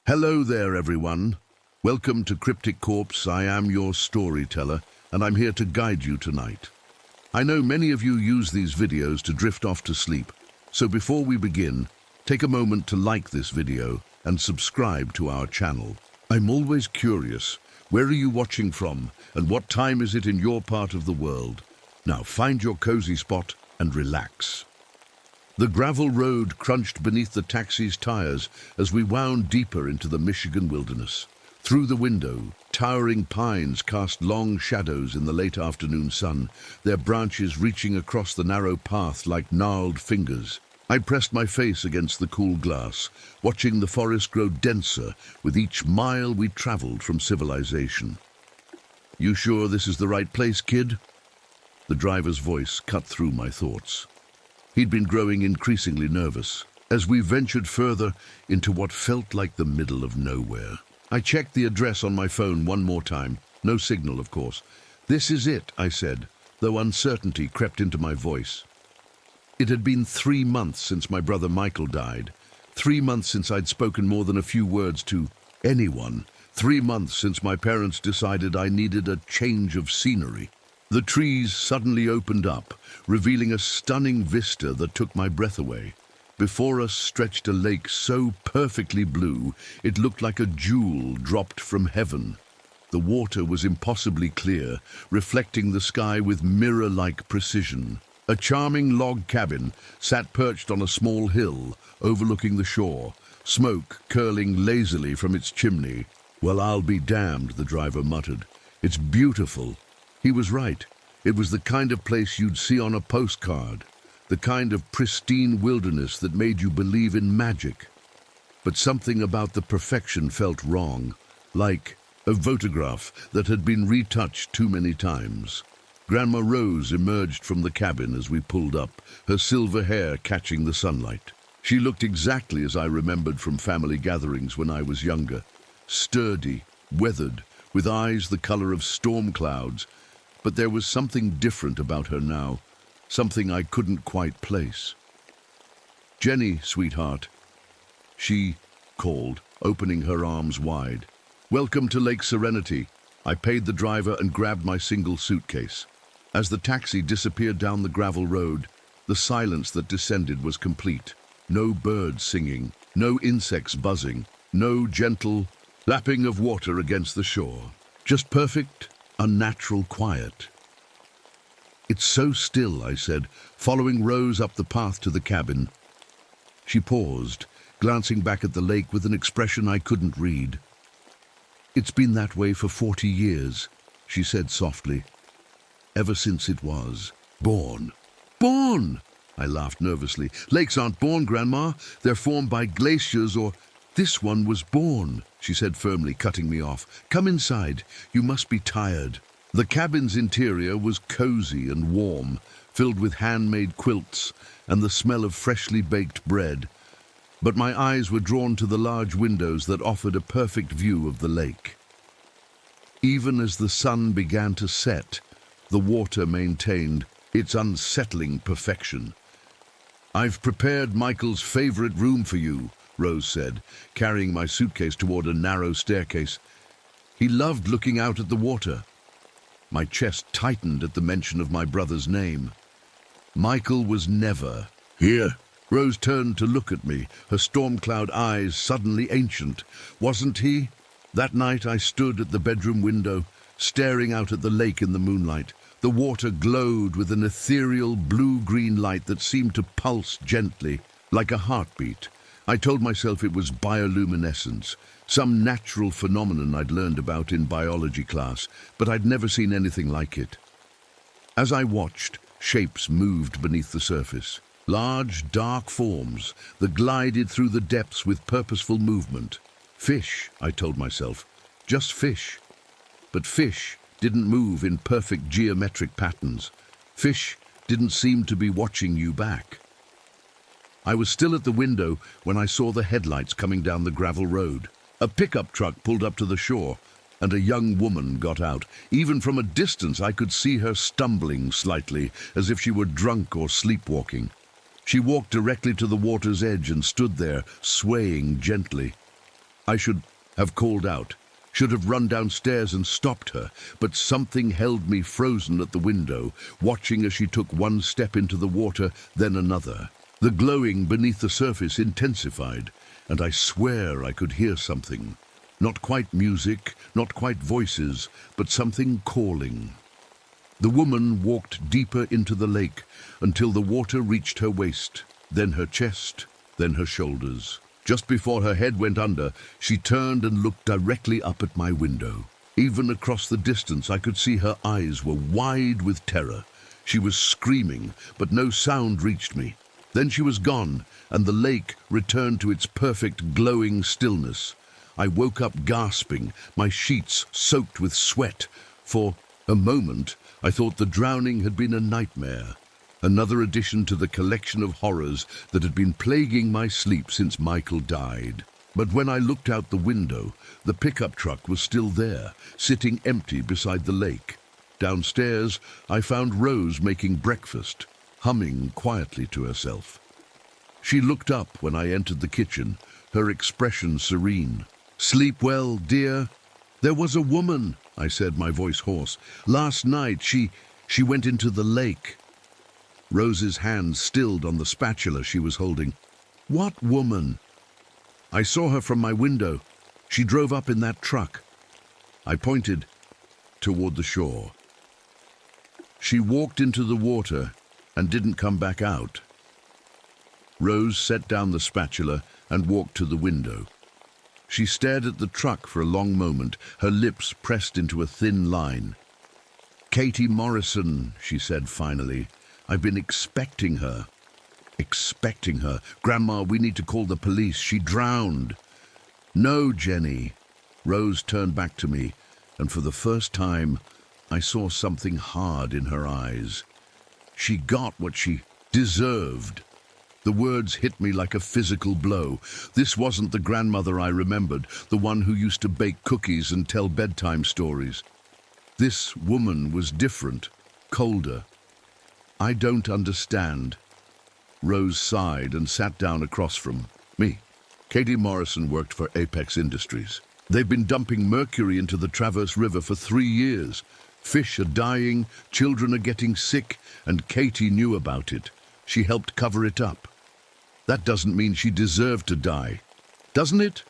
Hello there, everyone. Welcome to Cryptic Corpse. I am your storyteller, and I'm here to guide you tonight. I know many of you use these videos to drift off to sleep, so before we begin, take a moment to like this video and subscribe to our channel. I'm always curious, where are you watching from, and what time is it in your part of the world? Now find your cozy spot and relax. The gravel road crunched beneath the taxi's tires as we wound deeper into the Michigan wilderness. Through the window, towering pines cast long shadows in the late afternoon sun, their branches reaching across the narrow path like gnarled fingers. I pressed my face against the cool glass, watching the forest grow denser with each mile we traveled from civilization. "You sure this is the right place, kid?" The driver's voice cut through my thoughts. He'd been growing increasingly nervous as we ventured further into what felt like the middle of nowhere. I checked the address on my phone one more time. No signal, of course. "This is it," I said, though uncertainty crept into my voice. It had been 3 months since my brother Michael died. 3 months since I'd spoken more than a few words to anyone. 3 months since my parents decided I needed a change of scenery. The trees suddenly opened up, revealing a stunning vista that took my breath away. Before us stretched a lake so perfectly blue, it looked like a jewel dropped from heaven. The water was impossibly clear, reflecting the sky with mirror-like precision. A charming log cabin sat perched on a small hill, overlooking the shore, smoke curling lazily from its chimney. "Well, I'll be damned," the driver muttered. "It's beautiful." He was right. It was the kind of place you'd see on a postcard, the kind of pristine wilderness that made you believe in magic. But something about the perfection felt wrong, like a photograph that had been retouched too many times. Grandma Rose emerged from the cabin as we pulled up, her silver hair catching the sunlight. She looked exactly as I remembered from family gatherings when I was younger, sturdy, weathered, with eyes the color of storm clouds. But there was something different about her now, something I couldn't quite place. "Jenny, sweetheart," she called, opening her arms wide. "Welcome to Lake Serenity." I paid the driver and grabbed my single suitcase. As the taxi disappeared down the gravel road, the silence that descended was complete. No birds singing, no insects buzzing, no gentle lapping of water against the shore. Just perfect, unnatural quiet. "It's so still," I said, following Rose up the path to the cabin. She paused, glancing back at the lake with an expression I couldn't read. "It's been that way for 40 years, she said softly. "Ever since it was born." "Born!" I laughed nervously. "Lakes aren't born, Grandma. They're formed by glaciers or—" "This one was born," she said firmly, cutting me off. "Come inside. You must be tired." The cabin's interior was cozy and warm, filled with handmade quilts and the smell of freshly baked bread. But my eyes were drawn to the large windows that offered a perfect view of the lake. Even as the sun began to set, the water maintained its unsettling perfection. "I've prepared Michael's favorite room for you," Rose said, carrying my suitcase toward a narrow staircase. "He loved looking out at the water." My chest tightened at the mention of my brother's name. Michael was never here. Rose turned to look at me, her storm-cloud eyes suddenly ancient. "Wasn't he?" That night I stood at the bedroom window, staring out at the lake in the moonlight. The water glowed with an ethereal blue-green light that seemed to pulse gently, like a heartbeat. I told myself it was bioluminescence, some natural phenomenon I'd learned about in biology class, but I'd never seen anything like it. As I watched, shapes moved beneath the surface. Large, dark forms that glided through the depths with purposeful movement. Fish, I told myself, just fish. But fish didn't move in perfect geometric patterns. Fish didn't seem to be watching you back. I was still at the window when I saw the headlights coming down the gravel road. A pickup truck pulled up to the shore, and a young woman got out. Even from a distance, I could see her stumbling slightly, as if she were drunk or sleepwalking. She walked directly to the water's edge and stood there, swaying gently. I should have called out, should have run downstairs and stopped her, but something held me frozen at the window, watching as she took one step into the water, then another. The glowing beneath the surface intensified, and I swear I could hear something. Not quite music, not quite voices, but something calling. The woman walked deeper into the lake until the water reached her waist, then her chest, then her shoulders. Just before her head went under, she turned and looked directly up at my window. Even across the distance, I could see her eyes were wide with terror. She was screaming, but no sound reached me. Then she was gone, and the lake returned to its perfect glowing stillness. I woke up gasping, my sheets soaked with sweat. For a moment, I thought the drowning had been a nightmare. Another addition to the collection of horrors that had been plaguing my sleep since Michael died. But when I looked out the window, the pickup truck was still there, sitting empty beside the lake. Downstairs, I found Rose making breakfast, humming quietly to herself. She looked up when I entered the kitchen, her expression serene. "Sleep well, dear?" "There was a woman," I said, my voice hoarse. "Last night she went into the lake." Rose's hand stilled on the spatula she was holding. "What woman?" "I saw her from my window. She drove up in that truck." I pointed toward the shore. "She walked into the water and didn't come back out." Rose set down the spatula and walked to the window. She stared at the truck for a long moment, her lips pressed into a thin line. "Katie Morrison," she said finally. "I've been expecting her." "Expecting her? Grandma, we need to call the police. She drowned." "No, Jenny." Rose turned back to me, and for the first time, I saw something hard in her eyes. She got what she deserved. The words hit me like a physical blow. This wasn't the grandmother I remembered, the one who used to bake cookies and tell bedtime stories. This woman was different, colder. "I don't understand." Rose sighed and sat down across from me. Katie Morrison worked for Apex Industries. They've been dumping mercury into the Traverse River for 3 years. Fish are dying, children are getting sick, and Katie knew about it. She helped cover it up. That doesn't mean she deserved to die, doesn't it?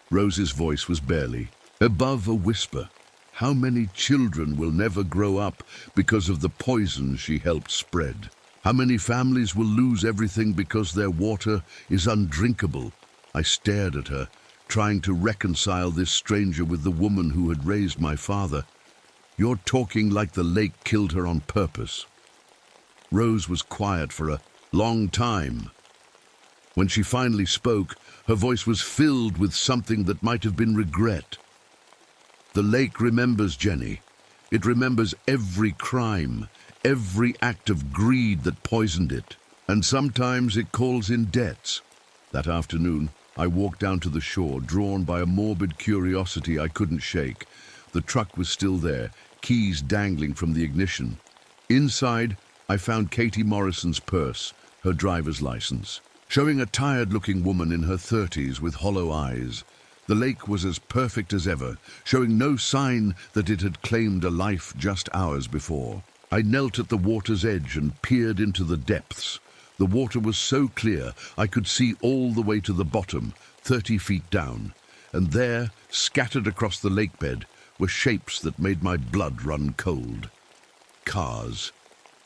Rose's voice was barely above a whisper. How many children will never grow up because of the poison she helped spread? How many families will lose everything because their water is undrinkable? I stared at her, trying to reconcile this stranger with the woman who had raised my father. "You're talking like the lake killed her on purpose." Rose was quiet for a long time. When she finally spoke, her voice was filled with something that might have been regret. "The lake remembers, Jenny. It remembers every crime, every act of greed that poisoned it. And sometimes it calls in debts." That afternoon, I walked down to the shore, drawn by a morbid curiosity I couldn't shake. The truck was still there, keys dangling from the ignition. Inside, I found Katie Morrison's purse, her driver's license, showing a tired-looking woman in her 30s with hollow eyes. The lake was as perfect as ever, showing no sign that it had claimed a life just hours before. I knelt at the water's edge and peered into the depths. The water was so clear I could see all the way to the bottom, 30 feet down. And there, scattered across the lake bed, were shapes that made my blood run cold. Cars,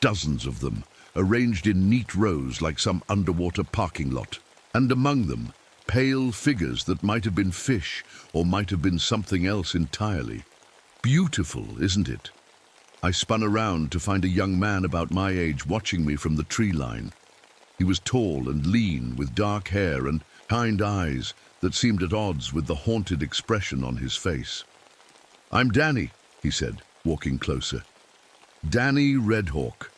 dozens of them, arranged in neat rows like some underwater parking lot. And among them, pale figures that might have been fish or might have been something else entirely. Beautiful, isn't it? I spun around to find a young man about my age watching me from the tree line. He was tall and lean, with dark hair and kind eyes that seemed at odds with the haunted expression on his face. "I'm Danny," he said, walking closer. "Danny Redhawk.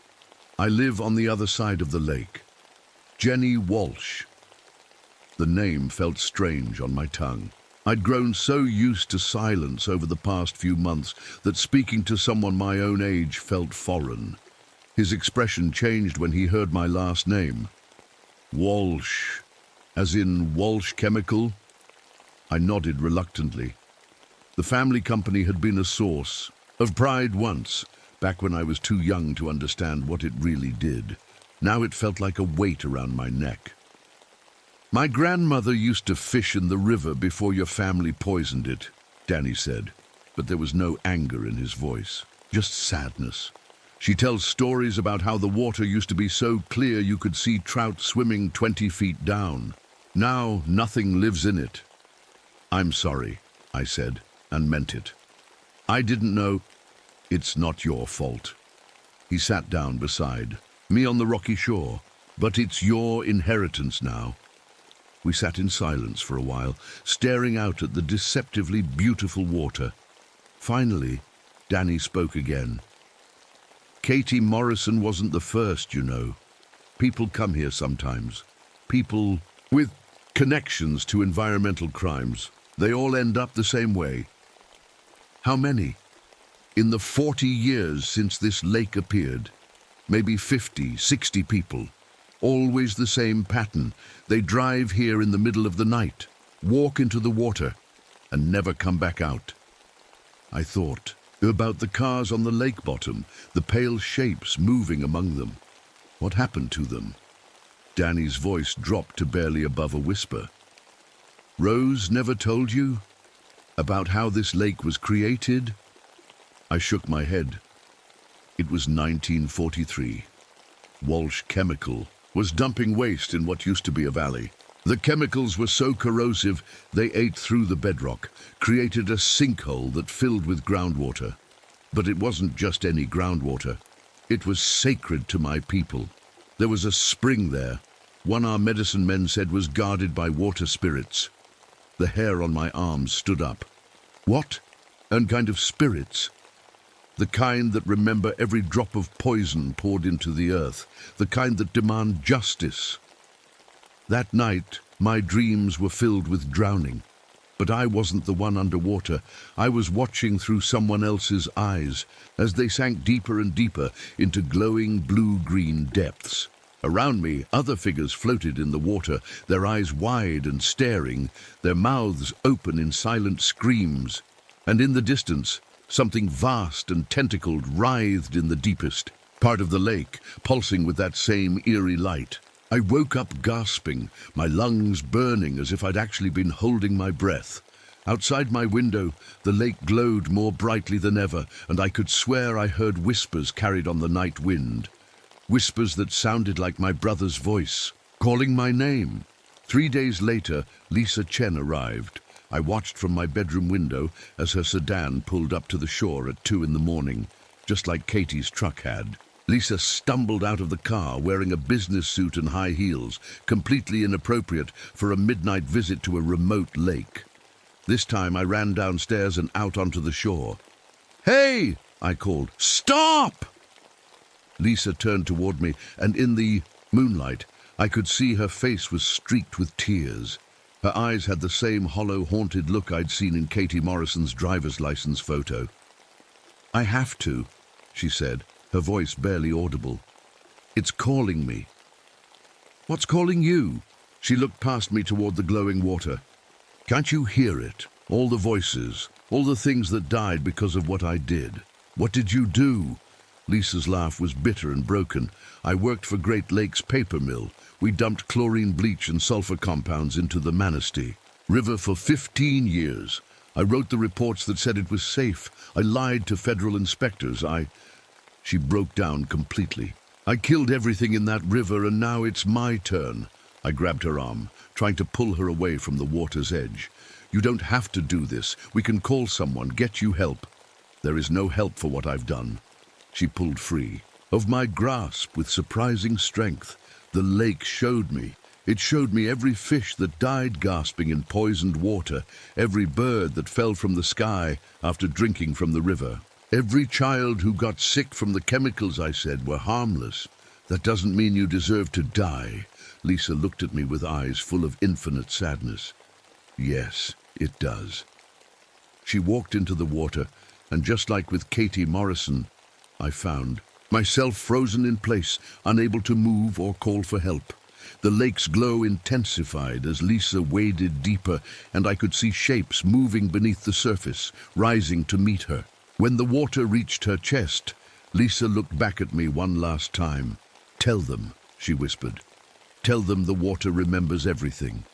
I live on the other side of the lake. Jenny Walsh." The name felt strange on my tongue. I'd grown so used to silence over the past few months that speaking to someone my own age felt foreign. His expression changed when he heard my last name. "Walsh, as in Walsh Chemical?" I nodded reluctantly. The family company had been a source of pride once, back when I was too young to understand what it really did. Now it felt like a weight around my neck. "My grandmother used to fish in the river before your family poisoned it," Danny said, but there was no anger in his voice, just sadness. "She tells stories about how the water used to be so clear you could see trout swimming 20 feet down. Now nothing lives in it." "I'm sorry," I said, and meant it. "I didn't know." "It's not your fault." He sat down beside me on the rocky shore. "But it's your inheritance now." We sat in silence for a while, staring out at the deceptively beautiful water. Finally, Danny spoke again. "Katie Morrison wasn't the first, you know. People come here sometimes. People with connections to environmental crimes. They all end up the same way." "How many?" "In the 40 years since this lake appeared, maybe 50, 60 people. Always the same pattern. They drive here in the middle of the night, walk into the water, and never come back out." I thought about the cars on the lake bottom, the pale shapes moving among them. What happened to them? Danny's voice dropped to barely above a whisper. "Rose never told you about how this lake was created?" I shook my head. It was 1943. Walsh Chemical was dumping waste in what used to be a valley. The chemicals were so corrosive they ate through the bedrock, created a sinkhole that filled with groundwater. But it wasn't just any groundwater. It was sacred to my people. There was a spring there. One our medicine men said was guarded by water spirits. The hair on my arms stood up. "What? And kind of spirits?" "The kind that remember every drop of poison poured into the earth, the kind that demand justice." That night, my dreams were filled with drowning. But I wasn't the one underwater. I was watching through someone else's eyes as they sank deeper and deeper into glowing blue-green depths. Around me, other figures floated in the water, their eyes wide and staring, their mouths open in silent screams. And in the distance, something vast and tentacled writhed in the deepest part of the lake, pulsing with that same eerie light. I woke up gasping, my lungs burning as if I'd actually been holding my breath. Outside my window, the lake glowed more brightly than ever, and I could swear I heard whispers carried on the night wind. Whispers that sounded like my brother's voice, calling my name. 3 days later, Lisa Chen arrived. I watched from my bedroom window as her sedan pulled up to the shore at 2 in the morning, just like Katie's truck had. Lisa stumbled out of the car wearing a business suit and high heels, completely inappropriate for a midnight visit to a remote lake. This time I ran downstairs and out onto the shore. "Hey!" I called. "Stop!" Lisa turned toward me, and in the moonlight, I could see her face was streaked with tears. Her eyes had the same hollow, haunted look I'd seen in Katie Morrison's driver's license photo. "I have to," she said, her voice barely audible. "It's calling me." "What's calling you?" She looked past me toward the glowing water. "Can't you hear it? All the voices, all the things that died because of what I did. What did you do?" Lisa's laugh was bitter and broken. "I worked for Great Lakes Paper Mill. We dumped chlorine bleach and sulfur compounds into the Manistee River for 15 years. I wrote the reports that said it was safe. I lied to federal inspectors. She broke down completely. "I killed everything in that river, and now it's my turn." I grabbed her arm, trying to pull her away from the water's edge. "You don't have to do this. We can call someone, get you help." "There is no help for what I've done." She pulled free of my grasp with surprising strength. The lake showed me. It showed me every fish that died gasping in poisoned water, every bird that fell from the sky after drinking from the river. "Every child who got sick from the chemicals I said were harmless. That doesn't mean you deserve to die." Lisa looked at me with eyes full of infinite sadness. "Yes, it does." She walked into the water, and just like with Katie Morrison, I found myself frozen in place, unable to move or call for help. The lake's glow intensified as Lisa waded deeper, and I could see shapes moving beneath the surface, rising to meet her. When the water reached her chest, Lisa looked back at me one last time. "Tell them," she whispered. "Tell them the water remembers everything."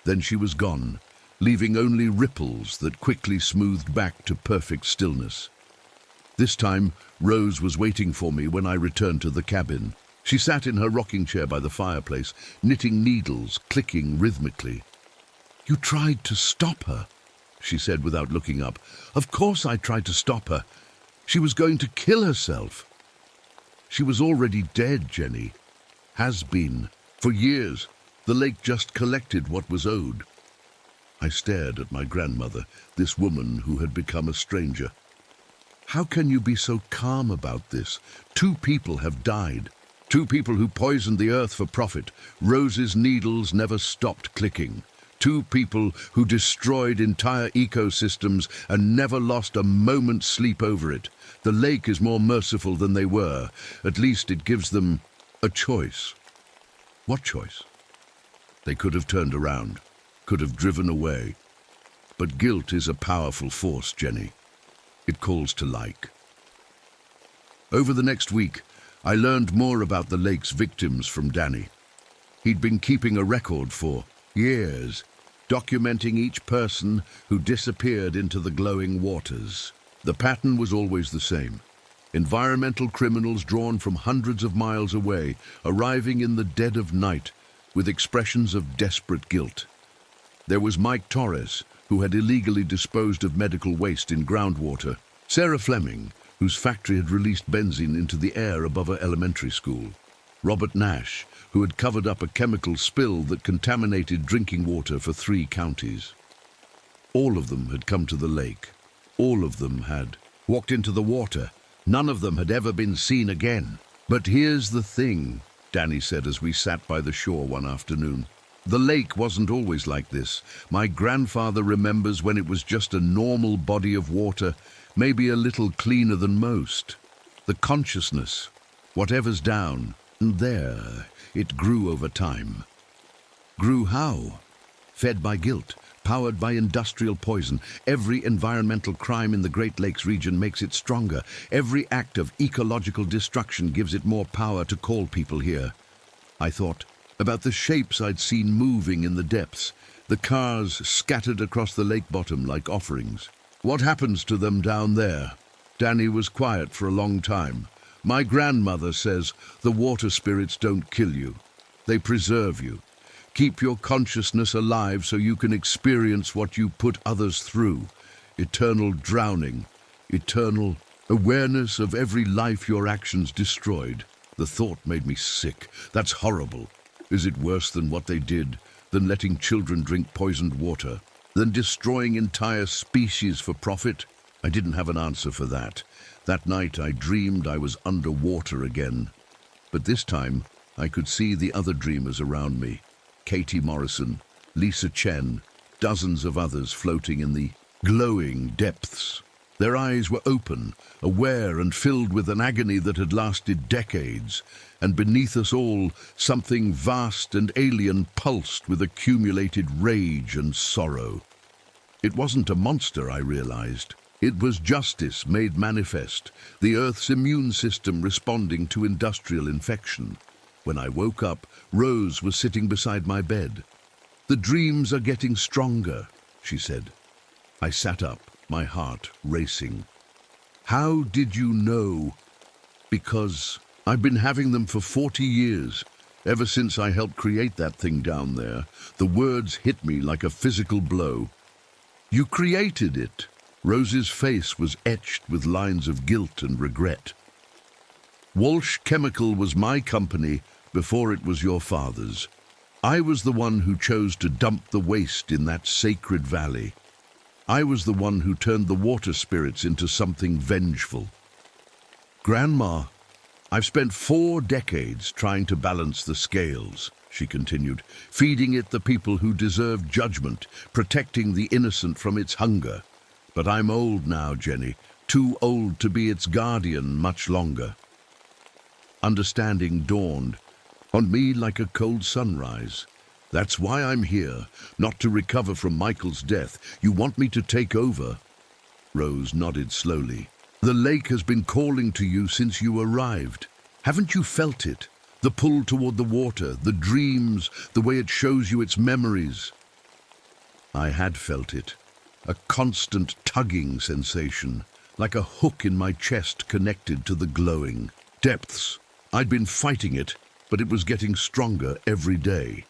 Then she was gone, leaving only ripples that quickly smoothed back to perfect stillness. This time, Rose was waiting for me when I returned to the cabin. She sat in her rocking chair by the fireplace, knitting needles, clicking rhythmically. "You tried to stop her," she said without looking up. "Of course I tried to stop her. She was going to kill herself." "She was already dead, Jenny. Has been. For years. The lake just collected what was owed." I stared at my grandmother, this woman who had become a stranger. "How can you be so calm about this? 2 people have died. 2 people who poisoned the earth for profit. Rose's needles never stopped clicking. 2 people who destroyed entire ecosystems and never lost a moment's sleep over it. The lake is more merciful than they were. At least it gives them a choice." "What choice?" "They could have turned around, could have driven away. But guilt is a powerful force, Jenny. It calls to like." Over the next week, I learned more about the lake's victims from Danny. He'd been keeping a record for years, documenting each person who disappeared into the glowing waters. The pattern was always the same. Environmental criminals drawn from hundreds of miles away, arriving in the dead of night with expressions of desperate guilt. There was Mike Torres, who had illegally disposed of medical waste in groundwater. Sarah Fleming, whose factory had released benzene into the air above her elementary school. Robert Nash, who had covered up a chemical spill that contaminated drinking water for 3 counties. All of them had come to the lake. All of them had walked into the water. None of them had ever been seen again. "But here's the thing," Danny said as we sat by the shore one afternoon. "The lake wasn't always like this. My grandfather remembers when it was just a normal body of water, maybe a little cleaner than most. The consciousness, whatever's down, and there, it grew over time." "Grew how?" "Fed by guilt, powered by industrial poison. Every environmental crime in the Great Lakes region makes it stronger. Every act of ecological destruction gives it more power to call people here." I thought about the shapes I'd seen moving in the depths, the cars scattered across the lake bottom like offerings. "What happens to them down there?" Danny was quiet for a long time. "My grandmother says the water spirits don't kill you. They preserve you. Keep your consciousness alive so you can experience what you put others through. Eternal drowning, eternal awareness of every life your actions destroyed." The thought made me sick. That's horrible. Is it worse than what they did, than letting children drink poisoned water, than destroying entire species for profit? I didn't have an answer for that. That night I dreamed I was underwater again. But this time I could see the other dreamers around me. Katie Morrison, Lisa Chen, dozens of others floating in the glowing depths. Their eyes were open, aware and filled with an agony that had lasted decades, and beneath us all, something vast and alien pulsed with accumulated rage and sorrow. It wasn't a monster, I realized. It was justice made manifest, the Earth's immune system responding to industrial infection. When I woke up, Rose was sitting beside my bed. "The dreams are getting stronger," she said. I sat up, my heart racing. "How did you know?" "Because I've been having them for 40 years, ever since I helped create that thing down there." The words hit me like a physical blow. "You created it." Rose's face was etched with lines of guilt and regret. "Walsh Chemical was my company before it was your father's. I was the one who chose to dump the waste in that sacred valley. I was the one who turned the water spirits into something vengeful." "Grandma, I've spent 4 decades trying to balance the scales," she continued, "feeding it the people who deserve judgment, protecting the innocent from its hunger. But I'm old now, Jenny, too old to be its guardian much longer." Understanding dawned. on me like a cold sunrise. That's why I'm here, not to recover from Michael's death. You want me to take over? Rose nodded slowly. The lake has been calling to you since you arrived. Haven't you felt it? The pull toward the water, the dreams, the way it shows you its memories. I had felt it, a constant tugging sensation, like a hook in my chest connected to the glowing depths. I'd been fighting it, but it was getting stronger every day.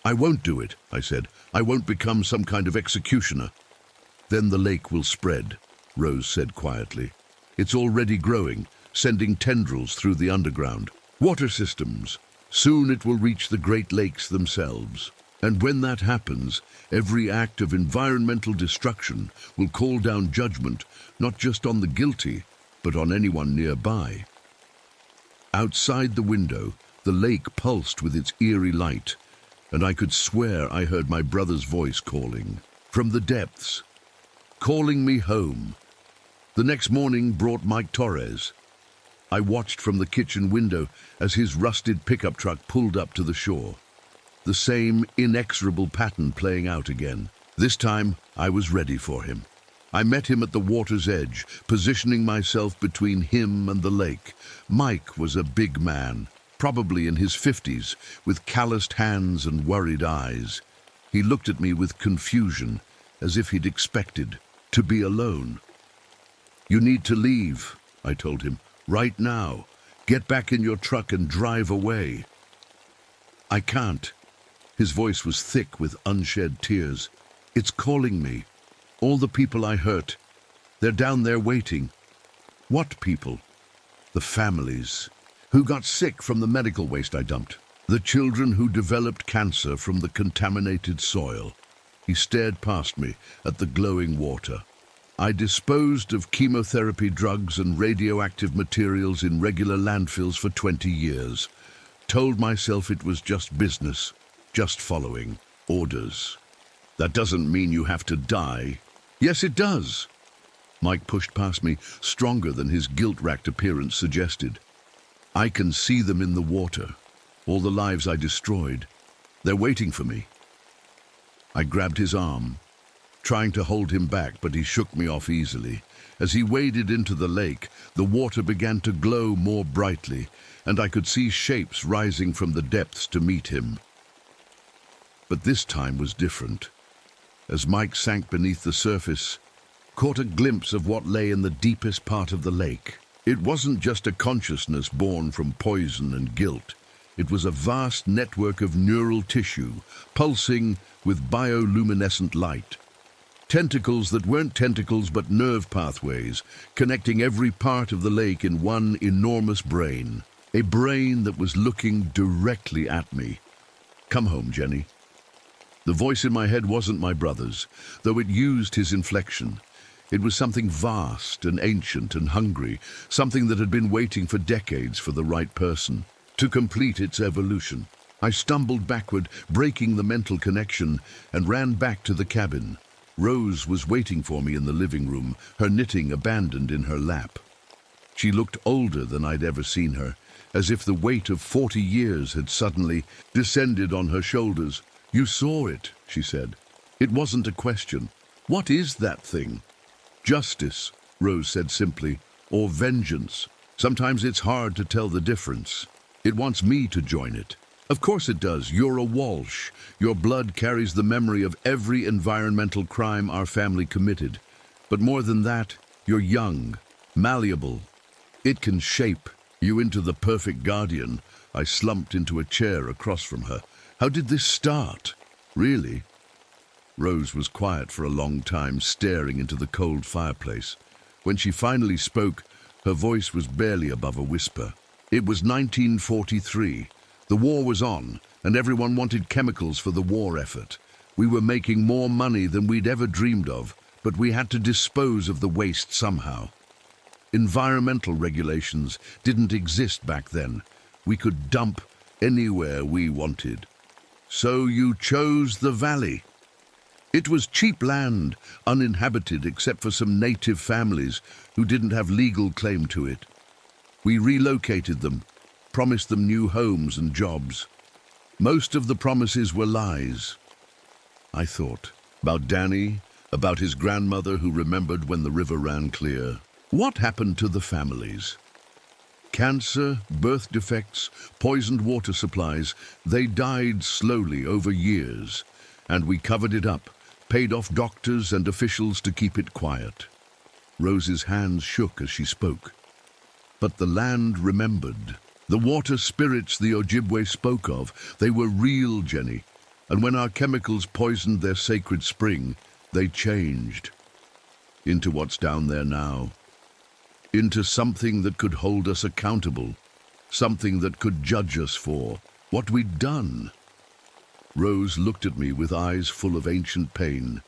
I won't do it, I said. I won't become some kind of executioner. Then the lake will spread, Rose said quietly. It's already growing, sending tendrils through the underground. Water systems. Soon it will reach the Great Lakes themselves. And when that happens, every act of environmental destruction will call down judgment, not just on the guilty, but on anyone nearby. Outside the window, the lake pulsed with its eerie light, and I could swear I heard my brother's voice calling, from the depths, calling me home. The next morning brought Mike Torres. I watched from the kitchen window as his rusted pickup truck pulled up to the shore. The same inexorable pattern playing out again. This time, I was ready for him. I met him at the water's edge, positioning myself between him and the lake. Mike was a big man, probably in his 50s, with calloused hands and worried eyes. He looked at me with confusion, as if he'd expected to be alone. "You need to leave," I told him. "Right now. Get back in your truck and drive away." "I can't." His voice was thick with unshed tears. "It's calling me. All the people I hurt. They're down there waiting." "What people?" "The families. Who got sick from the medical waste I dumped. The children who developed cancer from the contaminated soil." He stared past me at the glowing water. "I disposed of chemotherapy drugs and radioactive materials in regular landfills for 20 years. Told myself it was just business, just following orders. That doesn't mean you have to die." "Yes, it does." Mike pushed past me, stronger than his guilt-racked appearance suggested. "I can see them in the water, all the lives I destroyed. They're waiting for me." I grabbed his arm, trying to hold him back, but he shook me off easily. As he waded into the lake, the water began to glow more brightly, and I could see shapes rising from the depths to meet him. But this time was different. As Mike sank beneath the surface, caught a glimpse of what lay in the deepest part of the lake. It wasn't just a consciousness born from poison and guilt. It was a vast network of neural tissue, pulsing with bioluminescent light. Tentacles that weren't tentacles but nerve pathways, connecting every part of the lake in one enormous brain. A brain that was looking directly at me. "Come home, Jenny." The voice in my head wasn't my brother's, though it used his inflection. It was something vast and ancient and hungry, something that had been waiting for decades for the right person to complete its evolution. I stumbled backward, breaking the mental connection, and ran back to the cabin. Rose was waiting for me in the living room, her knitting abandoned in her lap. She looked older than I'd ever seen her, as if the weight of 40 years had suddenly descended on her shoulders. "You saw it," she said. "It wasn't a question. What is that thing?" "Justice," Rose said simply, "or vengeance. Sometimes it's hard to tell the difference. It wants me to join it." "Of course it does. You're a Walsh. Your blood carries the memory of every environmental crime our family committed. But more than that, you're young, malleable. It can shape you into the perfect guardian." I slumped into a chair across from her. "How did this start?" "Really?" Rose was quiet for a long time, staring into the cold fireplace. When she finally spoke, her voice was barely above a whisper. "It was 1943. The war was on, and everyone wanted chemicals for the war effort. We were making more money than we'd ever dreamed of, but we had to dispose of the waste somehow. Environmental regulations didn't exist back then. We could dump anywhere we wanted. So you chose the valley. It was cheap land, uninhabited except for some native families who didn't have legal claim to it. We relocated them, promised them new homes and jobs. Most of the promises were lies. I thought about Danny, about his grandmother who remembered when the river ran clear. What happened to the families? Cancer, birth defects, poisoned water supplies, they died slowly over years, and we covered it up, paid off doctors and officials to keep it quiet. Rose's hands shook as she spoke. But the land remembered. The water spirits the Ojibwe spoke of, they were real, Jenny, and when our chemicals poisoned their sacred spring, they changed into what's down there now. Into something that could hold us accountable, something that could judge us for what we'd done. Rose looked at me with eyes full of ancient pain.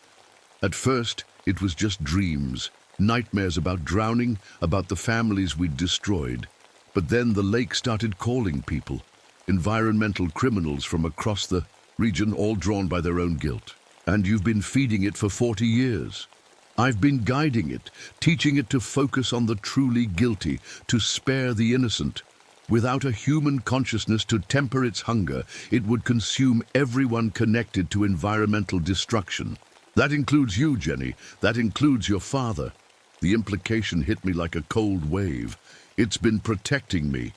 At first, it was just dreams, nightmares about drowning, about the families we'd destroyed. But then the lake started calling people, environmental criminals from across the region, all drawn by their own guilt. And you've been feeding it for 40 years. I've been guiding it, teaching it to focus on the truly guilty, to spare the innocent. Without a human consciousness to temper its hunger, it would consume everyone connected to environmental destruction. That includes you, Jenny. That includes your father. The implication hit me like a cold wave. It's been protecting me.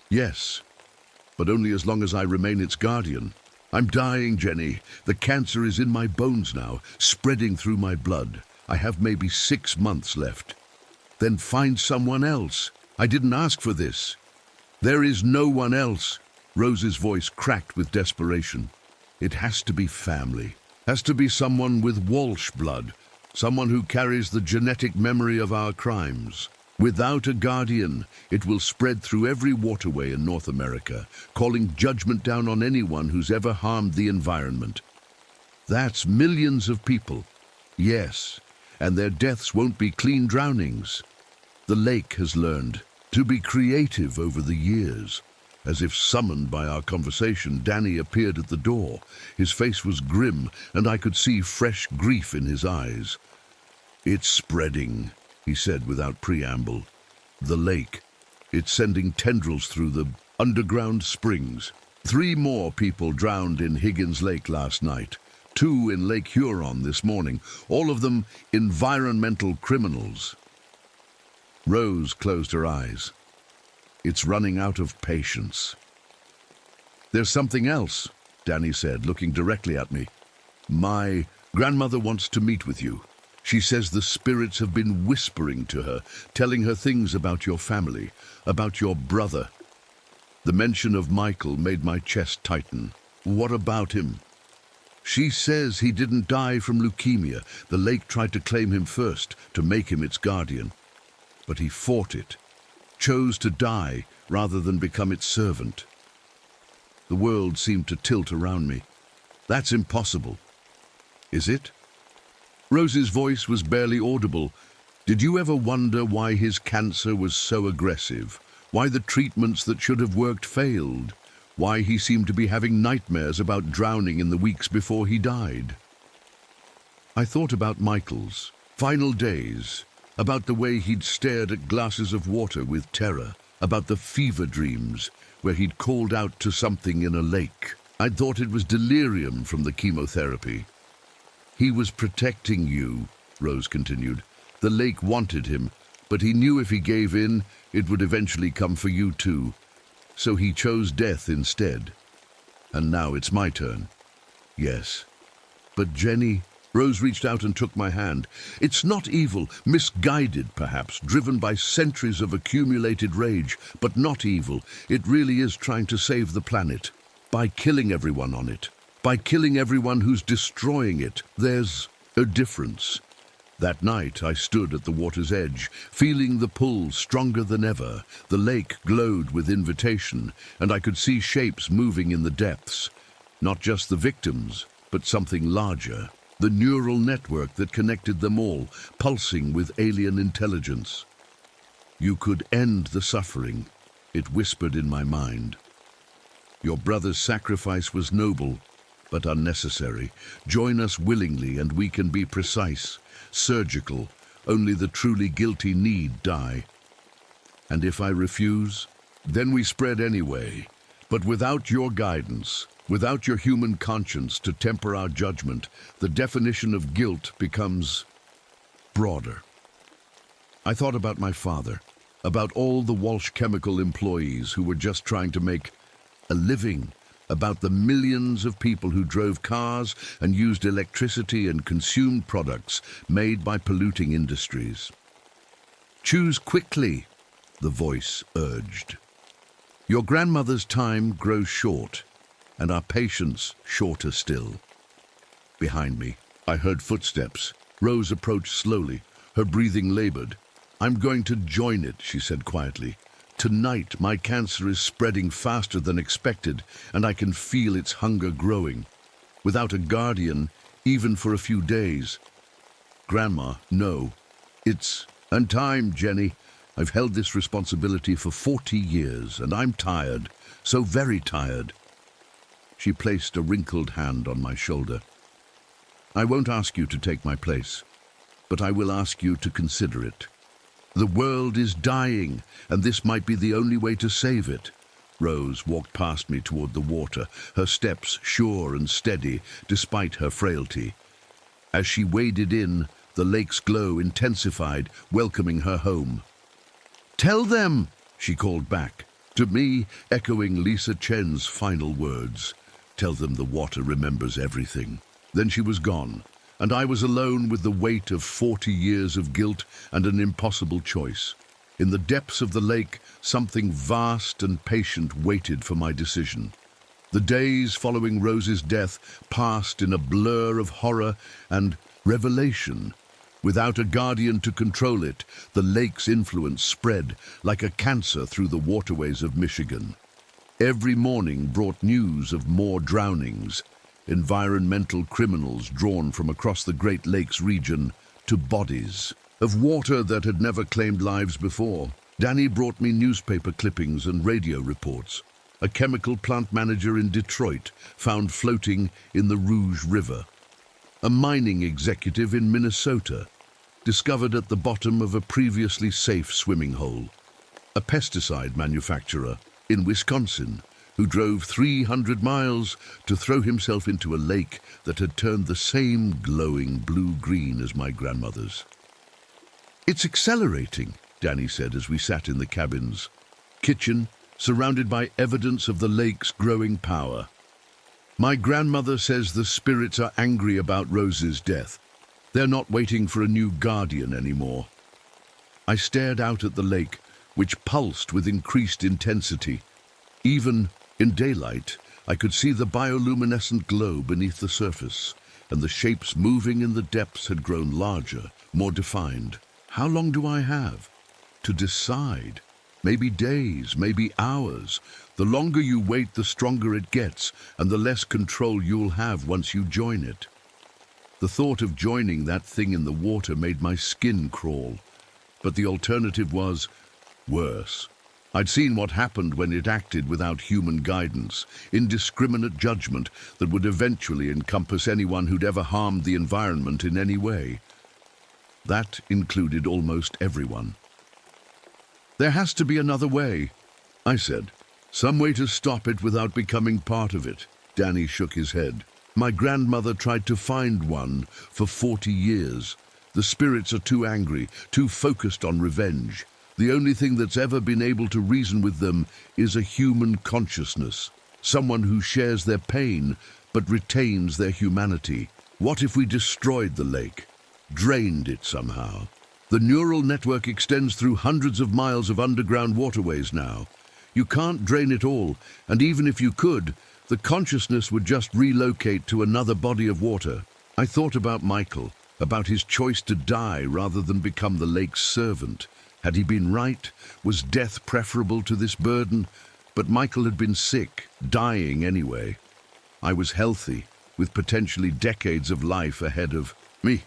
Yes, but only as long as I remain its guardian. I'm dying, Jenny. The cancer is in my bones now, spreading through my blood. I have maybe 6 months left. Then find someone else. I didn't ask for this. There is no one else. Rose's voice cracked with desperation. It has to be family. Has to be someone with Walsh blood. Someone who carries the genetic memory of our crimes. Without a guardian, it will spread through every waterway in North America, calling judgment down on anyone who's ever harmed the environment. That's millions of people. Yes. And their deaths won't be clean drownings. The lake has learned to be creative over the years. As if summoned by our conversation, Danny appeared at the door. His face was grim, and I could see fresh grief in his eyes. It's spreading, he said without preamble. The lake. It's sending tendrils through the underground springs. 3 more people drowned in Higgins Lake last night. 2 in Lake Huron this morning, all of them environmental criminals. Rose closed her eyes. It's running out of patience. There's something else, Danny said, looking directly at me. My grandmother wants to meet with you. She says the spirits have been whispering to her, telling her things about your family, about your brother. The mention of Michael made my chest tighten. What about him? She says he didn't die from leukemia. The lake tried to claim him first, to make him its guardian. But he fought it, chose to die rather than become its servant. The world seemed to tilt around me. That's impossible. Is it? Rose's voice was barely audible. Did you ever wonder why his cancer was so aggressive? Why the treatments that should have worked failed? Why he seemed to be having nightmares about drowning in the weeks before he died? I thought about Michael's final days, about the way he'd stared at glasses of water with terror, about the fever dreams where he'd called out to something in a lake. I'd thought it was delirium from the chemotherapy. He was protecting you, Rose continued. The lake wanted him, but he knew if he gave in, it would eventually come for you too. So he chose death instead. And now it's my turn. Yes. But Jenny, Rose reached out and took my hand. It's not evil, misguided perhaps, driven by centuries of accumulated rage, but not evil. It really is trying to save the planet. By killing everyone on it. By killing everyone who's destroying it. There's a difference. That night I stood at the water's edge, feeling the pull stronger than ever. The lake glowed with invitation, and I could see shapes moving in the depths. Not just the victims, but something larger. The neural network that connected them all, pulsing with alien intelligence. You could end the suffering, it whispered in my mind. Your brother's sacrifice was noble, but unnecessary. Join us willingly and we can be precise, surgical. Only the truly guilty need die. And if I refuse, Then we spread anyway. But without your guidance, without your human conscience to temper our judgment, the definition of guilt becomes broader. I thought about my father, about all the Walsh Chemical employees who were just trying to make a living, about the millions of people who drove cars and used electricity and consumed products made by polluting industries. Choose quickly, the voice urged. Your grandmother's time grows short, and our patience shorter still. Behind me, I heard footsteps. Rose approached slowly, her breathing labored. I'm going to join it, she said quietly. Tonight, my cancer is spreading faster than expected, and I can feel its hunger growing. Without a guardian, even for a few days. Grandma, no. It's time, Jenny. I've held this responsibility for 40 years, and I'm tired, so very tired. She placed a wrinkled hand on my shoulder. I won't ask you to take my place, but I will ask you to consider it. The world is dying, and this might be the only way to save it. Rose walked past me toward the water, her steps sure and steady, despite her frailty. As she waded in, the lake's glow intensified, welcoming her home. Tell them, she called back, to me echoing Lisa Chen's final words. Tell them the water remembers everything. Then she was gone, and I was alone with the weight of 40 years of guilt and an impossible choice. In the depths of the lake, something vast and patient waited for my decision. The days following Rose's death passed in a blur of horror and revelation. Without a guardian to control it, the lake's influence spread like a cancer through the waterways of Michigan. Every morning brought news of more drownings, environmental criminals drawn from across the Great Lakes region to bodies of water that had never claimed lives before. Danny brought me newspaper clippings and radio reports. A chemical plant manager in Detroit found floating in the Rouge River. A mining executive in Minnesota discovered at the bottom of a previously safe swimming hole. A pesticide manufacturer in Wisconsin who drove 300 miles to throw himself into a lake that had turned the same glowing blue-green as my grandmother's. It's accelerating, Danny said as we sat in the cabin's kitchen, surrounded by evidence of the lake's growing power. My grandmother says the spirits are angry about Rose's death. They're not waiting for a new guardian anymore. I stared out at the lake, which pulsed with increased intensity. Even in daylight, I could see the bioluminescent glow beneath the surface, and the shapes moving in the depths had grown larger, more defined. How long do I have to decide? Maybe days, maybe hours. The longer you wait, the stronger it gets, and the less control you'll have once you join it. The thought of joining that thing in the water made my skin crawl, but the alternative was worse. I'd seen what happened when it acted without human guidance, indiscriminate judgment that would eventually encompass anyone who'd ever harmed the environment in any way. That included almost everyone. There has to be another way, I said. Some way to stop it without becoming part of it. Danny shook his head. My grandmother tried to find one for 40 years. The spirits are too angry, too focused on revenge. The only thing that's ever been able to reason with them is a human consciousness. Someone who shares their pain, but retains their humanity. What if we destroyed the lake? Drained it somehow? The neural network extends through hundreds of miles of underground waterways now. You can't drain it all, and even if you could, the consciousness would just relocate to another body of water. I thought about Michael, about his choice to die rather than become the lake's servant. Had he been right? Was death preferable to this burden? But Michael had been sick, dying anyway. I was healthy, with potentially decades of life ahead of me.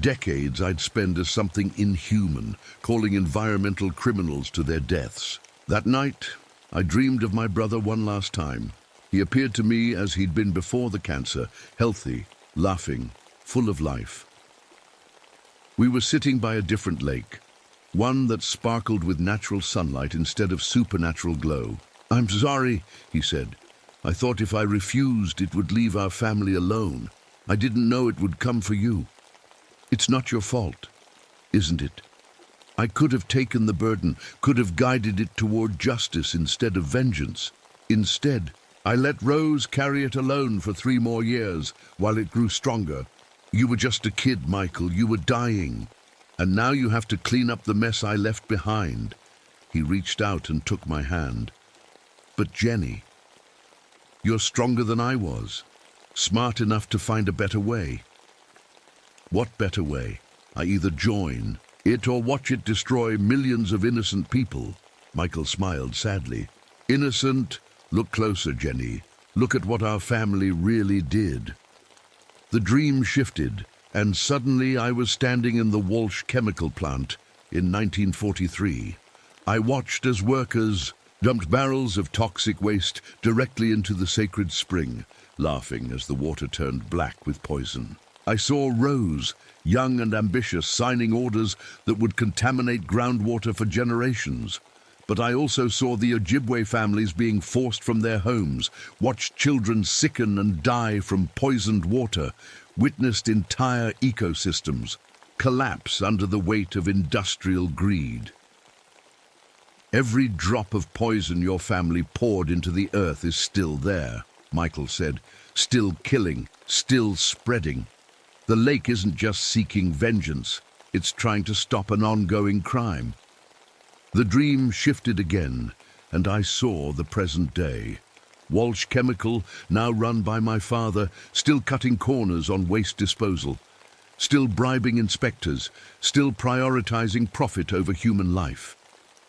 Decades I'd spend as something inhuman, calling environmental criminals to their deaths. That night, I dreamed of my brother one last time. He appeared to me as he'd been before the cancer, healthy, laughing, full of life. We were sitting by a different lake, one that sparkled with natural sunlight instead of supernatural glow. "I'm sorry," he said. "I thought if I refused, it would leave our family alone. I didn't know it would come for you. It's not your fault, isn't it? I could have taken the burden, could have guided it toward justice instead of vengeance. Instead, I let Rose carry it alone for 3 more years while it grew stronger. You were just a kid, Michael. You were dying. And now you have to clean up the mess I left behind." He reached out and took my hand. "But Jenny, you're stronger than I was, smart enough to find a better way." "What better way? I either join it or watch it destroy millions of innocent people." Michael smiled sadly. "Innocent? Look closer, Jenny. Look at what our family really did." The dream shifted, and suddenly I was standing in the Walsh chemical plant in 1943. I watched as workers dumped barrels of toxic waste directly into the sacred spring, laughing as the water turned black with poison. I saw Rose, young and ambitious, signing orders that would contaminate groundwater for generations. But I also saw the Ojibwe families being forced from their homes, watched children sicken and die from poisoned water, witnessed entire ecosystems collapse under the weight of industrial greed. "Every drop of poison your family poured into the earth is still there," Michael said. "Still killing, still spreading. The lake isn't just seeking vengeance, it's trying to stop an ongoing crime." The dream shifted again, and I saw the present day. Walsh Chemical, now run by my father, still cutting corners on waste disposal, still bribing inspectors, still prioritizing profit over human life.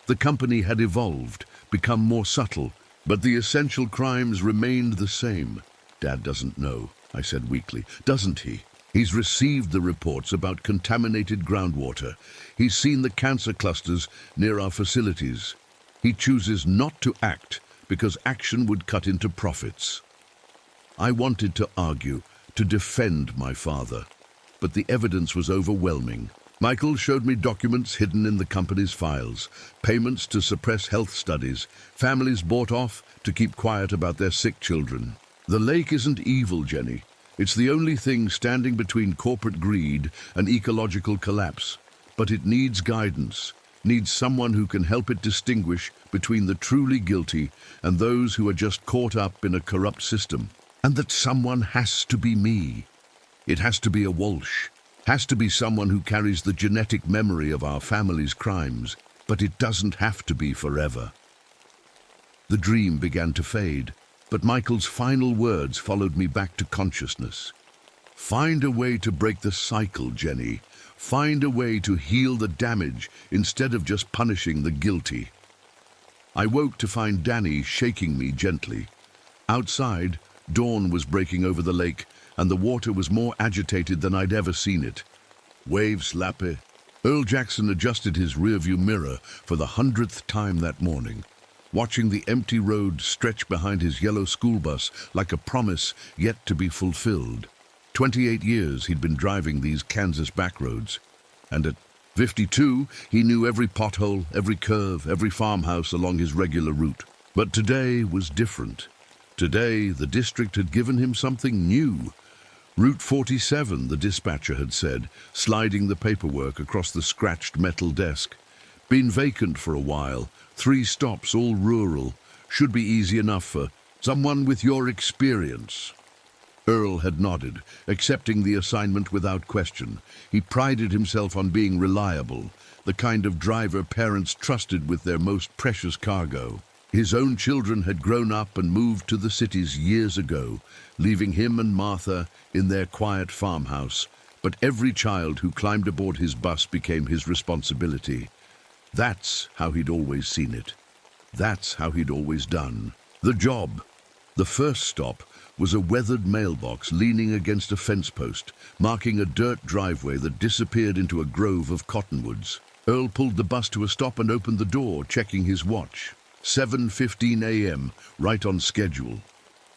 The company had evolved, become more subtle, but the essential crimes remained the same. "Dad doesn't know," I said weakly. "Doesn't he? He's received the reports about contaminated groundwater. He's seen the cancer clusters near our facilities. He chooses not to act because action would cut into profits." I wanted to argue, to defend my father, but the evidence was overwhelming. Michael showed me documents hidden in the company's files, payments to suppress health studies, families bought off to keep quiet about their sick children. The lake isn't evil, Jenny. It's the only thing standing between corporate greed and ecological collapse. But it needs guidance, needs someone who can help it distinguish between the truly guilty and those who are just caught up in a corrupt system. And that someone has to be me. It has to be a Walsh. Has to be someone who carries the genetic memory of our family's crimes. But it doesn't have to be forever. The dream began to fade. But Michael's final words followed me back to consciousness. "Find a way to break the cycle, Jenny. Find a way to heal the damage instead of just punishing the guilty." I woke to find Danny shaking me gently. Outside, dawn was breaking over the lake, and the water was more agitated than I'd ever seen it. Waves lappy. Earl Jackson adjusted his rearview mirror for the 100th time that morning, watching the empty road stretch behind his yellow school bus like a promise yet to be fulfilled. 28 years he'd been driving these Kansas backroads, and at 52 he knew every pothole, every curve, every farmhouse along his regular route. But today was different. Today the district had given him something new. Route 47, the dispatcher had said, sliding the paperwork across the scratched metal desk. Been vacant for a while. 3 stops, all rural. Should be easy enough for someone with your experience. Earl had nodded, accepting the assignment without question. He prided himself on being reliable, the kind of driver parents trusted with their most precious cargo. His own children had grown up and moved to the cities years ago, leaving him and Martha in their quiet farmhouse. But every child who climbed aboard his bus became his responsibility. That's how he'd always seen it. That's how he'd always done. The job. The first stop was a weathered mailbox leaning against a fence post, marking a dirt driveway that disappeared into a grove of cottonwoods. Earl pulled the bus to a stop and opened the door, checking his watch. 7:15 a.m., right on schedule.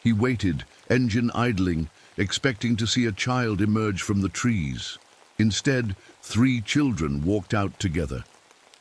He waited, engine idling, expecting to see a child emerge from the trees. Instead, 3 children walked out together.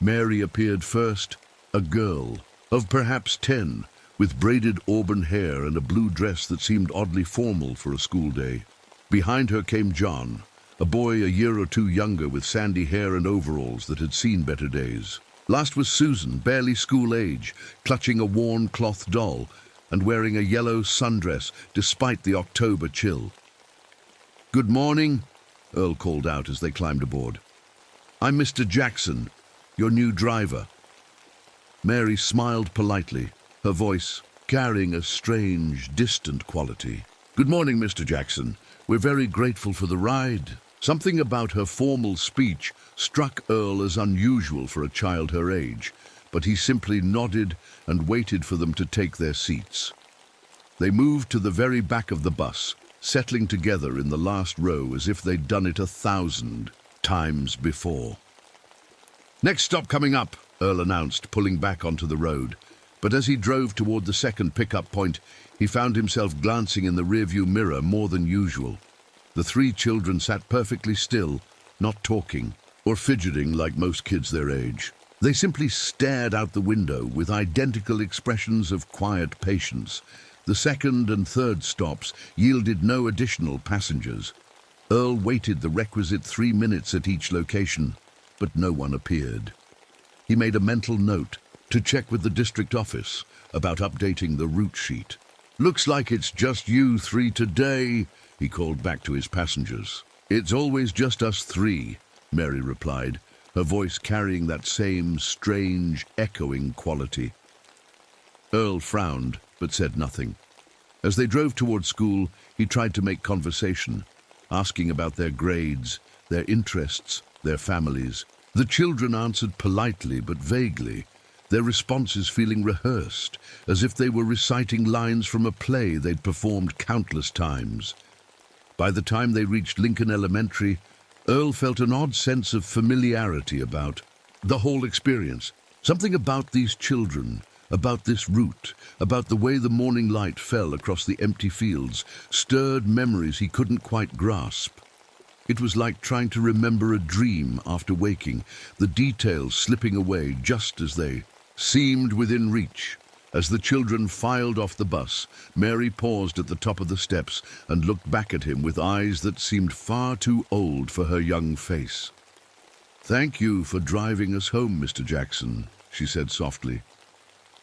Mary appeared first, a girl of perhaps 10, with braided auburn hair and a blue dress that seemed oddly formal for a school day. Behind her came John, a boy a year or two younger with sandy hair and overalls that had seen better days. Last was Susan, barely school age, clutching a worn cloth doll and wearing a yellow sundress despite the October chill. "Good morning," Earl called out as they climbed aboard. "I'm Mr. Jackson, your new driver." Mary smiled politely, her voice carrying a strange, distant quality. "Good morning, Mr. Jackson. We're very grateful for the ride." Something about her formal speech struck Earl as unusual for a child her age, but he simply nodded and waited for them to take their seats. They moved to the very back of the bus, settling together in the last row as if they'd done it 1,000 times before. "Next stop coming up," Earl announced, pulling back onto the road. But as he drove toward the second pickup point, he found himself glancing in the rearview mirror more than usual. The 3 children sat perfectly still, not talking or fidgeting like most kids their age. They simply stared out the window with identical expressions of quiet patience. The second and third stops yielded no additional passengers. Earl waited the requisite 3 minutes at each location, but no one appeared. He made a mental note to check with the district office about updating the route sheet. "Looks like it's just you 3 today," he called back to his passengers. "It's always just us 3, Mary replied, her voice carrying that same strange, echoing quality. Earl frowned, but said nothing. As they drove toward school, he tried to make conversation, asking about their grades, their interests, their families. The children answered politely but vaguely, their responses feeling rehearsed, as if they were reciting lines from a play they'd performed countless times. By the time they reached Lincoln Elementary, Earl felt an odd sense of familiarity about the whole experience. Something about these children, about this route, about the way the morning light fell across the empty fields, stirred memories he couldn't quite grasp. It was like trying to remember a dream after waking, the details slipping away just as they seemed within reach. As the children filed off the bus, Mary paused at the top of the steps and looked back at him with eyes that seemed far too old for her young face. "Thank you for driving us home, Mr. Jackson," she said softly.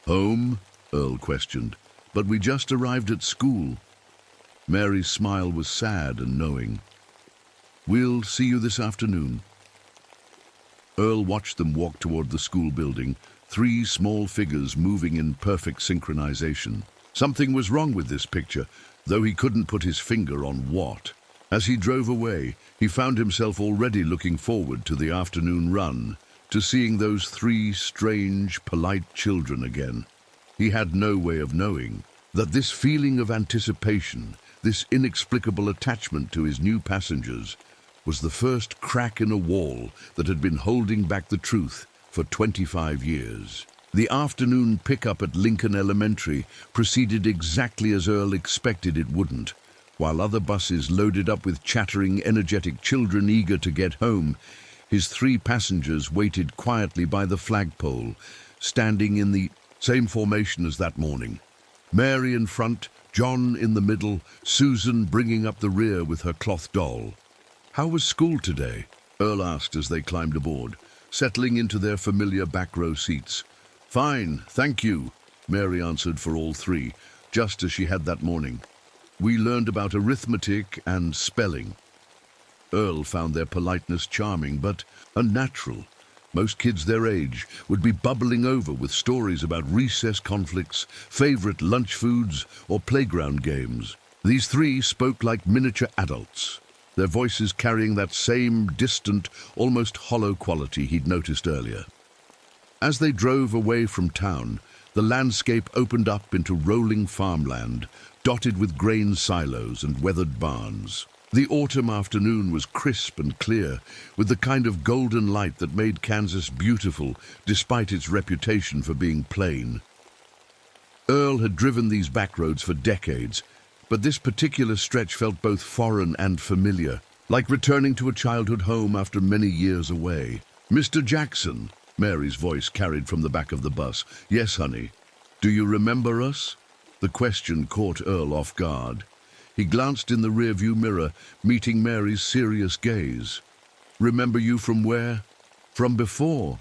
"Home?" Earl questioned. "But we just arrived at school." Mary's smile was sad and knowing. "We'll see you this afternoon." Earl watched them walk toward the school building, 3 small figures moving in perfect synchronization. Something was wrong with this picture, though he couldn't put his finger on what. As he drove away, he found himself already looking forward to the afternoon run, to seeing those 3 strange, polite children again. He had no way of knowing that this feeling of anticipation, this inexplicable attachment to his new passengers, was the first crack in a wall that had been holding back the truth for 25 years. The afternoon pickup at Lincoln Elementary proceeded exactly as Earl expected it wouldn't. While other buses loaded up with chattering, energetic children eager to get home, his 3 passengers waited quietly by the flagpole, standing in the same formation as that morning. Mary in front, John in the middle, Susan bringing up the rear with her cloth doll. "How was school today?" Earl asked as they climbed aboard, settling into their familiar back row seats. "Fine, thank you," Mary answered for all 3, just as she had that morning. "We learned about arithmetic and spelling." Earl found their politeness charming but unnatural. Most kids their age would be bubbling over with stories about recess conflicts, favorite lunch foods, or playground games. These 3 spoke like miniature adults, their voices carrying that same distant, almost hollow quality he'd noticed earlier. As they drove away from town, the landscape opened up into rolling farmland, dotted with grain silos and weathered barns. The autumn afternoon was crisp and clear, with the kind of golden light that made Kansas beautiful despite its reputation for being plain. Earl had driven these back roads for decades, but this particular stretch felt both foreign and familiar, like returning to a childhood home after many years away. "Mr. Jackson," Mary's voice carried from the back of the bus. "Yes, honey. Do you remember us?" The question caught Earl off guard. He glanced in the rearview mirror, meeting Mary's serious gaze. "Remember you from where?" "From before."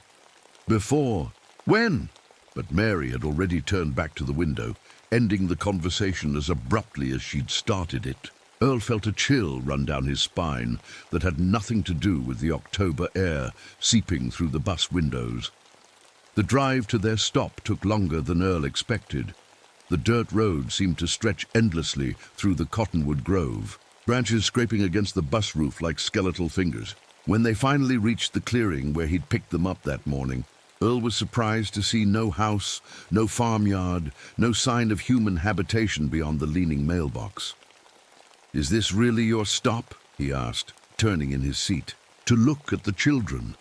"Before? When?" But Mary had already turned back to the window, ending the conversation as abruptly as she'd started it. Earl felt a chill run down his spine that had nothing to do with the October air seeping through the bus windows. The drive to their stop took longer than Earl expected. The dirt road seemed to stretch endlessly through the cottonwood grove, branches scraping against the bus roof like skeletal fingers. When they finally reached the clearing where he'd picked them up that morning, Earl was surprised to see no house, no farmyard, no sign of human habitation beyond the leaning mailbox. "Is this really your stop?" he asked, turning in his seat, to look at the children.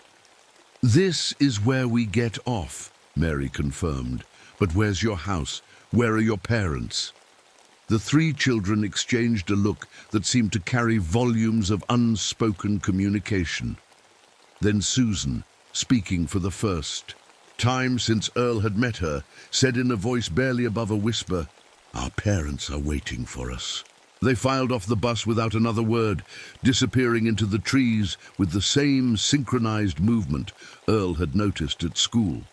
"This is where we get off," Mary confirmed. "But where's your house? Where are your parents?" The three children exchanged a look that seemed to carry volumes of unspoken communication. Then Susan, speaking for the first time since Earl had met her, said in a voice barely above a whisper, "Our parents are waiting for us." They filed off the bus without another word, disappearing into the trees with the same synchronized movement Earl had noticed at school.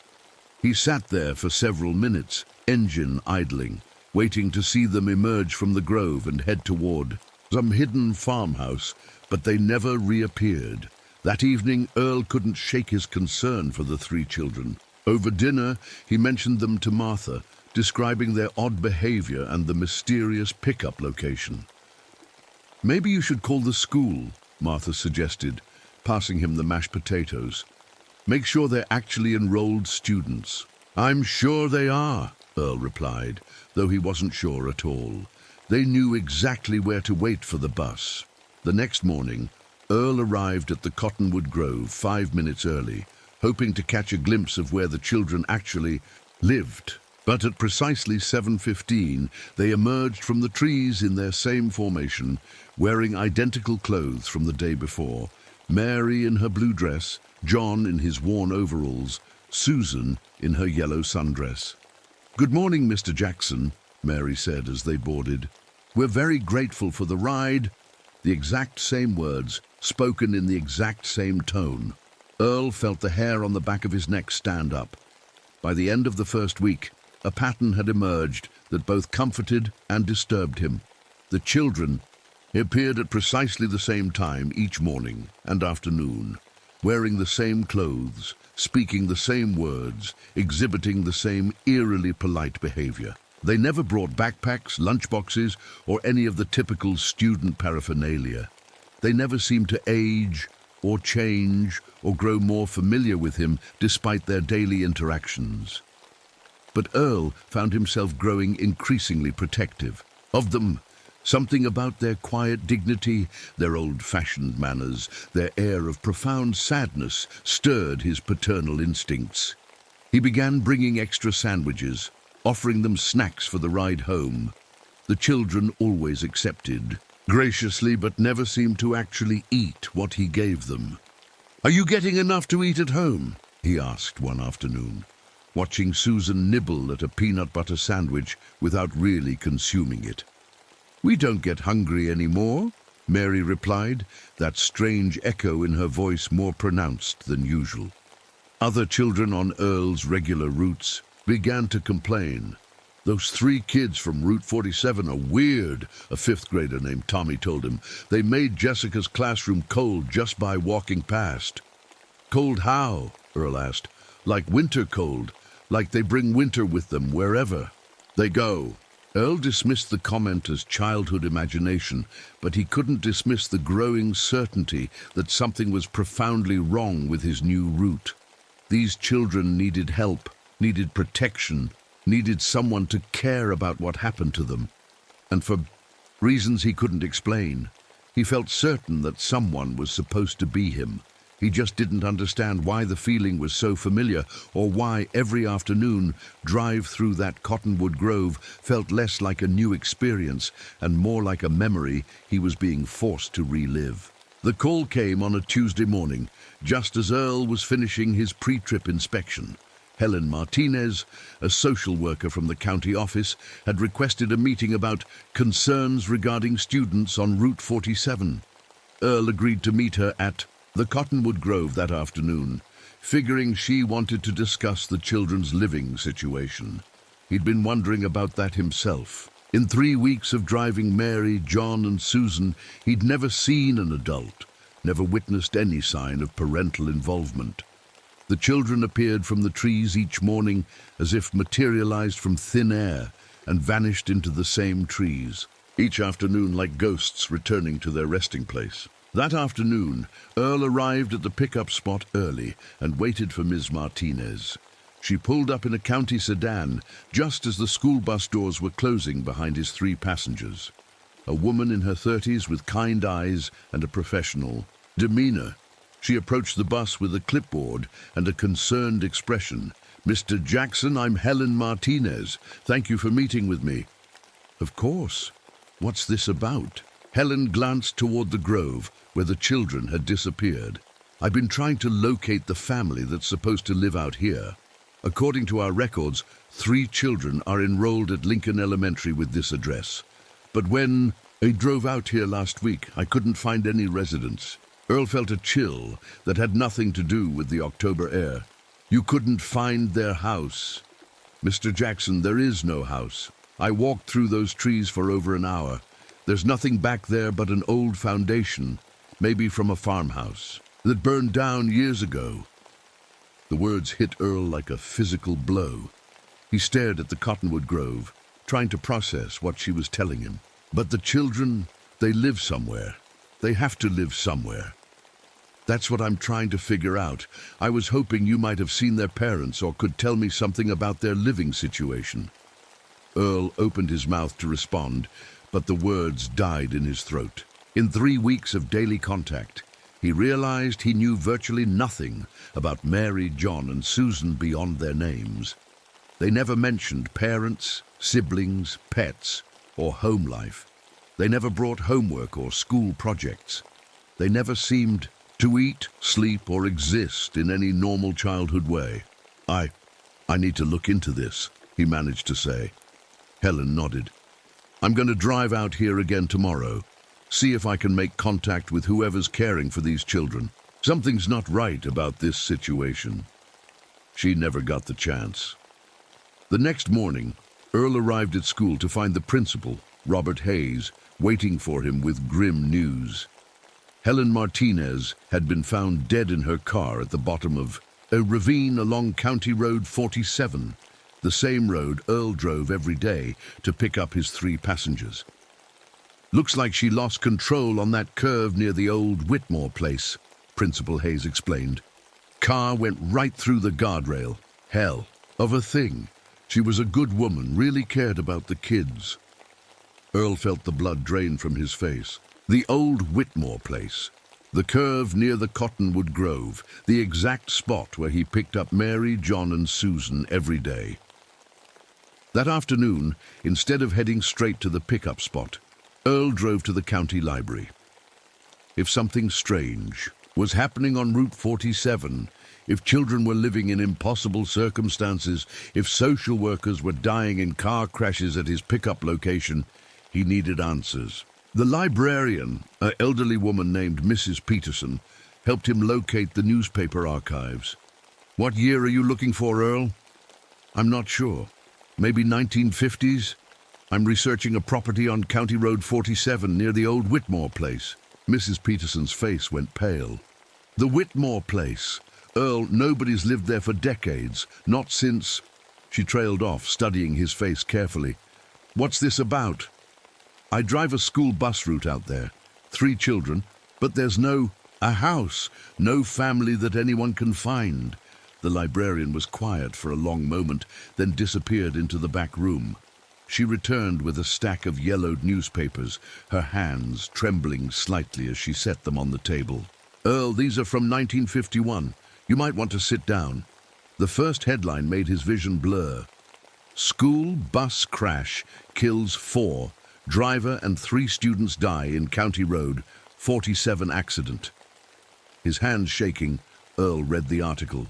He sat there for several minutes, engine idling, waiting to see them emerge from the grove and head toward some hidden farmhouse, but they never reappeared. That evening, Earl couldn't shake his concern for the three children. Over dinner, he mentioned them to Martha, describing their odd behavior and the mysterious pickup location. "Maybe you should call the school," Martha suggested, passing him the mashed potatoes. "Make sure they're actually enrolled students." "I'm sure they are," Earl replied, though he wasn't sure at all. They knew exactly where to wait for the bus. The next morning, Earl arrived at the Cottonwood Grove 5 minutes early, hoping to catch a glimpse of where the children actually lived. But at precisely 7:15, they emerged from the trees in their same formation, wearing identical clothes from the day before. Mary in her blue dress, John in his worn overalls, Susan in her yellow sundress. "Good morning, Mr. Jackson," Mary said as they boarded. "We're very grateful for the ride." The exact same words, spoken in the exact same tone. Earl felt the hair on the back of his neck stand up. By the end of the first week, a pattern had emerged that both comforted and disturbed him. The children appeared at precisely the same time each morning and afternoon, wearing the same clothes, speaking the same words, exhibiting the same eerily polite behavior. They never brought backpacks, lunchboxes, or any of the typical student paraphernalia. They never seemed to age or change or grow more familiar with him despite their daily interactions. But Earl found himself growing increasingly protective of them. Something about their quiet dignity, their old-fashioned manners, their air of profound sadness stirred his paternal instincts. He began bringing extra sandwiches, offering them snacks for the ride home. The children always accepted, graciously, but never seemed to actually eat what he gave them. "Are you getting enough to eat at home?" he asked one afternoon, watching Susan nibble at a peanut butter sandwich without really consuming it. "We don't get hungry anymore," Mary replied, that strange echo in her voice more pronounced than usual. Other children on Earl's regular routes began to complain. "Those 3 kids from Route 47 are weird," a 5th grader named Tommy told him. "They made Jessica's classroom cold just by walking past." "Cold how?" Earl asked. "Like winter cold, like they bring winter with them wherever they go." Earl dismissed the comment as childhood imagination, but he couldn't dismiss the growing certainty that something was profoundly wrong with his new route. These children needed help, needed protection, needed someone to care about what happened to them. And for reasons he couldn't explain, he felt certain that someone was supposed to be him. He just didn't understand why the feeling was so familiar, or why every afternoon drive through that Cottonwood Grove felt less like a new experience and more like a memory he was being forced to relive. The call came on a Tuesday morning, just as Earl was finishing his pre-trip inspection. Helen Martinez, a social worker from the county office, had requested a meeting about concerns regarding students on Route 47. Earl agreed to meet her at the Cottonwood Grove that afternoon, figuring she wanted to discuss the children's living situation. He'd been wondering about that himself. In 3 weeks of driving Mary, John, and Susan, he'd never seen an adult, never witnessed any sign of parental involvement. The children appeared from the trees each morning as if materialized from thin air and vanished into the same trees, each afternoon like ghosts returning to their resting place. That afternoon, Earl arrived at the pickup spot early and waited for Ms. Martinez. She pulled up in a county sedan just as the school bus doors were closing behind his 3 passengers. A woman in her 30s with kind eyes and a professional demeanor. She approached the bus with a clipboard and a concerned expression. "Mr. Jackson, I'm Helen Martinez. Thank you for meeting with me." "Of course. What's this about?" Helen glanced toward the grove where the children had disappeared. "I've been trying to locate the family that's supposed to live out here. According to our records, 3 children are enrolled at Lincoln Elementary with this address. But when I drove out here last week, I couldn't find any residents." Earl felt a chill that had nothing to do with the October air. "You couldn't find their house?" "Mr. Jackson, there is no house. I walked through those trees for over an hour. There's nothing back there but an old foundation, maybe from a farmhouse, that burned down years ago." The words hit Earl like a physical blow. He stared at the Cottonwood Grove, trying to process what she was telling him. "But the children, they live somewhere. They have to live somewhere." "That's what I'm trying to figure out. I was hoping you might have seen their parents or could tell me something about their living situation." Earl opened his mouth to respond, but the words died in his throat. In 3 weeks of daily contact, he realized he knew virtually nothing about Mary, John, and Susan beyond their names. They never mentioned parents, siblings, pets, or home life. They never brought homework or school projects. They never seemed to eat, sleep, or exist in any normal childhood way. I need to look into this," he managed to say. Helen nodded. "I'm going to drive out here again tomorrow. See if I can make contact with whoever's caring for these children. Something's not right about this situation." She never got the chance. The next morning, Earl arrived at school to find the principal, Robert Hayes, waiting for him with grim news. Helen Martinez had been found dead in her car at the bottom of a ravine along County Road 47, the same road Earl drove every day to pick up his 3 passengers. "Looks like she lost control on that curve near the old Whitmore place," Principal Hayes explained. "Car went right through the guardrail. Hell of a thing. She was a good woman, really cared about the kids." Earl felt the blood drain from his face. The old Whitmore place. The curve near the Cottonwood Grove, the exact spot where he picked up Mary, John, and Susan every day. That afternoon, instead of heading straight to the pickup spot, Earl drove to the county library. If something strange was happening on Route 47, if children were living in impossible circumstances, if social workers were dying in car crashes at his pickup location, he needed answers. The librarian, an elderly woman named Mrs. Peterson, helped him locate the newspaper archives. "What year are you looking for, Earl?" "I'm not sure. Maybe 1950s? I'm researching a property on County Road 47 near the old Whitmore place." Mrs. Peterson's face went pale. "The Whitmore place? Earl, nobody's lived there for decades. Not since—" She trailed off, studying his face carefully. "What's this about?" "I drive a school bus route out there. 3 children, but there's a house, no family that anyone can find." The librarian was quiet for a long moment, then disappeared into the back room. She returned with a stack of yellowed newspapers, her hands trembling slightly as she set them on the table. "Earl, these are from 1951. You might want to sit down." The first headline made his vision blur. "School bus crash kills 4. Driver and 3 students die in County Road 47 accident. His hands shaking, Earl read the article.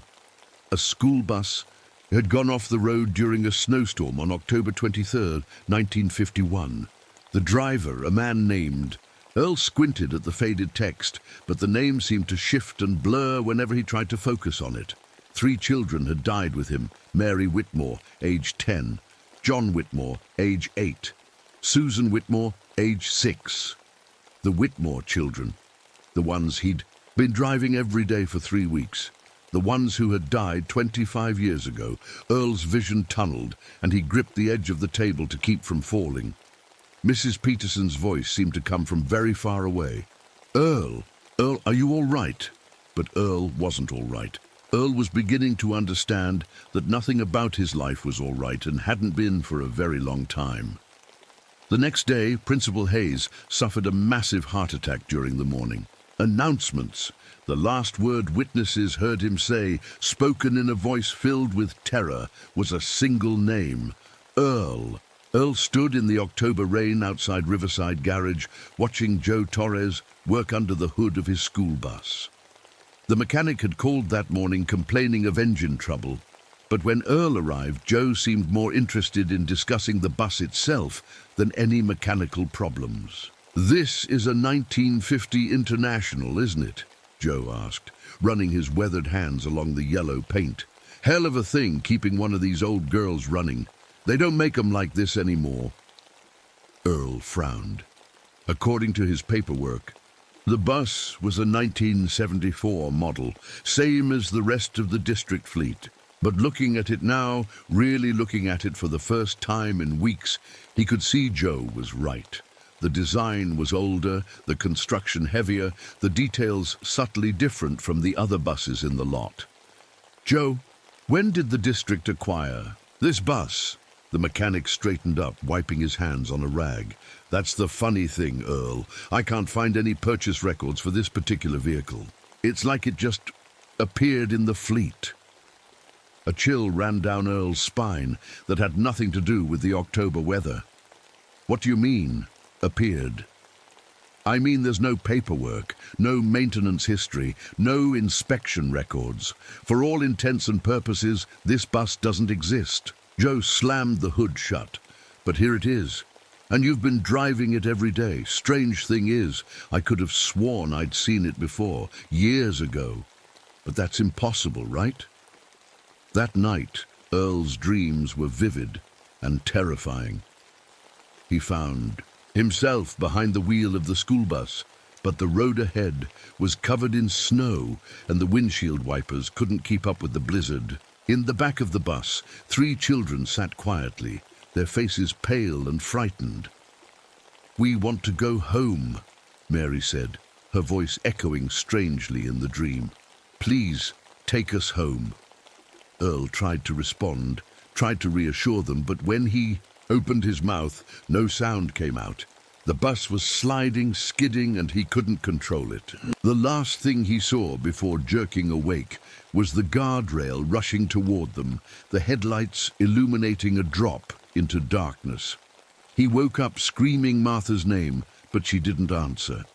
A school bus had gone off the road during a snowstorm on October 23, 1951. The driver, a man named... Earl squinted at the faded text, but the name seemed to shift and blur whenever he tried to focus on it. 3 children had died with him: Mary Whitmore, age 10, John Whitmore, age 8, Susan Whitmore, age 6. The Whitmore children, the ones he'd been driving every day for 3 weeks, the ones who had died 25 years ago. Earl's vision tunneled, and he gripped the edge of the table to keep from falling. Mrs. Peterson's voice seemed to come from very far away. Earl, are you all right? But Earl wasn't all right. Earl was beginning to understand that nothing about his life was all right and hadn't been for a very long time. The next day, Principal Hayes suffered a massive heart attack during the morning. Announcements. The last word witnesses heard him say, spoken in a voice filled with terror, was a single name: Earl. Earl stood in the October rain outside Riverside Garage, watching Joe Torres work under the hood of his school bus. The mechanic had called that morning complaining of engine trouble, but when Earl arrived, Joe seemed more interested in discussing the bus itself than any mechanical problems. "This is a 1950 International, isn't it?" Joe asked, running his weathered hands along the yellow paint. "Hell of a thing keeping one of these old girls running. They don't make 'em like this anymore." Earl frowned. According to his paperwork, the bus was a 1974 model, same as the rest of the district fleet. But looking at it now, really looking at it for the first time in weeks, he could see Joe was right. The design was older, the construction heavier, the details subtly different from the other buses in the lot. "Joe, when did the district acquire this bus?" The mechanic straightened up, wiping his hands on a rag. "That's the funny thing, Earl. I can't find any purchase records for this particular vehicle. It's like it just appeared in the fleet." A chill ran down Earl's spine that had nothing to do with the October weather. "What do you mean, appeared?" "I mean there's no paperwork, no maintenance history, no inspection records. For all intents and purposes, this bus doesn't exist." Joe slammed the hood shut. "But here it is. And you've been driving it every day. Strange thing is, I could have sworn I'd seen it before, years ago. But that's impossible, right?" That night, Earl's dreams were vivid and terrifying. He found himself behind the wheel of the school bus, but the road ahead was covered in snow and the windshield wipers couldn't keep up with the blizzard. In the back of the bus, 3 children sat quietly, their faces pale and frightened. "We want to go home," Mary said, her voice echoing strangely in the dream. "Please, take us home." Earl tried to respond, tried to reassure them, but when he opened his mouth, no sound came out. The bus was sliding, skidding, and he couldn't control it. The last thing he saw before jerking awake was the guardrail rushing toward them, the headlights illuminating a drop into darkness. He woke up screaming Martha's name, but she didn't answer.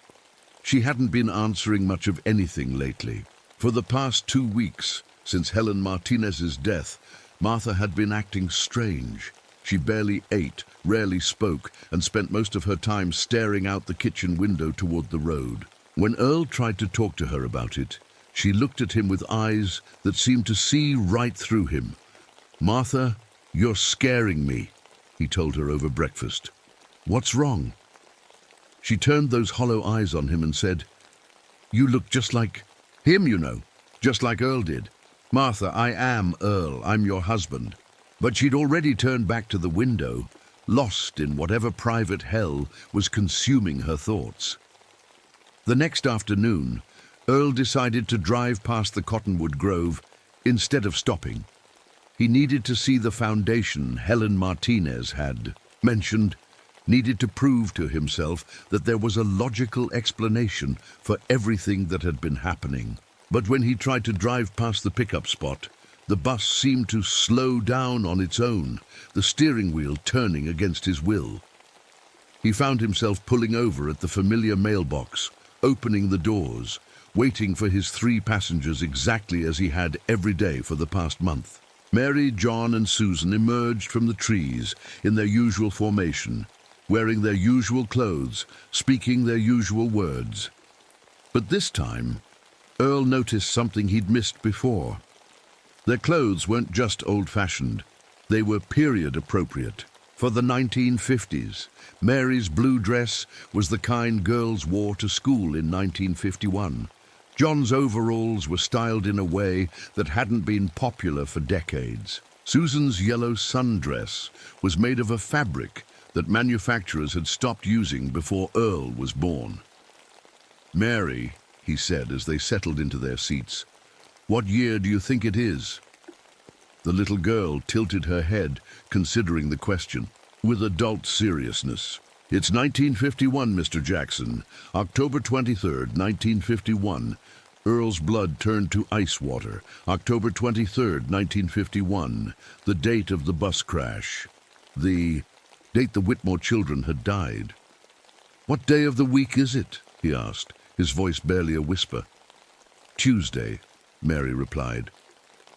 She hadn't been answering much of anything lately. For the past 2 weeks, since Helen Martinez's death, Martha had been acting strange. She barely ate, rarely spoke, and spent most of her time staring out the kitchen window toward the road. When Earl tried to talk to her about it, she looked at him with eyes that seemed to see right through him. "Martha, you're scaring me," he told her over breakfast. "What's wrong?" She turned those hollow eyes on him and said, "You look just like him, you know, just like Earl did." "Martha, I am Earl. I'm your husband." But she'd already turned back to the window, lost in whatever private hell was consuming her thoughts. The next afternoon, Earl decided to drive past the Cottonwood Grove instead of stopping. He needed to see the foundation Helen Martinez had mentioned, needed to prove to himself that there was a logical explanation for everything that had been happening. But when he tried to drive past the pickup spot, the bus seemed to slow down on its own, the steering wheel turning against his will. He found himself pulling over at the familiar mailbox, opening the doors, waiting for his 3 passengers exactly as he had every day for the past month. Mary, John, and Susan emerged from the trees in their usual formation, wearing their usual clothes, speaking their usual words. But this time, Earl noticed something he'd missed before. Their clothes weren't just old-fashioned, they were period-appropriate. For the 1950s, Mary's blue dress was the kind girls wore to school in 1951. John's overalls were styled in a way that hadn't been popular for decades. Susan's yellow sundress was made of a fabric that manufacturers had stopped using before Earl was born. "Mary," he said as they settled into their seats, "what year do you think it is?" The little girl tilted her head, considering the question, with adult seriousness. "It's 1951, Mr. Jackson. October 23rd, 1951. Earl's blood turned to ice water. October 23rd, 1951. The date of the bus crash. The date the Whitmore children had died." "What day of the week is it?" he asked, his voice barely a whisper. "Tuesday," Mary replied.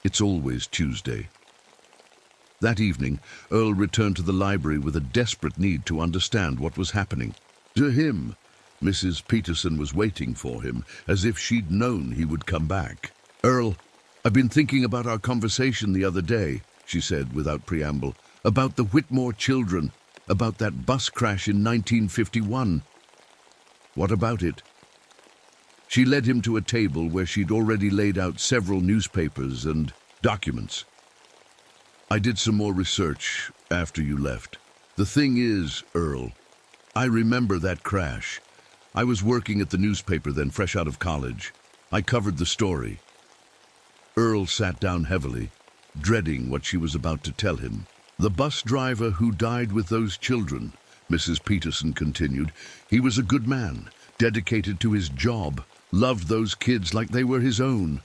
"It's always Tuesday." That evening, Earl returned to the library with a desperate need to understand what was happening. To him, Mrs. Peterson was waiting for him, as if she'd known he would come back. "Earl, I've been thinking about our conversation the other day," she said without preamble, "about the Whitmore children, about that bus crash in 1951. "What about it?" She led him to a table where she'd already laid out several newspapers and documents. "I did some more research after you left. The thing is, Earl, I remember that crash. I was working at the newspaper then, fresh out of college. I covered the story." Earl sat down heavily, dreading what she was about to tell him. "The bus driver who died with those children," Mrs. Peterson continued, "he was a good man, dedicated to his job, loved those kids like they were his own.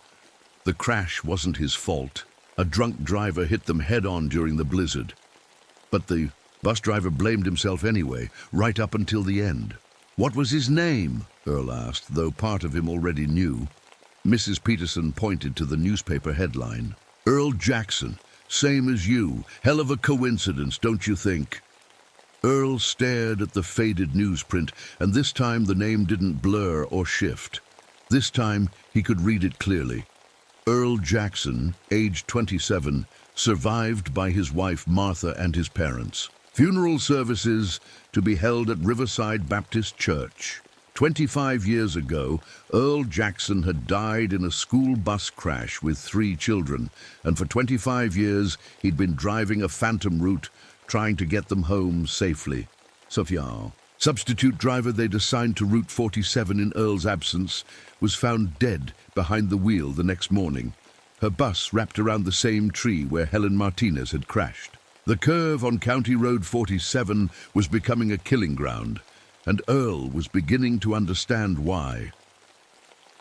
The crash wasn't his fault. A drunk driver hit them head-on during the blizzard. But the bus driver blamed himself anyway, right up until the end." "What was his name?" Earl asked, though part of him already knew. Mrs. Peterson pointed to the newspaper headline. "Earl Jackson, same as you. Hell of a coincidence, don't you think?" Earl stared at the faded newsprint, and this time the name didn't blur or shift. This time he could read it clearly. Earl Jackson, age 27, survived by his wife Martha and his parents. Funeral services to be held at Riverside Baptist Church. 25 years ago, Earl Jackson had died in a school bus crash with 3 children, and for 25 years he'd been driving a phantom route, trying to get them home safely. Sophia, substitute driver they'd assigned to Route 47 in Earl's absence, was found dead behind the wheel the next morning. Her bus wrapped around the same tree where Helen Martinez had crashed. The curve on County Road 47 was becoming a killing ground, and Earl was beginning to understand why.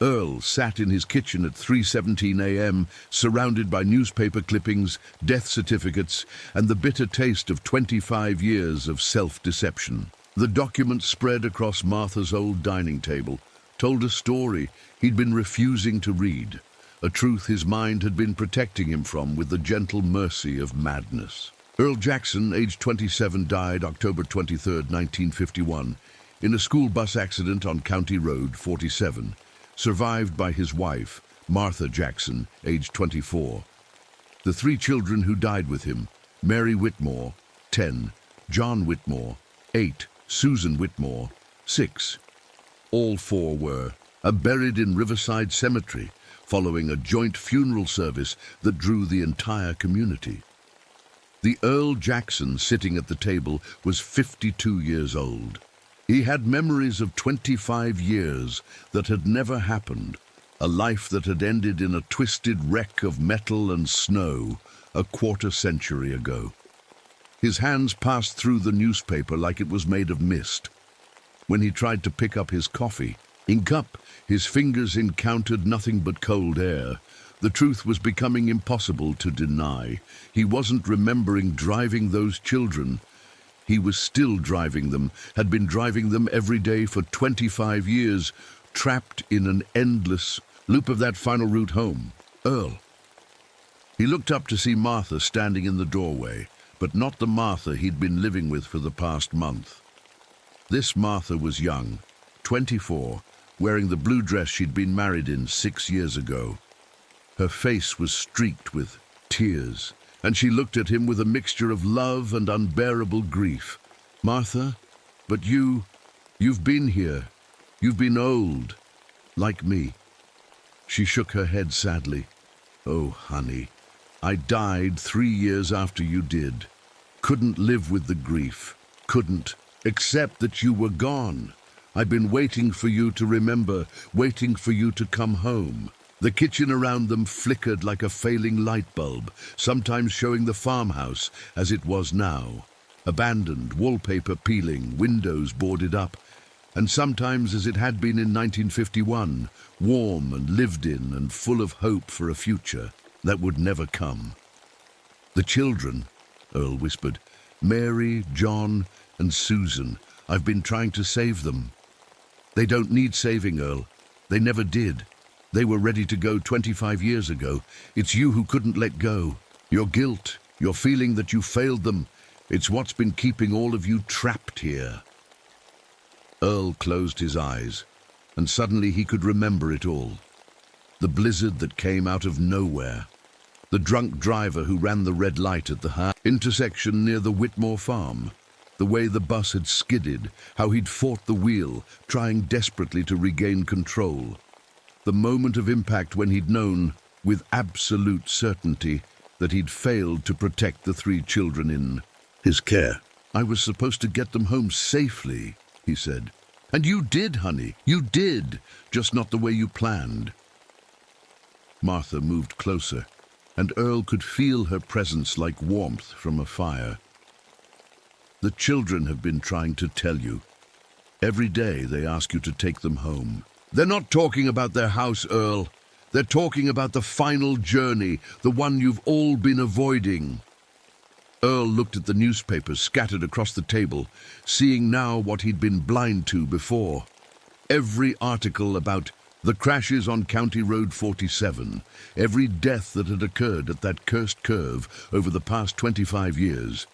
Earl sat in his kitchen at 3:17 a.m., surrounded by newspaper clippings, death certificates, and the bitter taste of 25 years of self-deception. The documents spread across Martha's old dining table told a story he'd been refusing to read, a truth his mind had been protecting him from with the gentle mercy of madness. Earl Jackson, age 27, died October 23, 1951, in a school bus accident on County Road 47, survived by his wife, Martha Jackson, age 24. The 3 children who died with him, Mary Whitmore, 10, John Whitmore, 8, Susan Whitmore, 6. All 4 were buried in Riverside Cemetery, following a joint funeral service that drew the entire community. The Earl Jackson sitting at the table was 52 years old. He had memories of 25 years that had never happened, a life that had ended in a twisted wreck of metal and snow a quarter-century ago. His hands passed through the newspaper like it was made of mist. When he tried to pick up his coffee, in cup, his fingers encountered nothing but cold air. The truth was becoming impossible to deny. He wasn't remembering driving those children. He was still driving them, had been driving them every day for 25 years, trapped in an endless loop of that final route home. Earl. He looked up to see Martha standing in the doorway, but not the Martha he'd been living with for the past month. This Martha was young, 24, wearing the blue dress she'd been married in 6 years ago. Her face was streaked with tears, and she looked at him with a mixture of love and unbearable grief. Martha, but you've been here. You've been old, like me. She shook her head sadly. Oh, honey, I died 3 years after you did. Couldn't live with the grief. Couldn't, except that you were gone. I've been waiting for you to remember, waiting for you to come home. The kitchen around them flickered like a failing light bulb, sometimes showing the farmhouse as it was now. Abandoned, wallpaper peeling, windows boarded up, and sometimes as it had been in 1951, warm and lived in and full of hope for a future that would never come. The children, Earl whispered, Mary, John, and Susan. I've been trying to save them. They don't need saving, Earl. They never did. They were ready to go 25 years ago. It's you who couldn't let go. Your guilt, your feeling that you failed them, it's what's been keeping all of you trapped here. Earl closed his eyes, and suddenly he could remember it all. The blizzard that came out of nowhere. The drunk driver who ran the red light at the intersection near the Whitmore farm. The way the bus had skidded, how he'd fought the wheel, trying desperately to regain control. The moment of impact when he'd known, with absolute certainty, that he'd failed to protect the 3 children in his care. I was supposed to get them home safely, he said. And you did, honey, you did, just not the way you planned. Martha moved closer, and Earl could feel her presence like warmth from a fire. The children have been trying to tell you. Every day they ask you to take them home. They're not talking about their house, Earl. They're talking about the final journey, the one you've all been avoiding. Earl looked at the newspapers scattered across the table, seeing now what he'd been blind to before. Every article about the crashes on County Road 47, every death that had occurred at that cursed curve over the past 25 years.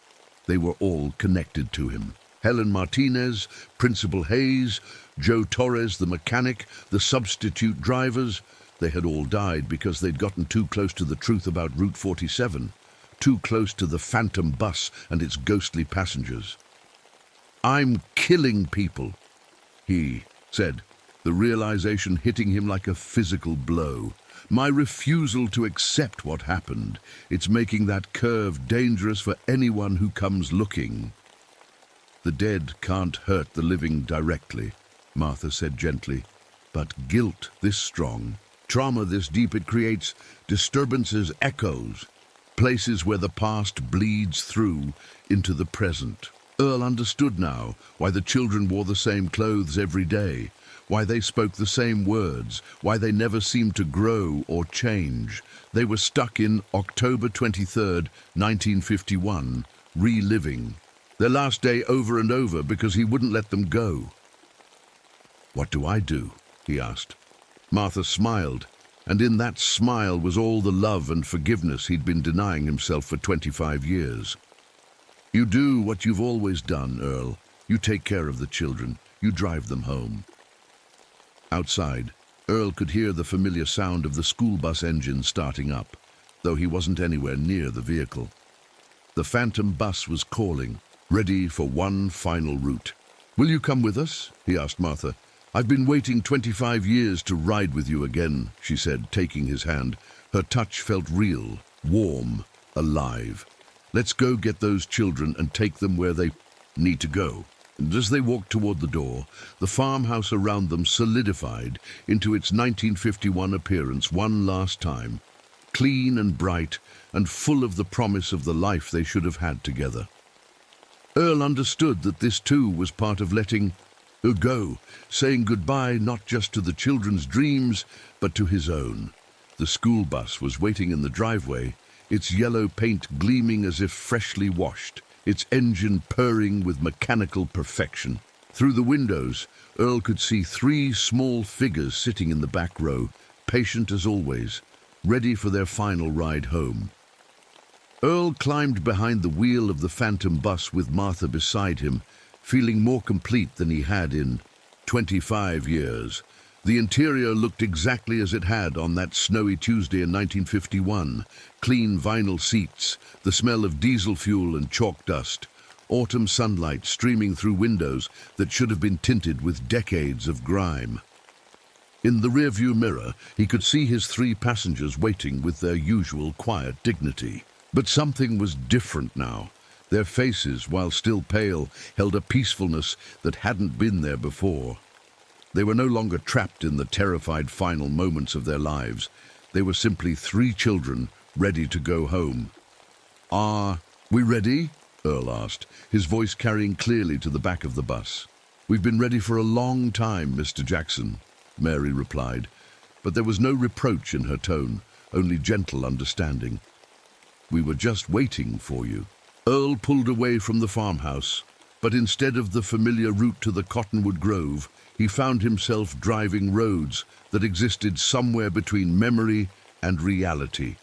They were all connected to him. Helen Martinez, Principal Hayes, Joe Torres, the mechanic, the substitute drivers. They had all died because they'd gotten too close to the truth about Route 47, too close to the phantom bus and its ghostly passengers. I'm killing people, he said, the realization hitting him like a physical blow. My refusal to accept what happened. It's making that curve dangerous for anyone who comes looking. The dead can't hurt the living directly, Martha said gently. But guilt this strong, trauma this deep, it creates disturbances, echoes, places where the past bleeds through into the present. Earl understood now why the children wore the same clothes every day, why they spoke the same words, why they never seemed to grow or change. They were stuck in October 23rd, 1951, reliving their last day over and over because he wouldn't let them go. What do I do? He asked. Martha smiled, and in that smile was all the love and forgiveness he'd been denying himself for 25 years. You do what you've always done, Earl. You take care of the children. You drive them home. Outside, Earl could hear the familiar sound of the school bus engine starting up, though he wasn't anywhere near the vehicle. The phantom bus was calling, ready for one final route. Will you come with us? He asked Martha. I've been waiting 25 years to ride with you again, she said, taking his hand. Her touch felt real, warm, alive. Let's go get those children and take them where they need to go. And as they walked toward the door, the farmhouse around them solidified into its 1951 appearance one last time, clean and bright and full of the promise of the life they should have had together. Earl understood that this too was part of letting her go, saying goodbye not just to the children's dreams, but to his own. The school bus was waiting in the driveway, its yellow paint gleaming as if freshly washed, its engine purring with mechanical perfection. Through the windows, Earl could see 3 small figures sitting in the back row, patient as always, ready for their final ride home. Earl climbed behind the wheel of the phantom bus with Martha beside him, feeling more complete than he had in 25 years. The interior looked exactly as it had on that snowy Tuesday in 1951. Clean vinyl seats, the smell of diesel fuel and chalk dust, autumn sunlight streaming through windows that should have been tinted with decades of grime. In the rearview mirror, he could see his 3 passengers waiting with their usual quiet dignity. But something was different now. Their faces, while still pale, held a peacefulness that hadn't been there before. They were no longer trapped in the terrified final moments of their lives. They were simply 3 children ready to go home. "Are we ready?" Earl asked, his voice carrying clearly to the back of the bus. "We've been ready for a long time, Mr. Jackson," Mary replied, but there was no reproach in her tone, only gentle understanding. "We were just waiting for you." Earl pulled away from the farmhouse, but instead of the familiar route to the Cottonwood Grove, he found himself driving roads that existed somewhere between memory and reality.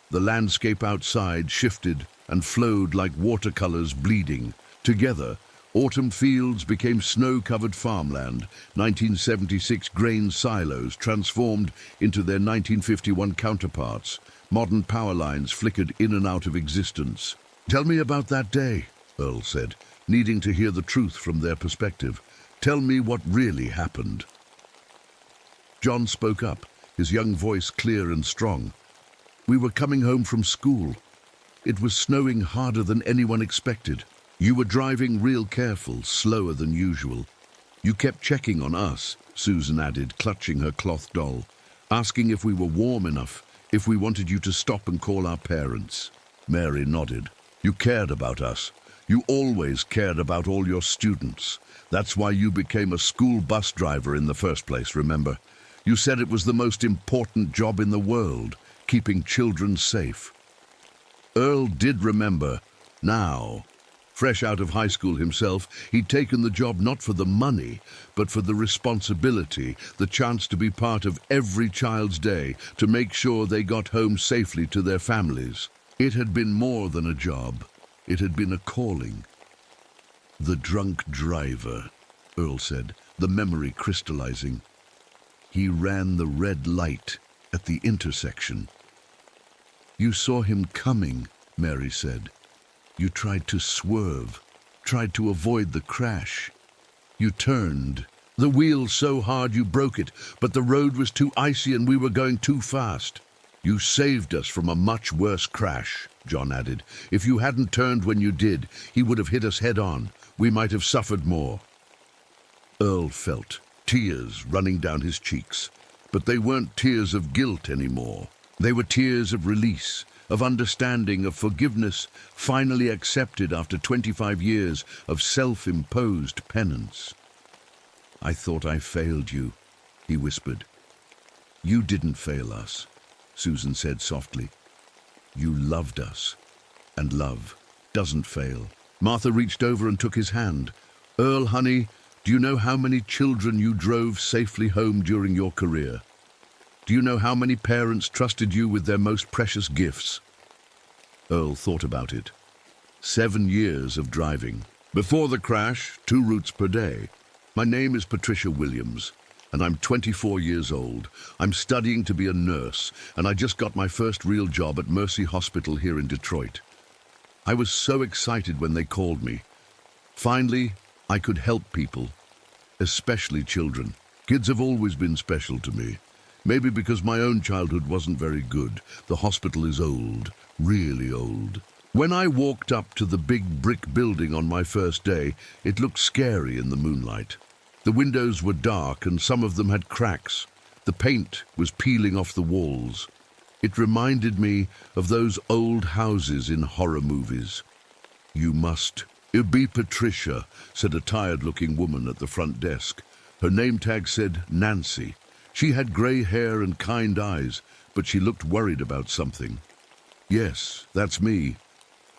The landscape outside shifted and flowed like watercolors bleeding. Together, autumn fields became snow-covered farmland, 1976 grain silos transformed into their 1951 counterparts, modern power lines flickered in and out of existence. "Tell me about that day," Earl said, needing to hear the truth from their perspective. "Tell me what really happened." John spoke up, his young voice clear and strong. "We were coming home from school. It was snowing harder than anyone expected. You were driving real careful, slower than usual. You kept checking on us," Susan added, clutching her cloth doll, "asking if we were warm enough, if we wanted you to stop and call our parents." Mary nodded. "You cared about us. You always cared about all your students. That's why you became a school bus driver in the first place, remember? You said it was the most important job in the world, keeping children safe." Earl did remember. Now, fresh out of high school himself, he'd taken the job not for the money, but for the responsibility, the chance to be part of every child's day, to make sure they got home safely to their families. It had been more than a job. It had been a calling. "The drunk driver," Earl said, the memory crystallizing. "He ran the red light at the intersection." "You saw him coming," Mary said. "You tried to swerve, tried to avoid the crash. You turned the wheel so hard you broke it, but the road was too icy and we were going too fast. You saved us from a much worse crash," John added. "If you hadn't turned when you did, he would have hit us head on. We might have suffered more." Earl felt tears running down his cheeks, but they weren't tears of guilt anymore. They were tears of release, of understanding, of forgiveness, finally accepted after 25 years of self-imposed penance. "I thought I failed you," he whispered. "You didn't fail us," Susan said softly. "You loved us, and love doesn't fail." Martha reached over and took his hand. "Earl, honey, do you know how many children you drove safely home during your career? Do you know how many parents trusted you with their most precious gifts?" Earl thought about it. 7 years of driving. Before the crash, 2 routes per day. "My name is Patricia Williams, and I'm 24 years old. I'm studying to be a nurse, and I just got my first real job at Mercy Hospital here in Detroit. I was so excited when they called me. Finally, I could help people, especially children. Kids have always been special to me. Maybe because my own childhood wasn't very good. The hospital is old, really old. When I walked up to the big brick building on my first day, it looked scary in the moonlight. The windows were dark and some of them had cracks. The paint was peeling off the walls. It reminded me of those old houses in horror movies. "You must be Patricia," said a tired-looking woman at the front desk. Her name tag said Nancy. She had gray hair and kind eyes, but she looked worried about something. "Yes, that's me.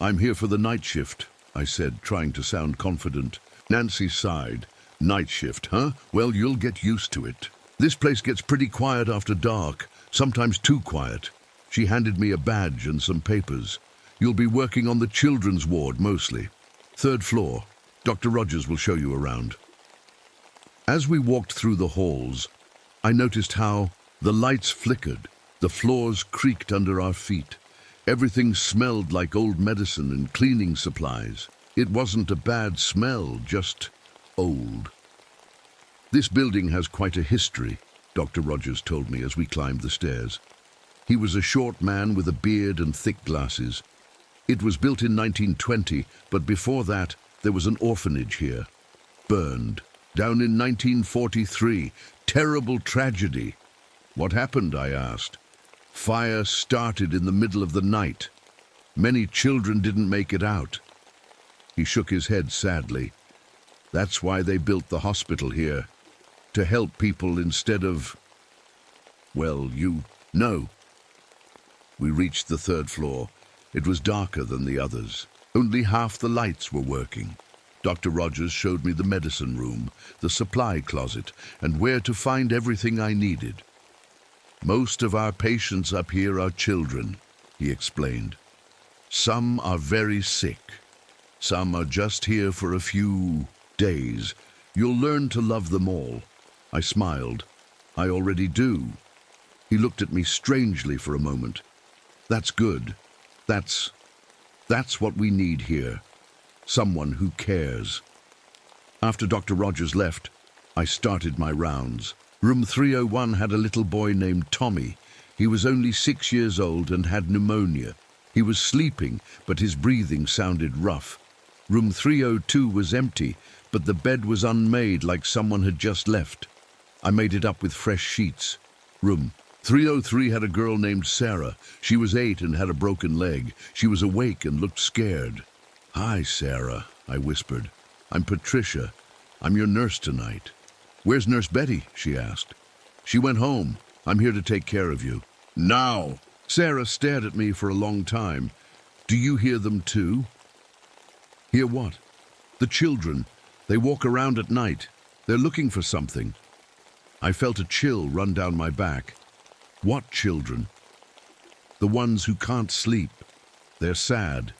I'm here for the night shift," I said, trying to sound confident. Nancy sighed. Night shift, huh? Well, you'll get used to it. This place gets pretty quiet after dark, sometimes too quiet. She handed me a badge and some papers. You'll be working on the children's ward mostly. 3rd floor. Dr. Rogers will show you around. As we walked through the halls, I noticed how the lights flickered, the floors creaked under our feet. Everything smelled like old medicine and cleaning supplies. It wasn't a bad smell, just old. This building has quite a history, Dr. Rogers told me as we climbed the stairs. He was a short man with a beard and thick glasses. It was built in 1920, but before that, there was an orphanage here. Burned. Down in 1943. Terrible tragedy. What happened, I asked. Fire started in the middle of the night. Many children didn't make it out. He shook his head sadly. That's why they built the hospital here. To help people instead of... well, you know. We reached the 3rd floor. It was darker than the others. Only half the lights were working. Dr. Rogers showed me the medicine room, the supply closet, and where to find everything I needed. Most of our patients up here are children, he explained. Some are very sick. Some are just here for a few days. You'll learn to love them all. I smiled. I already do. He looked at me strangely for a moment. That's good. That's what we need here. Someone who cares. After Dr. Rogers left, I started my rounds. Room 301 had a little boy named Tommy. He was only 6 years old and had pneumonia. He was sleeping, but his breathing sounded rough. Room 302 was empty, but the bed was unmade like someone had just left. I made it up with fresh sheets. Room 303 had a girl named Sarah. She was 8 and had a broken leg. She was awake and looked scared. Hi, Sarah, I whispered. I'm Patricia. I'm your nurse tonight. Where's Nurse Betty? She asked. She went home. I'm here to take care of you. Now! Sarah stared at me for a long time. Do you hear them too? Hear what? The children. They walk around at night. They're looking for something. I felt a chill run down my back. What children? The ones who can't sleep. They're sad.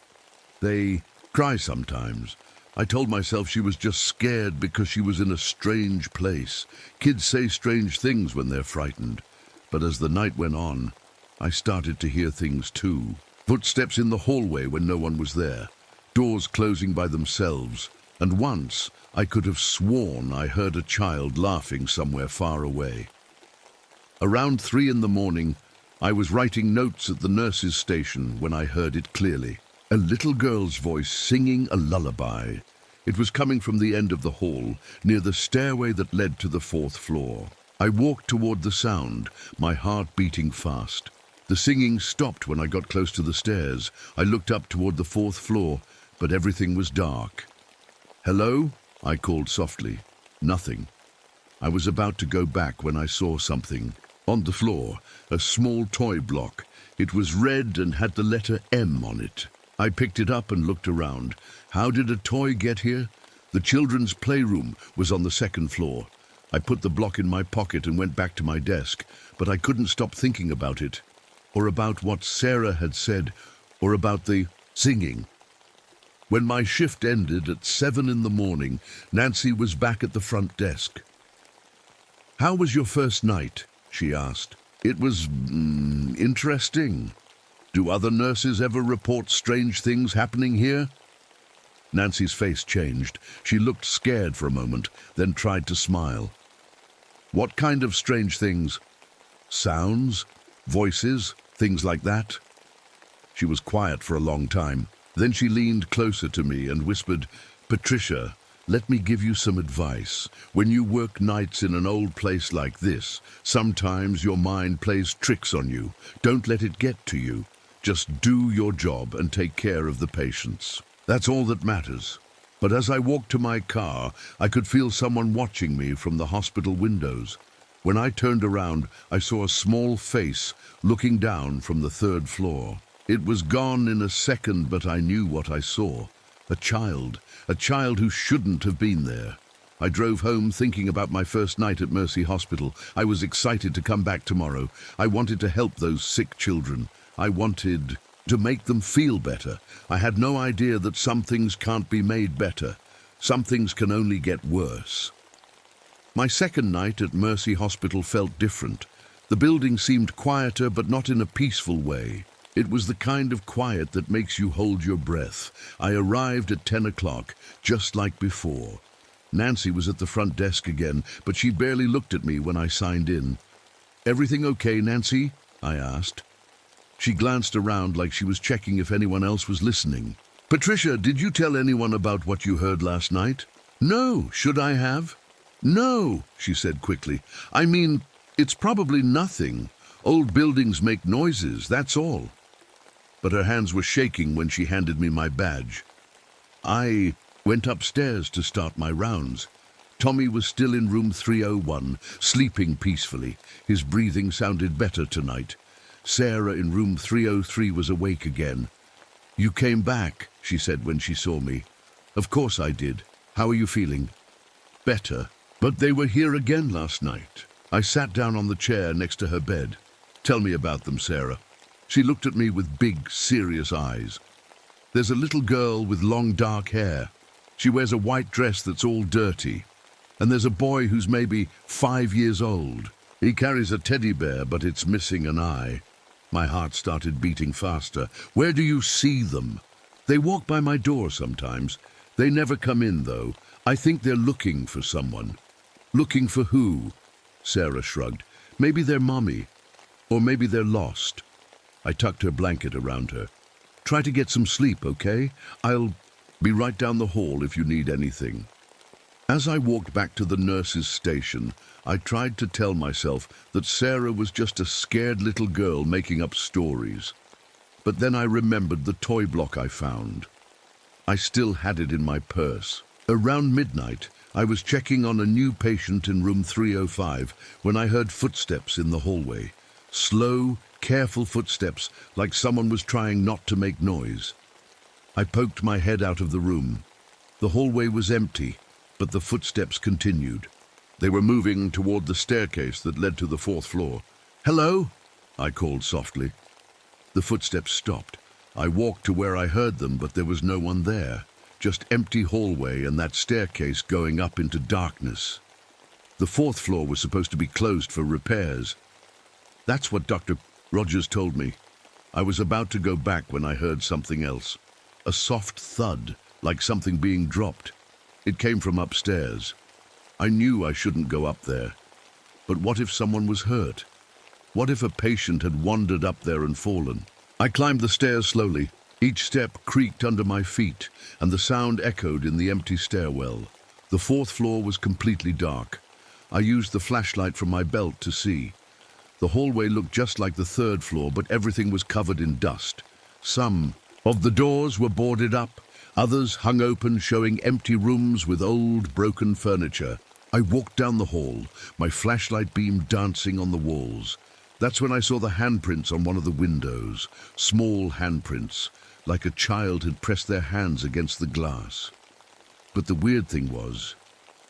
They cry sometimes. I told myself she was just scared because she was in a strange place. Kids say strange things when they're frightened. But as the night went on, I started to hear things too. Footsteps in the hallway when no one was there. Doors closing by themselves. And once, I could have sworn I heard a child laughing somewhere far away. Around 3 in the morning, I was writing notes at the nurse's station when I heard it clearly. A little girl's voice singing a lullaby. It was coming from the end of the hall, near the stairway that led to the 4th floor. I walked toward the sound, my heart beating fast. The singing stopped when I got close to the stairs. I looked up toward the 4th floor, but everything was dark. Hello? I called softly. Nothing. I was about to go back when I saw something. On the floor, a small toy block. It was red and had the letter M on it. I picked it up and looked around. How did a toy get here? The children's playroom was on the 2nd floor. I put the block in my pocket and went back to my desk, but I couldn't stop thinking about it, or about what Sarah had said, or about the singing. When my shift ended at 7 in the morning, Nancy was back at the front desk. How was your first night? She asked. It was interesting. Do other nurses ever report strange things happening here? Nancy's face changed. She looked scared for a moment, then tried to smile. What kind of strange things? Sounds? Voices? Things like that? She was quiet for a long time. Then she leaned closer to me and whispered, Patricia, let me give you some advice. When you work nights in an old place like this, sometimes your mind plays tricks on you. Don't let it get to you. Just do your job and take care of the patients. That's all that matters. But as I walked to my car, I could feel someone watching me from the hospital windows. When I turned around, I saw a small face looking down from the 3rd floor. It was gone in a second, but I knew what I saw. A child who shouldn't have been there. I drove home thinking about my first night at Mercy Hospital. I was excited to come back tomorrow. I wanted to help those sick children. I wanted to make them feel better. I had no idea that some things can't be made better. Some things can only get worse. My second night at Mercy Hospital felt different. The building seemed quieter, but not in a peaceful way. It was the kind of quiet that makes you hold your breath. I arrived at 10 o'clock, just like before. Nancy was at the front desk again, but she barely looked at me when I signed in. "Everything okay, Nancy?" I asked. She glanced around like she was checking if anyone else was listening. "Patricia, did you tell anyone about what you heard last night?" "No, should I have?" "No," she said quickly. "I mean, it's probably nothing. Old buildings make noises, that's all." But her hands were shaking when she handed me my badge. I went upstairs to start my rounds. Tommy was still in room 301, sleeping peacefully. His breathing sounded better tonight. Sarah in room 303 was awake again. "You came back," she said when she saw me. "Of course I did. How are you feeling?" "Better. But they were here again last night." I sat down on the chair next to her bed. "Tell me about them, Sarah." She looked at me with big, serious eyes. "There's a little girl with long, dark hair. She wears a white dress that's all dirty. And there's a boy who's maybe 5 years old. He carries a teddy bear, but it's missing an eye." My heart started beating faster. "Where do you see them?" "They walk by my door sometimes. They never come in, though. I think they're looking for someone." "Looking for who?" Sarah shrugged. "Maybe they're mommy. Or maybe they're lost." I tucked her blanket around her. "Try to get some sleep, okay? I'll be right down the hall if you need anything." As I walked back to the nurse's station, I tried to tell myself that Sarah was just a scared little girl making up stories. But then I remembered the toy block I found. I still had it in my purse. Around midnight, I was checking on a new patient in room 305 when I heard footsteps in the hallway. Slow, careful footsteps, like someone was trying not to make noise. I poked my head out of the room. The hallway was empty, but the footsteps continued. They were moving toward the staircase that led to the 4th floor. "Hello?" I called softly. The footsteps stopped. I walked to where I heard them, but there was no one there. Just empty hallway and that staircase going up into darkness. The 4th floor was supposed to be closed for repairs. That's what Dr. Rogers told me. I was about to go back when I heard something else. A soft thud, like something being dropped. It came from upstairs. I knew I shouldn't go up there. But what if someone was hurt? What if a patient had wandered up there and fallen? I climbed the stairs slowly. Each step creaked under my feet, and the sound echoed in the empty stairwell. The 4th floor was completely dark. I used the flashlight from my belt to see. The hallway looked just like the 3rd floor, but everything was covered in dust. Some of the doors were boarded up, others hung open, showing empty rooms with old, broken furniture. I walked down the hall, my flashlight beam dancing on the walls. That's when I saw the handprints on one of the windows, small handprints, like a child had pressed their hands against the glass. But the weird thing was,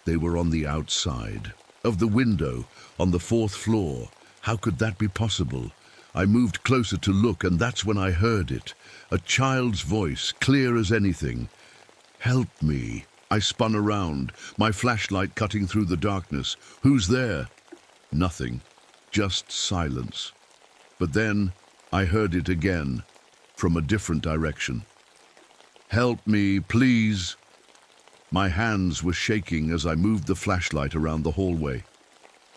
they were on the outside of the window on the 4th floor. How could that be possible? I moved closer to look, and that's when I heard it. A child's voice, clear as anything. "Help me." I spun around, my flashlight cutting through the darkness. "Who's there?" Nothing. Just silence. But then I heard it again, from a different direction. "Help me, please." My hands were shaking as I moved the flashlight around the hallway.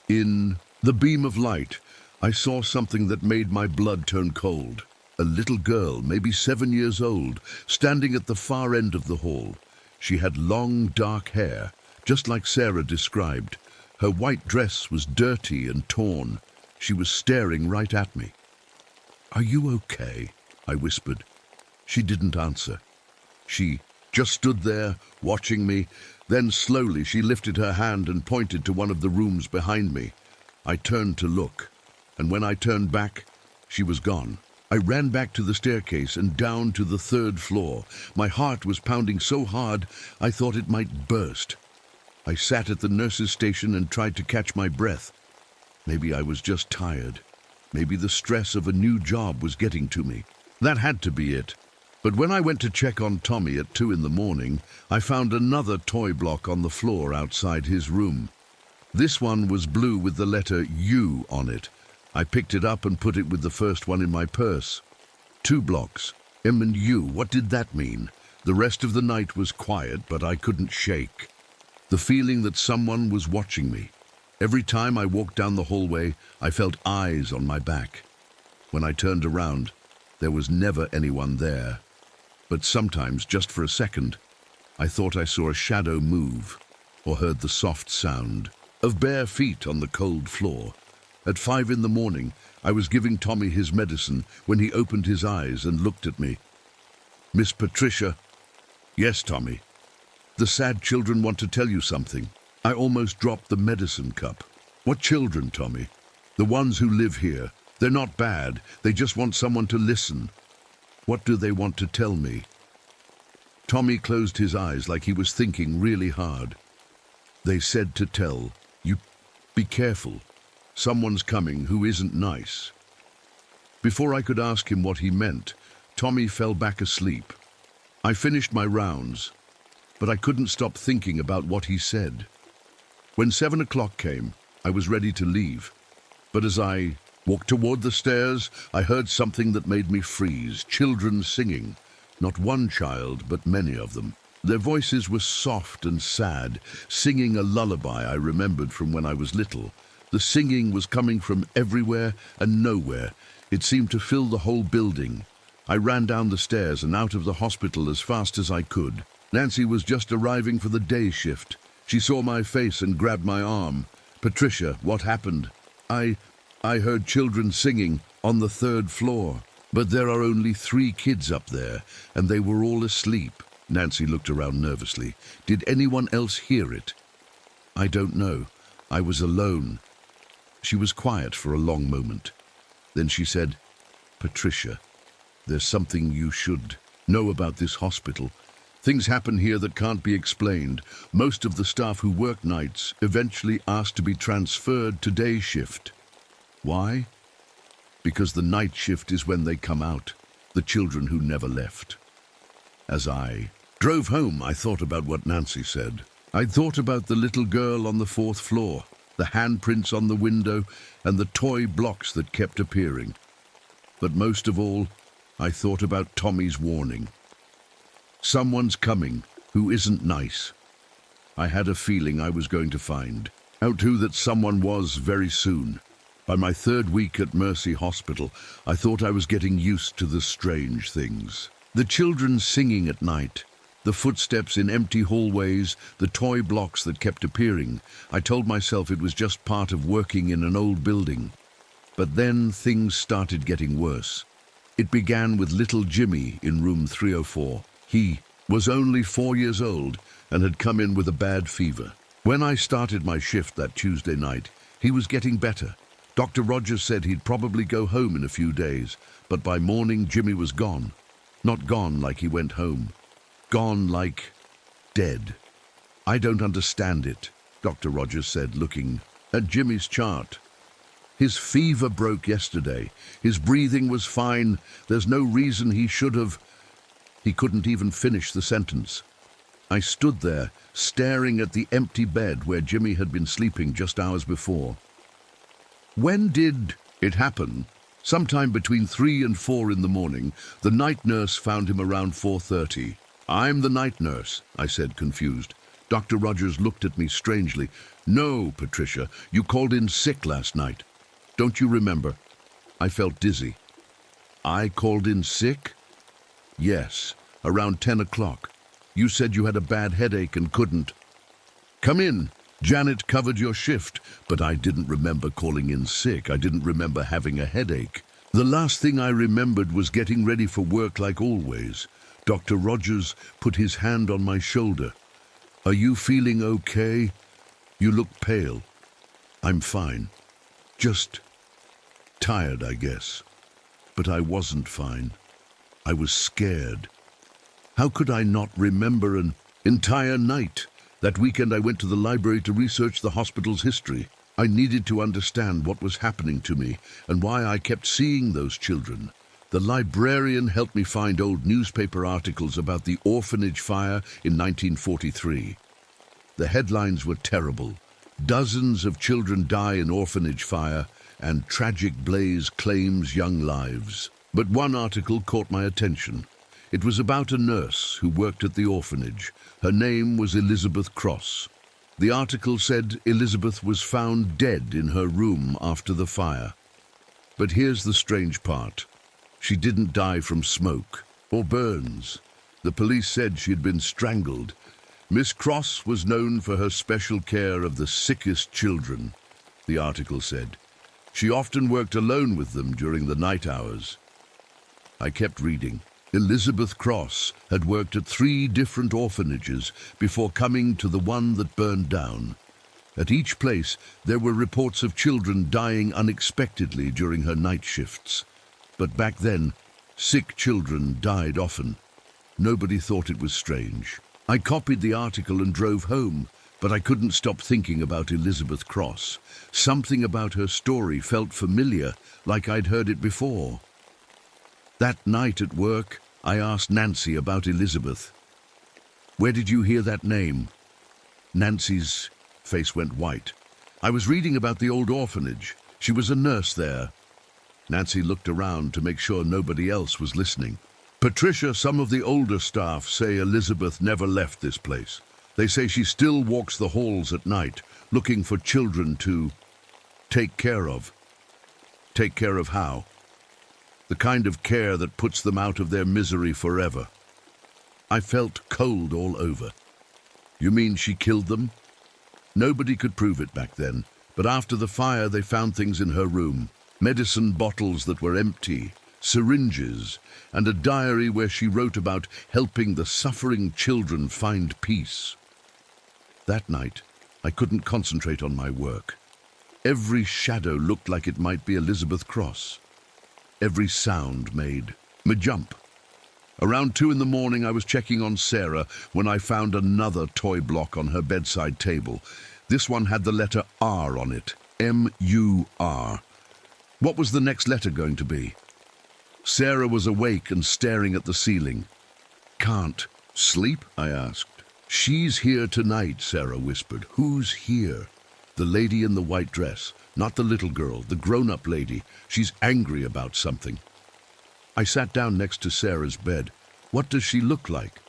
In the beam of light, I saw something that made my blood turn cold. A little girl, maybe 7 years old, standing at the far end of the hall. She had long, dark hair, just like Sarah described. Her white dress was dirty and torn. She was staring right at me. "Are you okay?" I whispered. She didn't answer. She just stood there, watching me. Then slowly she lifted her hand and pointed to one of the rooms behind me. I turned to look, and when I turned back, she was gone. I ran back to the staircase and down to the 3rd floor. My heart was pounding so hard I thought it might burst. I sat at the nurse's station and tried to catch my breath. Maybe I was just tired. Maybe the stress of a new job was getting to me. That had to be it. But when I went to check on Tommy at 2 in the morning, I found another toy block on the floor outside his room. This one was blue with the letter U on it. I picked it up and put it with the first one in my purse. 2 blocks, M and U, what did that mean? The rest of the night was quiet, but I couldn't shake. The feeling that someone was watching me. Every time I walked down the hallway, I felt eyes on my back. When I turned around, there was never anyone there. But sometimes, just for a second, I thought I saw a shadow move, or heard the soft sound of bare feet on the cold floor. At 5 in the morning, I was giving Tommy his medicine when he opened his eyes and looked at me. "Miss Patricia?" "Yes, Tommy." "The sad children want to tell you something." I almost dropped the medicine cup. "What children, Tommy?" "The ones who live here. They're not bad. They just want someone to listen." "What do they want to tell me?" Tommy closed his eyes like he was thinking really hard. "They said to tell you, be careful. Someone's coming who isn't nice." Before I could ask him what he meant, Tommy fell back asleep. I finished my rounds, but I couldn't stop thinking about what he said. When 7 o'clock came, I was ready to leave. But as I walked toward the stairs, I heard something that made me freeze. Children singing. Not one child, but many of them. Their voices were soft and sad, singing a lullaby I remembered from when I was little. The singing was coming from everywhere and nowhere. It seemed to fill the whole building. I ran down the stairs and out of the hospital as fast as I could. Nancy was just arriving for the day shift. She saw my face and grabbed my arm. "Patricia, what happened?" I heard children singing on the 3rd floor. "But there are only 3 kids up there, and they were all asleep." Nancy looked around nervously. "Did anyone else hear it?" "I don't know. I was alone." She was quiet for a long moment. Then she said, "Patricia, there's something you should know about this hospital. Things happen here that can't be explained. Most of the staff who work nights eventually ask to be transferred to day shift. Why? Because the night shift is when they come out, the children who never left." As I drove home, I thought about what Nancy said. I thought about the little girl on the 4th floor, the handprints on the window, and the toy blocks that kept appearing. But most of all, I thought about Tommy's warning. Someone's coming who isn't nice. I had a feeling I was going to find out who that someone was very soon. By my 3rd week at Mercy Hospital, I thought I was getting used to the strange things. The children singing at night, the footsteps in empty hallways, the toy blocks that kept appearing. I told myself it was just part of working in an old building. But then things started getting worse. It began with little Jimmy in room 304. He was only 4 years old and had come in with a bad fever. When I started my shift that Tuesday night, he was getting better. Dr. Rogers said he'd probably go home in a few days, but by morning Jimmy was gone. Not gone like he went home. Gone like dead. "I don't understand it," Dr. Rogers said, looking at Jimmy's chart. "His fever broke yesterday. His breathing was fine. There's no reason he should have..." He couldn't even finish the sentence. I stood there, staring at the empty bed where Jimmy had been sleeping just hours before. "When did it happen?" "Sometime between 3 and 4 in the morning. The night nurse found him around 4:30. "I'm the night nurse," I said, confused. Dr. Rogers looked at me strangely. "No, Patricia, you called in sick last night. Don't you remember?" I felt dizzy. "I called in sick?" "Yes, around 10 o'clock. You said you had a bad headache and couldn't." "Come in. Janet covered your shift, but I didn't remember calling in sick. I didn't remember having a headache. The last thing I remembered was getting ready for work like always." Dr. Rogers put his hand on my shoulder. "Are you feeling okay? You look pale." "I'm fine. Just tired, I guess." But I wasn't fine. I was scared. How could I not remember an entire night? That weekend I went to the library to research the hospital's history. I needed to understand what was happening to me and why I kept seeing those children. The librarian helped me find old newspaper articles about the orphanage fire in 1943. The headlines were terrible. Dozens of children die in orphanage fire, and tragic blaze claims young lives. But one article caught my attention. It was about a nurse who worked at the orphanage. Her name was Elizabeth Cross. The article said Elizabeth was found dead in her room after the fire. But here's the strange part. She didn't die from smoke or burns. The police said she had been strangled. Miss Cross was known for her special care of the sickest children, the article said. She often worked alone with them during the night hours. I kept reading. Elizabeth Cross had worked at 3 different orphanages before coming to the one that burned down. At each place, there were reports of children dying unexpectedly during her night shifts. But back then, sick children died often. Nobody thought it was strange. I copied the article and drove home, but I couldn't stop thinking about Elizabeth Cross. Something about her story felt familiar, like I'd heard it before. That night at work, I asked Nancy about Elizabeth. "Where did you hear that name?" Nancy's face went white. "I was reading about the old orphanage. She was a nurse there." Nancy looked around to make sure nobody else was listening. "Patricia, some of the older staff say Elizabeth never left this place. They say she still walks the halls at night, looking for children to take care of." Take care of how? The kind of care that puts them out of their misery forever. I felt cold all over. "You mean she killed them?" Nobody could prove it back then, but after the fire they found things in her room. Medicine bottles that were empty, syringes, and a diary where she wrote about helping the suffering children find peace. That night, I couldn't concentrate on my work. Every shadow looked like it might be Elizabeth Cross. Every sound made me jump. Around 2 in the morning, I was checking on Sarah when I found another toy block on her bedside table. This one had the letter R on it, M-U-R. What was the next letter going to be? Sarah was awake and staring at the ceiling. "Can't sleep?" I asked. "She's here tonight," Sarah whispered. "Who's here?" "The lady in the white dress. Not the little girl, the grown-up lady. She's angry about something." I sat down next to Sarah's bed. "What does she look like?"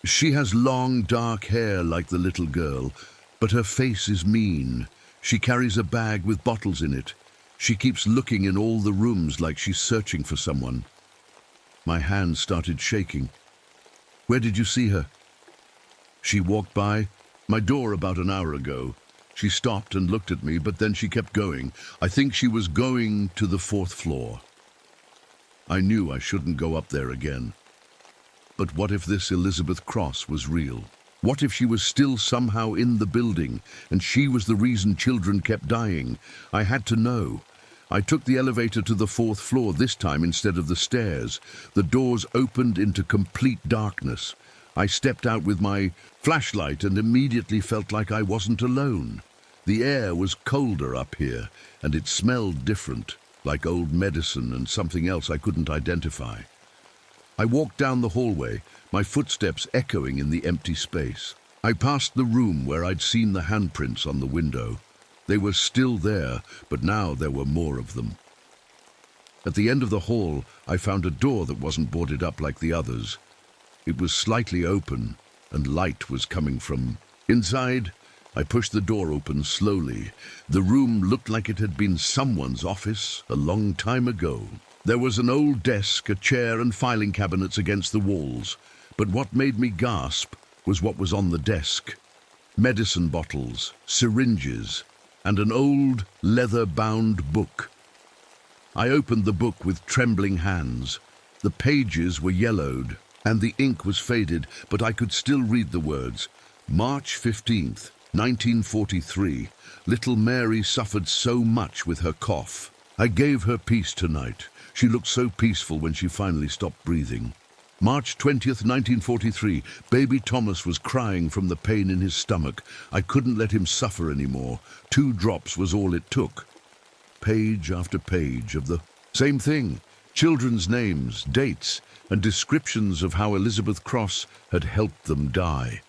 "She has long, dark hair like the little girl, but her face is mean. She carries a bag with bottles in it. She keeps looking in all the rooms like she's searching for someone." My hands started shaking. "Where did you see her?" "She walked by my door about an hour ago. She stopped and looked at me, but then she kept going. I think she was going to the 4th floor. I knew I shouldn't go up there again. But what if this Elizabeth Cross was real? What if she was still somehow in the building, and she was the reason children kept dying? I had to know. I took the elevator to the 4th floor this time instead of the stairs. The doors opened into complete darkness. I stepped out with my flashlight and immediately felt like I wasn't alone. The air was colder up here, and it smelled different, like old medicine and something else I couldn't identify. I walked down the hallway, my footsteps echoing in the empty space. I passed the room where I'd seen the handprints on the window. They were still there, but now there were more of them. At the end of the hall, I found a door that wasn't boarded up like the others. It was slightly open, and light was coming from inside. I pushed the door open slowly. The room looked like it had been someone's office a long time ago. There was an old desk, a chair, and filing cabinets against the walls. But what made me gasp was what was on the desk. Medicine bottles, syringes, and an old leather-bound book. I opened the book with trembling hands. The pages were yellowed, and the ink was faded, but I could still read the words. March 15th, 1943. Little Mary suffered so much with her cough. I gave her peace tonight. She looked so peaceful when she finally stopped breathing. March 20th, 1943. Baby Thomas was crying from the pain in his stomach. I couldn't let him suffer anymore. 2 drops was all it took. Page after page of the same thing. Children's names, dates, and descriptions of how Elizabeth Cross had helped them die.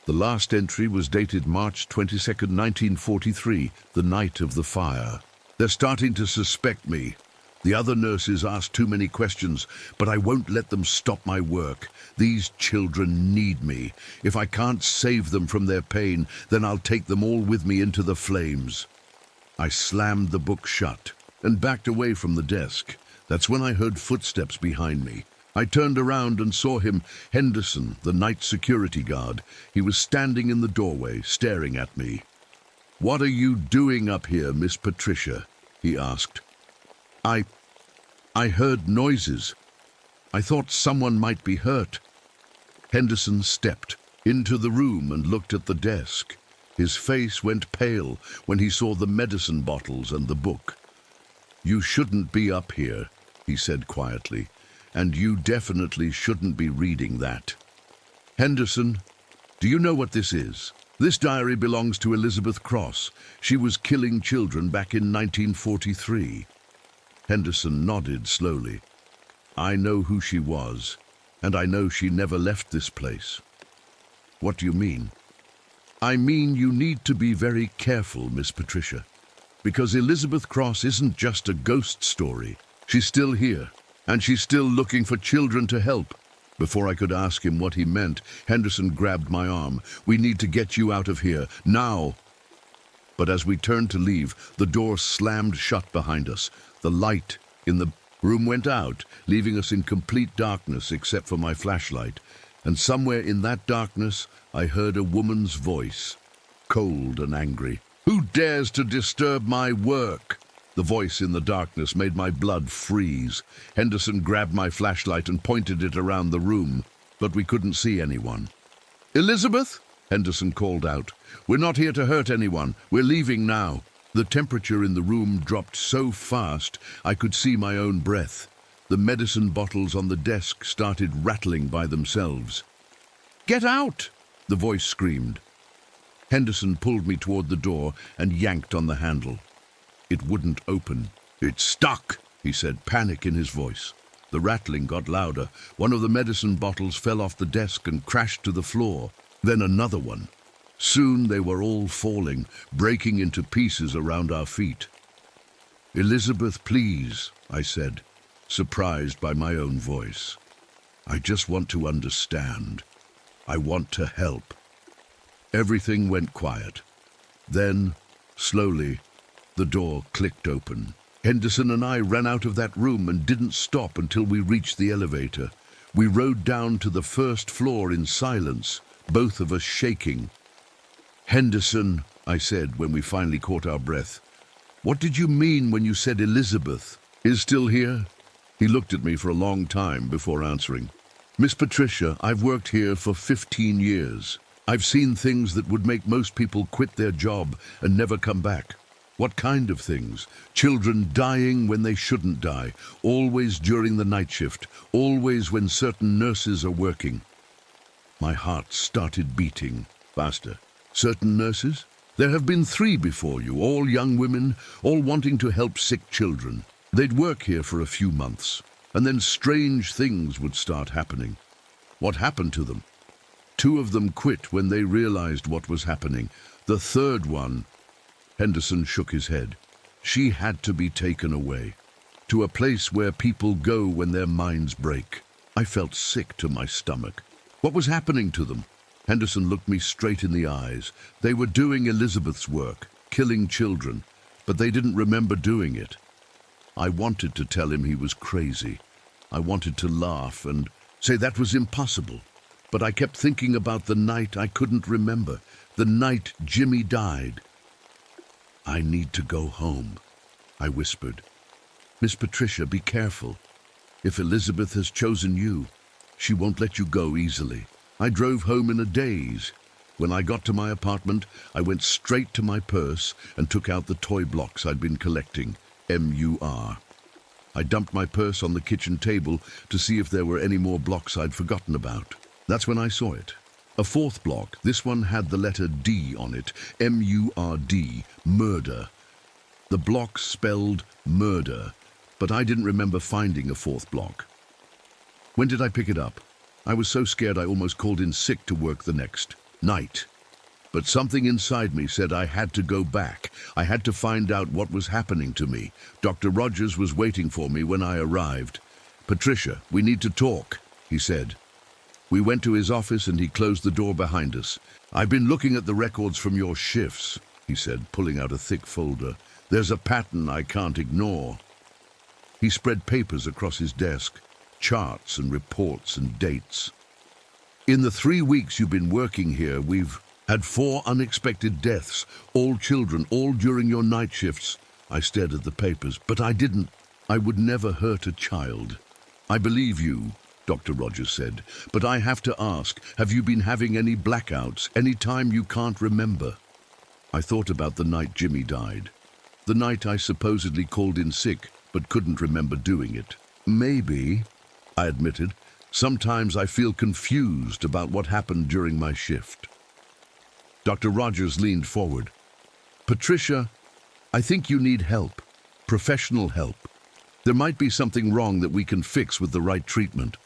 The last entry was dated March 22nd, 1943, the night of the fire. They're starting to suspect me. The other nurses asked too many questions, but I won't let them stop my work. These children need me. If I can't save them from their pain, then I'll take them all with me into the flames. I slammed the book shut and backed away from the desk. That's when I heard footsteps behind me. I turned around and saw him, Henderson, the night security guard. He was standing in the doorway, staring at me. "What are you doing up here, Miss Patricia?" he asked. I heard noises. I thought someone might be hurt." Henderson stepped into the room and looked at the desk. His face went pale when he saw the medicine bottles and the book. "You shouldn't be up here," he said quietly, "and you definitely shouldn't be reading that." "Henderson, do you know what this is? This diary belongs to Elizabeth Cross. She was killing children back in 1943. Henderson nodded slowly. "I know who she was, and I know she never left this place." "What do you mean?" "I mean you need to be very careful, Miss Patricia, because Elizabeth Cross isn't just a ghost story. She's still here, and she's still looking for children to help." Before I could ask him what he meant, Henderson grabbed my arm. "We need to get you out of here, now." But as we turned to leave, the door slammed shut behind us. The light in the room went out, leaving us in complete darkness except for my flashlight. And somewhere in that darkness, I heard a woman's voice, cold and angry. "Who dares to disturb my work?" The voice in the darkness made my blood freeze. Henderson grabbed my flashlight and pointed it around the room, but we couldn't see anyone. "Elizabeth?" Henderson called out. "We're not here to hurt anyone. We're leaving now." The temperature in the room dropped so fast I could see my own breath. The medicine bottles on the desk started rattling by themselves. "Get out!" the voice screamed. Henderson pulled me toward the door and yanked on the handle. It wouldn't open. "It's stuck," he said, panic in his voice. The rattling got louder. One of the medicine bottles fell off the desk and crashed to the floor. Then another one. Soon they were all falling, breaking into pieces around our feet. "Elizabeth, please," I said, surprised by my own voice. "I just want to understand. I want to help." Everything went quiet. Then, slowly, the door clicked open. Henderson and I ran out of that room and didn't stop until we reached the elevator. We rode down to the first floor in silence, both of us shaking. "Henderson," I said when we finally caught our breath, "what did you mean when you said Elizabeth is still here?" He looked at me for a long time before answering. "Miss Patricia, I've worked here for 15 years. I've seen things that would make most people quit their job and never come back. What kind of things? Children dying when they shouldn't die, always during the night shift, always when certain nurses are working." My heart started beating faster. "Certain nurses? There have been 3 before you, all young women, all wanting to help sick children. They'd work here for a few months, and then strange things would start happening." "What happened to them?" "2 of them quit when they realized what was happening. The 3rd one..." Henderson shook his head. "She had to be taken away, to a place where people go when their minds break." I felt sick to my stomach. What was happening to them? Henderson looked me straight in the eyes. They were doing Elizabeth's work, killing children, but they didn't remember doing it. I wanted to tell him he was crazy. I wanted to laugh and say that was impossible. But I kept thinking about the night I couldn't remember, the night Jimmy died. "I need to go home," I whispered. "Miss Patricia, be careful. If Elizabeth has chosen you, she won't let you go easily." I drove home in a daze. When I got to my apartment, I went straight to my purse and took out the toy blocks I'd been collecting, MUR. I dumped my purse on the kitchen table to see if there were any more blocks I'd forgotten about. That's when I saw it. A fourth block. This one had the letter D on it. M-U-R-D. Murder. The block spelled murder, but I didn't remember finding a fourth block. When did I pick it up? I was so scared I almost called in sick to work the next night. But something inside me said I had to go back. I had to find out what was happening to me. Dr. Rogers was waiting for me when I arrived. "Patricia, we need to talk," he said. We went to his office and he closed the door behind us. "I've been looking at the records from your shifts," he said, pulling out a thick folder. "There's a pattern I can't ignore." He spread papers across his desk, charts and reports and dates. "In the 3 weeks you've been working here, we've had 4 unexpected deaths, all children, all during your night shifts." I stared at the papers, but I would never hurt a child. "I believe you," Dr. Rogers said, "but I have to ask, have you been having any blackouts, any time you can't remember?" I thought about the night Jimmy died, the night I supposedly called in sick but couldn't remember doing it. "Maybe," I admitted. "Sometimes I feel confused about what happened during my shift." Dr. Rogers leaned forward. "Patricia, I think you need help, professional help. There might be something wrong that we can fix with the right treatment."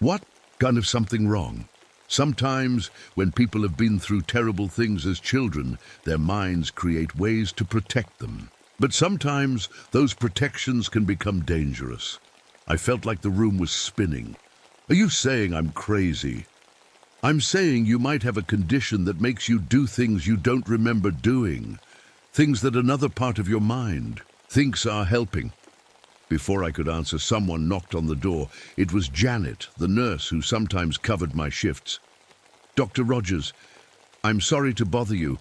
"What kind of something wrong?" "Sometimes, when people have been through terrible things as children, their minds create ways to protect them. But sometimes those protections can become dangerous." I felt like the room was spinning. "Are you saying I'm crazy?" "I'm saying you might have a condition that makes you do things you don't remember doing, things that another part of your mind thinks are helping." Before I could answer, someone knocked on the door. It was Janet, the nurse who sometimes covered my shifts. "Dr. Rogers, I'm sorry to bother you,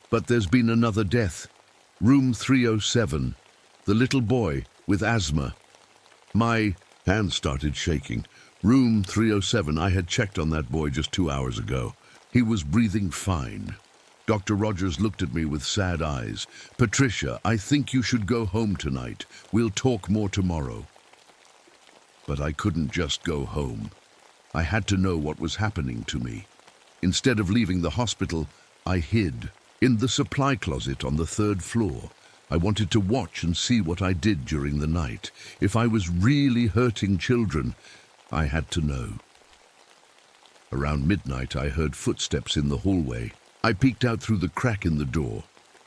but there's been another death. Room 307, the little boy with asthma." My hand started shaking. Room 307, I had checked on that boy just 2 hours ago. He was breathing fine. Dr. Rogers looked at me with sad eyes. "Patricia, I think you should go home tonight. We'll talk more tomorrow." But I couldn't just go home. I had to know what was happening to me. Instead of leaving the hospital, I hid in the supply closet on the 3rd floor. I wanted to watch and see what I did during the night. If I was really hurting children, I had to know. Around midnight, I heard footsteps in the hallway. I peeked out through the crack in the door.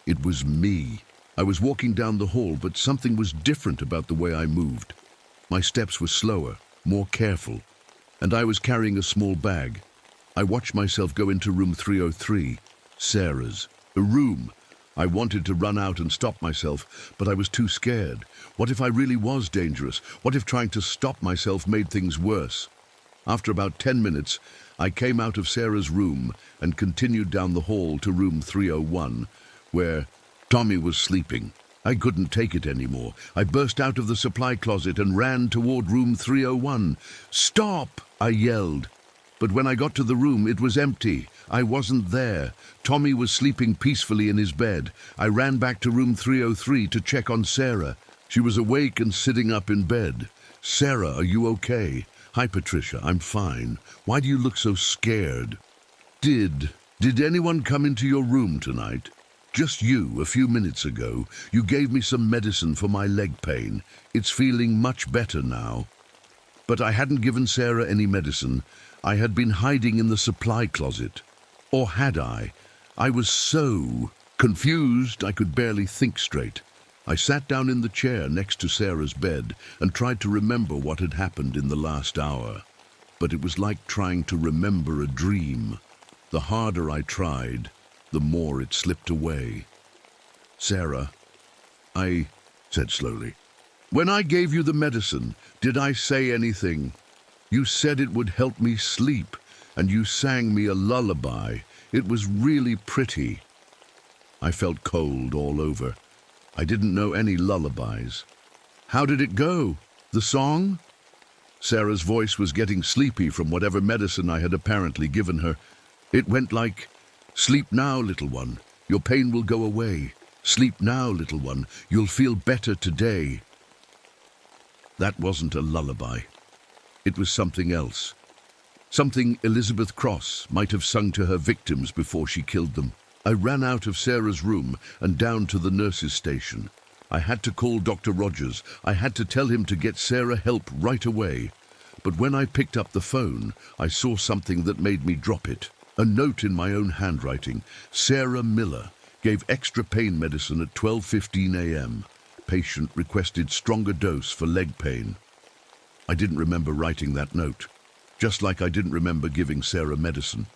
It was me. I was walking down the hall, but something was different about the way I moved. My steps were slower, more careful, and I was carrying a small bag. I watched myself go into room 303, Sarah's. A room. I wanted to run out and stop myself, but I was too scared. What if I really was dangerous? What if trying to stop myself made things worse? After about 10 minutes, I came out of Sarah's room and continued down the hall to room 301, where Tommy was sleeping. I couldn't take it anymore. I burst out of the supply closet and ran toward room 301. "Stop!" I yelled. But when I got to the room, it was empty. I wasn't there. Tommy was sleeping peacefully in his bed. I ran back to room 303 to check on Sarah. She was awake and sitting up in bed. "Sarah, are you okay?" "Hi, Patricia, I'm fine. Why do you look so scared?" Did anyone come into your room tonight?" "Just you, a few minutes ago. You gave me some medicine for my leg pain. It's feeling much better now." But I hadn't given Sarah any medicine. I had been hiding in the supply closet. Or had I? I was so confused I could barely think straight. I sat down in the chair next to Sarah's bed and tried to remember what had happened in the last hour. But it was like trying to remember a dream. The harder I tried, the more it slipped away. "Sarah," I said slowly, "when I gave you the medicine, did I say anything? You said it would help me sleep, and you sang me a lullaby. It was really pretty." I felt cold all over. I didn't know any lullabies. "How did it go? The song?" Sarah's voice was getting sleepy from whatever medicine I had apparently given her. It went like, "Sleep now, little one. Your pain will go away. Sleep now, little one. You'll feel better today." That wasn't a lullaby. It was something else. Something Elizabeth Cross might have sung to her victims before she killed them. I ran out of Sarah's room and down to the nurse's station. I had to call Dr. Rogers. I had to tell him to get Sarah help right away. But when I picked up the phone, I saw something that made me drop it. A note in my own handwriting. Sarah Miller gave extra pain medicine at 12:15 a.m. Patient requested stronger dose for leg pain. I didn't remember writing that note, just like I didn't remember giving Sarah medicine.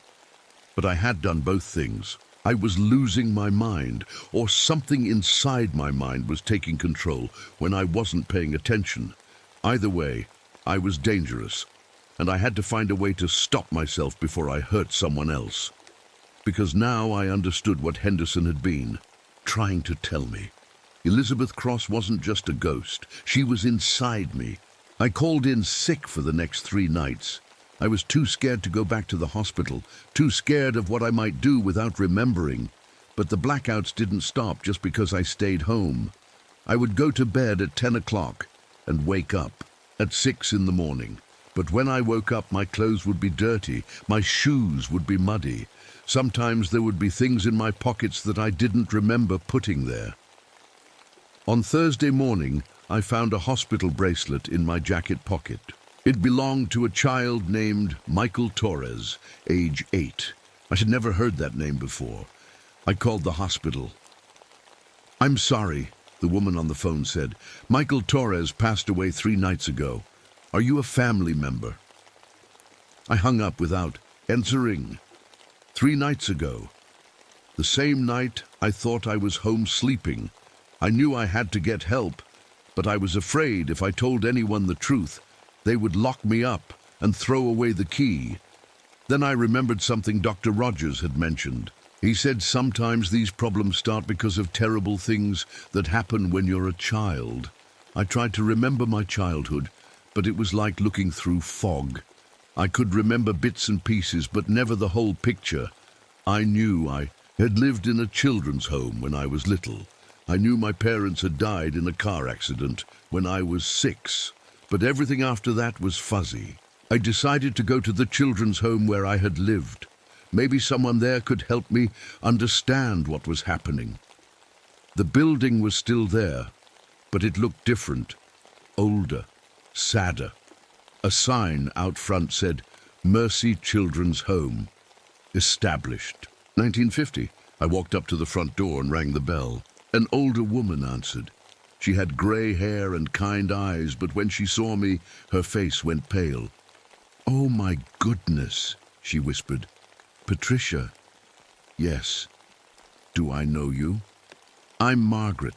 But I had done both things. I was losing my mind, or something inside my mind was taking control when I wasn't paying attention. Either way, I was dangerous, and I had to find a way to stop myself before I hurt someone else. Because now I understood what Henderson had been trying to tell me. Elizabeth Cross wasn't just a ghost. She was inside me. I called in sick for the next 3 nights. I was too scared to go back to the hospital, too scared of what I might do without remembering. But the blackouts didn't stop just because I stayed home. I would go to bed at 10 o'clock and wake up at 6 in the morning. But when I woke up, my clothes would be dirty, my shoes would be muddy. Sometimes there would be things in my pockets that I didn't remember putting there. On Thursday morning, I found a hospital bracelet in my jacket pocket. It belonged to a child named Michael Torres, age 8. I had never heard that name before. I called the hospital. "I'm sorry," the woman on the phone said. "Michael Torres passed away 3 nights ago. Are you a family member?" I hung up without answering. 3 nights ago. The same night I thought I was home sleeping. I knew I had to get help, but I was afraid if I told anyone the truth, they would lock me up and throw away the key. Then I remembered something Dr. Rogers had mentioned. He said sometimes these problems start because of terrible things that happen when you're a child. I tried to remember my childhood, but it was like looking through fog. I could remember bits and pieces, but never the whole picture. I knew I had lived in a children's home when I was little. I knew my parents had died in a car accident when I was 6, but everything after that was fuzzy. I decided to go to the children's home where I had lived. Maybe someone there could help me understand what was happening. The building was still there, but it looked different, older, sadder. A sign out front said, "Mercy Children's Home. Established. 1950. I walked up to the front door and rang the bell. An older woman answered. She had grey hair and kind eyes, but when she saw me, her face went pale. "Oh my goodness," she whispered. "Patricia." "Yes. Do I know you?" "I'm Margaret.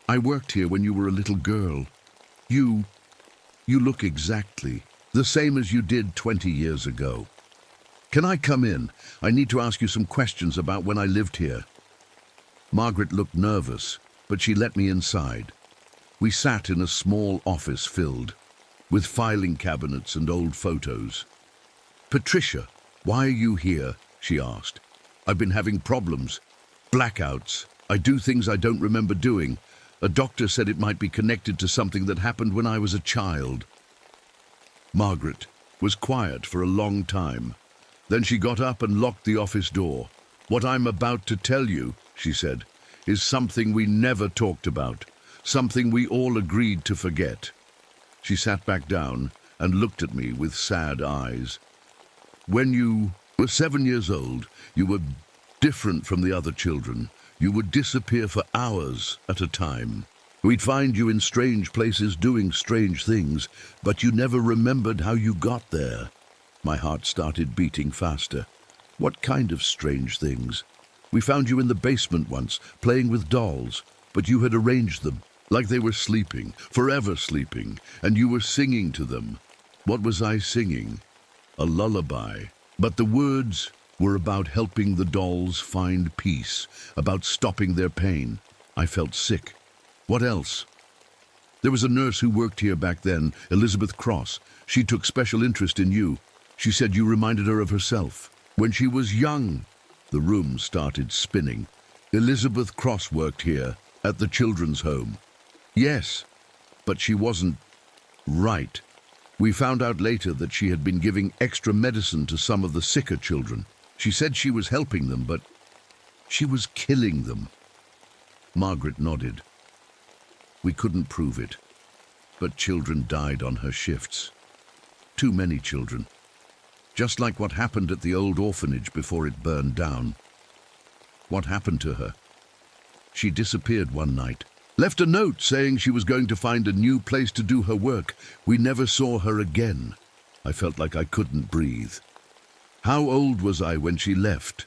I worked here when you were a little girl. You look exactly the same as you did 20 years ago. Can I come in? I need to ask you some questions about when I lived here." Margaret looked nervous, but she let me inside. We sat in a small office filled with filing cabinets and old photos. "Patricia, why are you here?" she asked. "I've been having problems. Blackouts. I do things I don't remember doing. A doctor said it might be connected to something that happened when I was a child." Margaret was quiet for a long time. Then she got up and locked the office door. "What I'm about to tell you," she said, "is something we never talked about, something we all agreed to forget." She sat back down and looked at me with sad eyes. "When you were 7 years old, you were different from the other children. You would disappear for hours at a time. We'd find you in strange places doing strange things, but you never remembered how you got there." My heart started beating faster. "What kind of strange things?" "We found you in the basement once, playing with dolls, but you had arranged them, like they were sleeping, forever sleeping, and you were singing to them." What was I singing? A lullaby. But the words were about helping the dolls find peace, about stopping their pain. I felt sick. What else? "There was a nurse who worked here back then, Elizabeth Cross. She took special interest in you. She said you reminded her of herself when she was young." The room started spinning. "Elizabeth Cross worked here, at the children's home." "Yes, but she wasn't Right. We found out later that she had been giving extra medicine to some of the sicker children. She said she was helping them, but she was killing them. Margaret nodded. We couldn't prove it, but children died on her shifts. Too many children. Just like what happened at the old orphanage before it burned down. What happened to her? She disappeared one night. Left a note saying she was going to find a new place to do her work. We never saw her again. I felt like I couldn't breathe. How old was I when she left?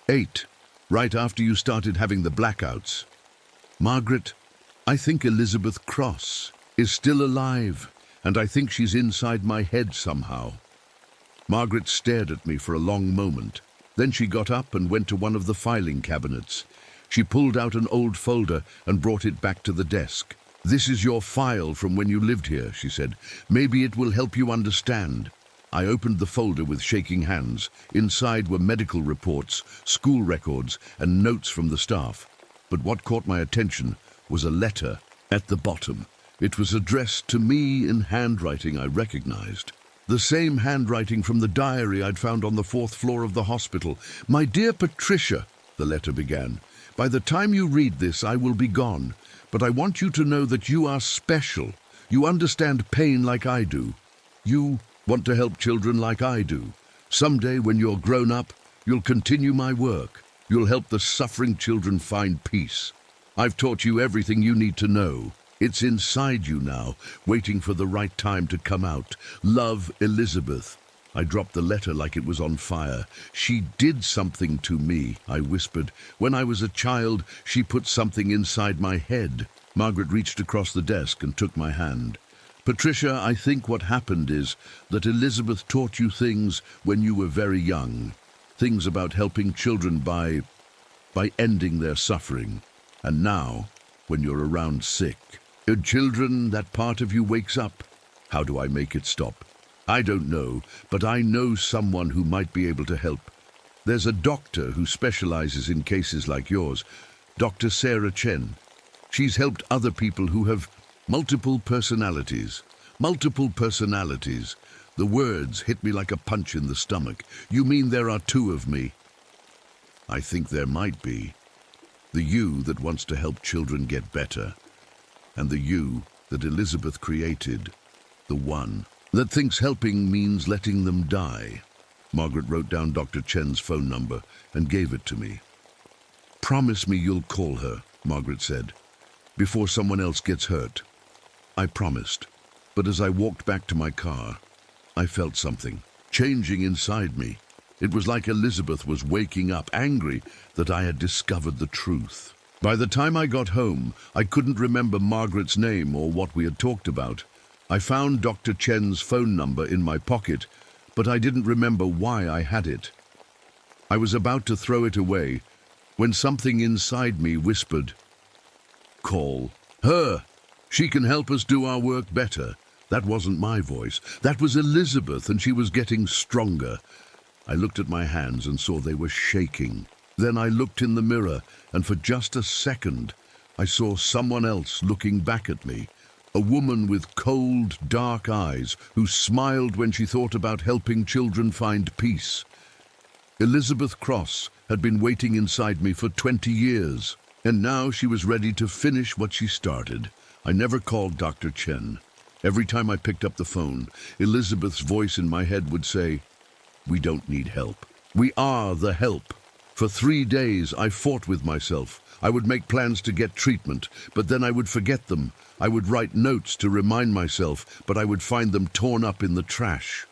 8, right after you started having the blackouts. Margaret, I think Elizabeth Cross is still alive, and I think she's inside my head somehow. Margaret stared at me for a long moment. Then she got up and went to one of the filing cabinets. She pulled out an old folder and brought it back to the desk. "This is your file from when you lived here," she said. "Maybe it will help you understand." I opened the folder with shaking hands. Inside were medical reports, school records, and notes from the staff. But what caught my attention was a letter at the bottom. It was addressed to me in handwriting I recognized. The same handwriting from the diary I'd found on the 4th floor of the hospital. "My dear Patricia," the letter began, "by the time you read this, I will be gone. But I want you to know that you are special. You understand pain like I do. You want to help children like I do. Someday, when you're grown up, you'll continue my work. You'll help the suffering children find peace. I've taught you everything you need to know. It's inside you now, waiting for the right time to come out. Love, Elizabeth." I dropped the letter like it was on fire. "She did something to me," I whispered. "When I was a child, she put something inside my head." Margaret reached across the desk and took my hand. "Patricia, I think what happened is that Elizabeth taught you things when you were very young. Things about helping children by ending their suffering. And now, when you're around sick, children, that part of you wakes up. How do I make it stop? I don't know, but I know someone who might be able to help. There's a doctor who specializes in cases like yours, Dr. Sarah Chen. She's helped other people who have multiple personalities. Multiple personalities. The words hit me like a punch in the stomach. "You mean there are 2 of me?" "I think there might be. The you that wants to help children get better, and the you that Elizabeth created, the one that thinks helping means letting them die." Margaret wrote down Dr. Chen's phone number and gave it to me. "Promise me you'll call her," Margaret said, "before someone else gets hurt." I promised, but as I walked back to my car, I felt something changing inside me. It was like Elizabeth was waking up, angry that I had discovered the truth. By the time I got home, I couldn't remember Margaret's name or what we had talked about. I found Dr. Chen's phone number in my pocket, but I didn't remember why I had it. I was about to throw it away when something inside me whispered, "Call her. She can help us do our work better." That wasn't my voice. That was Elizabeth, and she was getting stronger. I looked at my hands and saw they were shaking. Then I looked in the mirror, and for just a second, I saw someone else looking back at me. A woman with cold, dark eyes who smiled when she thought about helping children find peace. Elizabeth Cross had been waiting inside me for 20 years, and now she was ready to finish what she started. I never called Dr. Chen. Every time I picked up the phone, Elizabeth's voice in my head would say, "We don't need help. We are the help." For 3 days, I fought with myself. I would make plans to get treatment, but then I would forget them. I would write notes to remind myself, but I would find them torn up in the trash.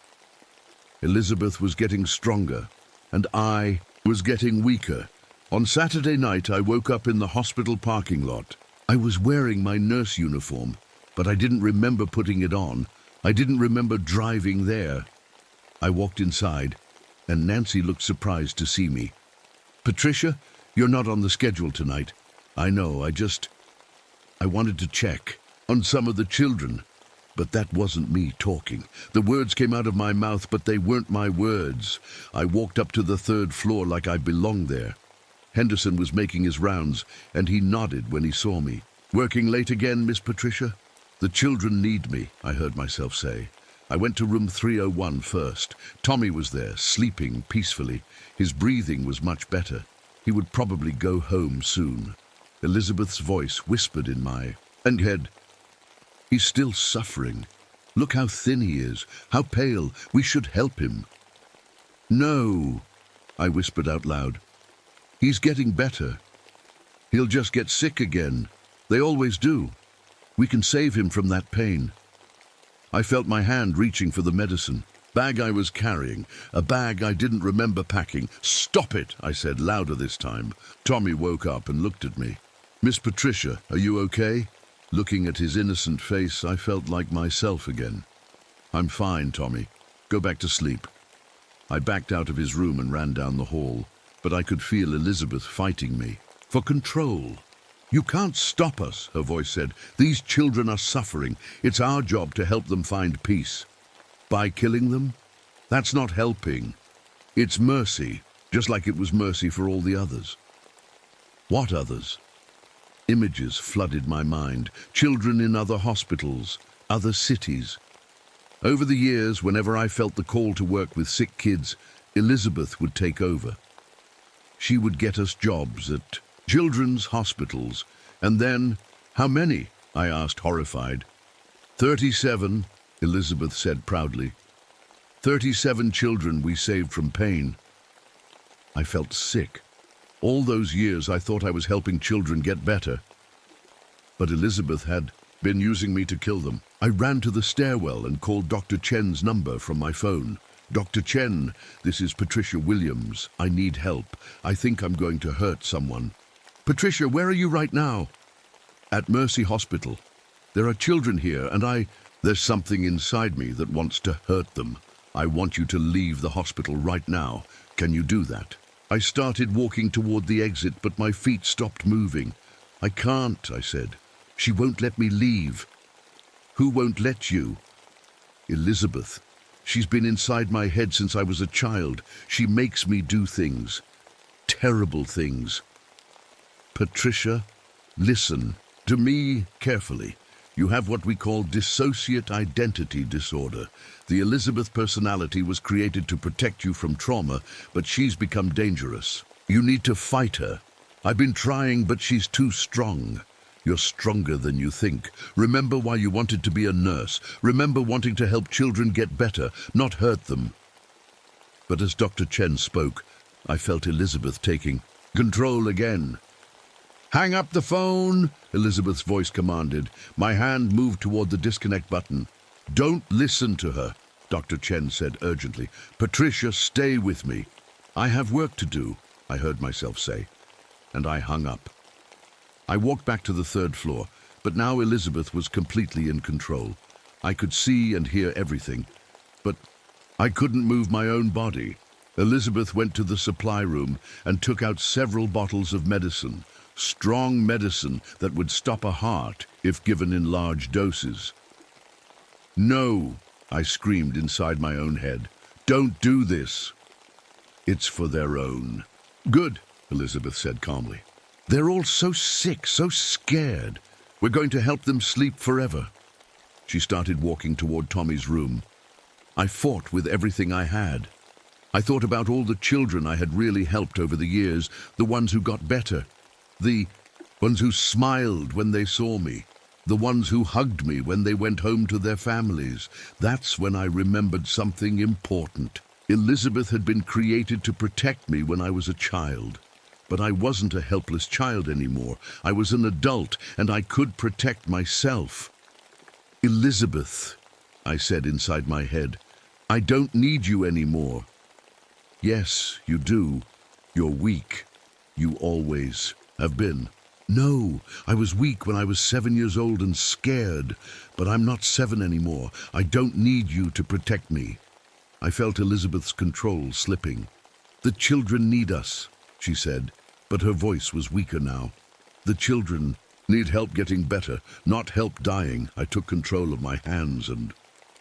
Elizabeth was getting stronger, and I was getting weaker. On Saturday night, I woke up in the hospital parking lot. I was wearing my nurse uniform, but I didn't remember putting it on. I didn't remember driving there. I walked inside, and Nancy looked surprised to see me. "Patricia, you're not on the schedule tonight." "I know, I wanted to check on some of the children." But that wasn't me talking. The words came out of my mouth, but they weren't my words. I walked up to the 3rd floor like I belonged there. Henderson was making his rounds, and he nodded when he saw me. "Working late again, Miss Patricia?" The children need me, I heard myself say. I went to room 301 first. Tommy was there, sleeping peacefully. His breathing was much better. He would probably go home soon. Elizabeth's voice whispered in my head. He's still suffering. Look how thin he is, how pale. We should help him. No, I whispered out loud. He's getting better. He'll just get sick again. They always do. We can save him from that pain. I felt my hand reaching for the medicine. Bag I was carrying, a bag I didn't remember packing. Stop it, I said, louder this time. Tommy woke up and looked at me. Miss Patricia, are you okay? Looking at his innocent face, I felt like myself again. I'm fine, Tommy. Go back to sleep. I backed out of his room and ran down the hall, but I could feel Elizabeth fighting me. For control. You can't stop us, her voice said. These children are suffering. It's our job to help them find peace. By killing them? That's not helping. It's mercy, just like it was mercy for all the others. What others? Images flooded my mind. Children in other hospitals, other cities. Over the years, whenever I felt the call to work with sick kids, Elizabeth would take over. She would get us jobs at children's hospitals. And then, how many? I asked, horrified. 37, Elizabeth said proudly. 37 children we saved from pain. I felt sick. All those years I thought I was helping children get better. But Elizabeth had been using me to kill them. I ran to the stairwell and called Dr. Chen's number from my phone. Dr. Chen, this is Patricia Williams. I need help. I think I'm going to hurt someone. Patricia, where are you right now? At Mercy Hospital. There are children here and there's something inside me that wants to hurt them. I want you to leave the hospital right now. Can you do that? I started walking toward the exit, but my feet stopped moving. I can't, I said. She won't let me leave. Who won't let you? Elizabeth. She's been inside my head since I was a child. She makes me do things. Terrible things. Patricia, listen to me carefully. You have what we call dissociate identity disorder. The Elizabeth personality was created to protect you from trauma, but she's become dangerous. You need to fight her. I've been trying, but she's too strong. You're stronger than you think. Remember why you wanted to be a nurse. Remember wanting to help children get better, not hurt them. But as Dr. Chen spoke, I felt Elizabeth taking control again. Hang up the phone, Elizabeth's voice commanded. My hand moved toward the disconnect button. Don't listen to her, Dr. Chen said urgently. Patricia, stay with me. I have work to do, I heard myself say, and I hung up. I walked back to the third floor, but now Elizabeth was completely in control. I could see and hear everything, but I couldn't move my own body. Elizabeth went to the supply room and took out several bottles of medicine. Strong medicine that would stop a heart if given in large doses. No, I screamed inside my own head. Don't do this. It's for their own. Good, Elizabeth said calmly. They're all so sick, so scared. We're going to help them sleep forever. She started walking toward Tommy's room. I fought with everything I had. I thought about all the children I had really helped over the years, the ones who got better. The ones who smiled when they saw me. The ones who hugged me when they went home to their families. That's when I remembered something important. Elizabeth had been created to protect me when I was a child. But I wasn't a helpless child anymore. I was an adult, and I could protect myself. Elizabeth, I said inside my head, I don't need you anymore. Yes, you do. You're weak. You always have been. No, I was weak when I was 7 years old and scared, but I'm not 7 anymore. I don't need you to protect me. I felt Elizabeth's control slipping. The children need us, she said, but her voice was weaker now. The children need help getting better, not help dying. I took control of my hands and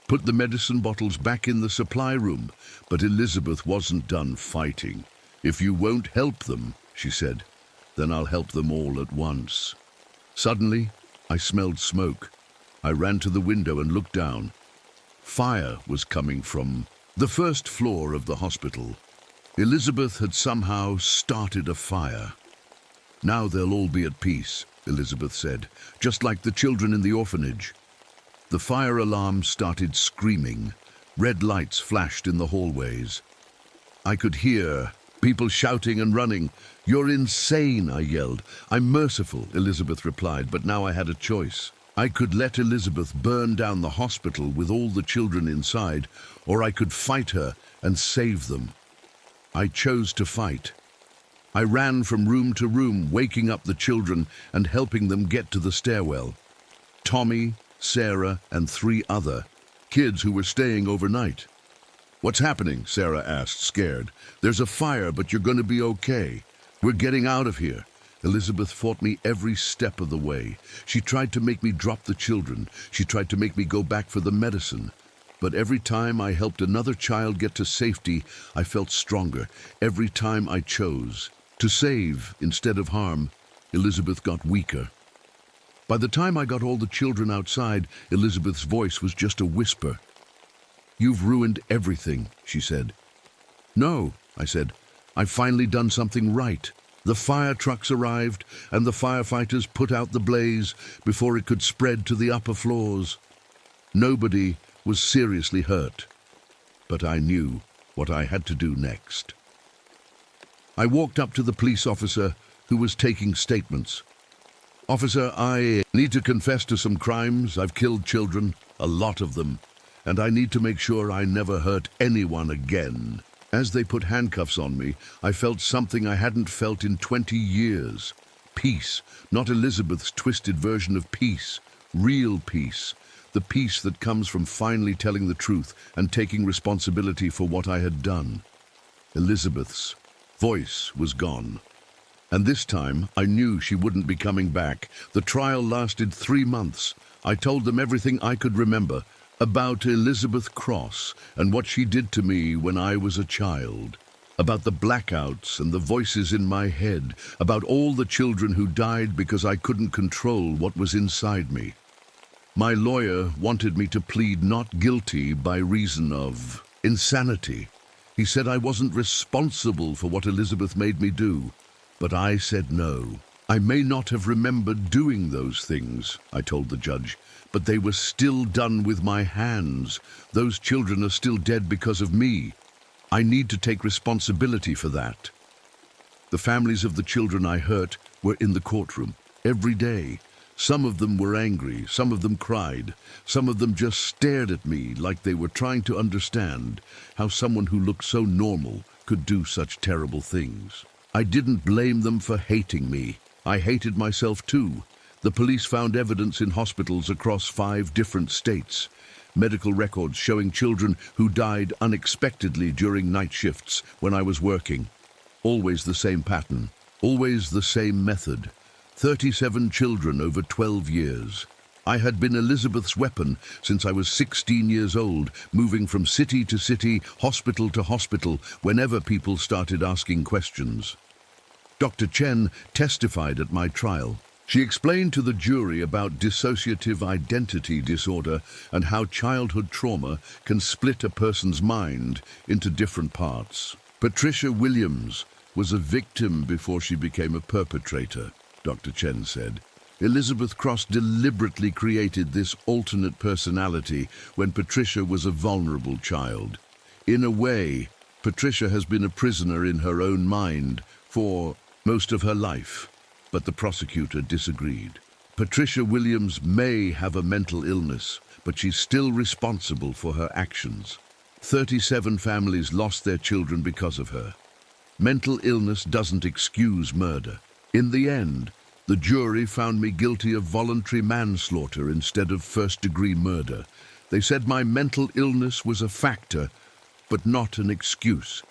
put the medicine bottles back in the supply room, but Elizabeth wasn't done fighting. If you won't help them, she said, then I'll help them all at once. Suddenly, I smelled smoke. I ran to the window and looked down. Fire was coming from the first floor of the hospital. Elizabeth had somehow started a fire. "Now they'll all be at peace," Elizabeth said, "just like the children in the orphanage." The fire alarm started screaming. Red lights flashed in the hallways. I could hear people shouting and running. "You're insane," I yelled. "I'm merciful," Elizabeth replied, but now I had a choice. I could let Elizabeth burn down the hospital with all the children inside, or I could fight her and save them. I chose to fight. I ran from room to room, waking up the children and helping them get to the stairwell. Tommy, Sarah, and 3 other kids who were staying overnight. "What's happening?" Sarah asked, scared. "There's a fire, but you're going to be okay. We're getting out of here." Elizabeth fought me every step of the way. She tried to make me drop the children. She tried to make me go back for the medicine. But every time I helped another child get to safety, I felt stronger. Every time I chose to save instead of harm, Elizabeth got weaker. By the time I got all the children outside, Elizabeth's voice was just a whisper. "You've ruined everything," she said. "No," I said. "I've finally done something right." The fire trucks arrived, and the firefighters put out the blaze before it could spread to the upper floors. Nobody was seriously hurt, but I knew what I had to do next. I walked up to the police officer who was taking statements. "Officer, I need to confess to some crimes. I've killed children, a lot of them, and I need to make sure I never hurt anyone again." As they put handcuffs on me, I felt something I hadn't felt in 20 years. Peace, not Elizabeth's twisted version of peace. Real peace. The peace that comes from finally telling the truth and taking responsibility for what I had done. Elizabeth's voice was gone. And this time, I knew she wouldn't be coming back. The trial lasted 3 months. I told them everything I could remember about Elizabeth Cross and what she did to me when I was a child, about the blackouts and the voices in my head, about all the children who died because I couldn't control what was inside me. My lawyer wanted me to plead not guilty by reason of insanity. He said I wasn't responsible for what Elizabeth made me do, but I said no. I may not have remembered doing those things, I told the judge, but they were still done with my hands. Those children are still dead because of me. I need to take responsibility for that. The families of the children I hurt were in the courtroom every day. Some of them were angry, some of them cried, some of them just stared at me like they were trying to understand how someone who looked so normal could do such terrible things. I didn't blame them for hating me. I hated myself too. The police found evidence in hospitals across 5 different states. Medical records showing children who died unexpectedly during night shifts when I was working. Always the same pattern, always the same method. 37 children over 12 years. I had been Elizabeth's weapon since I was 16 years old, moving from city to city, hospital to hospital, whenever people started asking questions. Dr. Chen testified at my trial. She explained to the jury about dissociative identity disorder and how childhood trauma can split a person's mind into different parts. Patricia Williams was a victim before she became a perpetrator, Dr. Chen said. Elizabeth Cross deliberately created this alternate personality when Patricia was a vulnerable child. In a way, Patricia has been a prisoner in her own mind for most of her life, but the prosecutor disagreed. Patricia Williams may have a mental illness, but she's still responsible for her actions. 37 families lost their children because of her. Mental illness doesn't excuse murder. In the end, the jury found me guilty of voluntary manslaughter instead of first-degree murder. They said my mental illness was a factor, but not an excuse.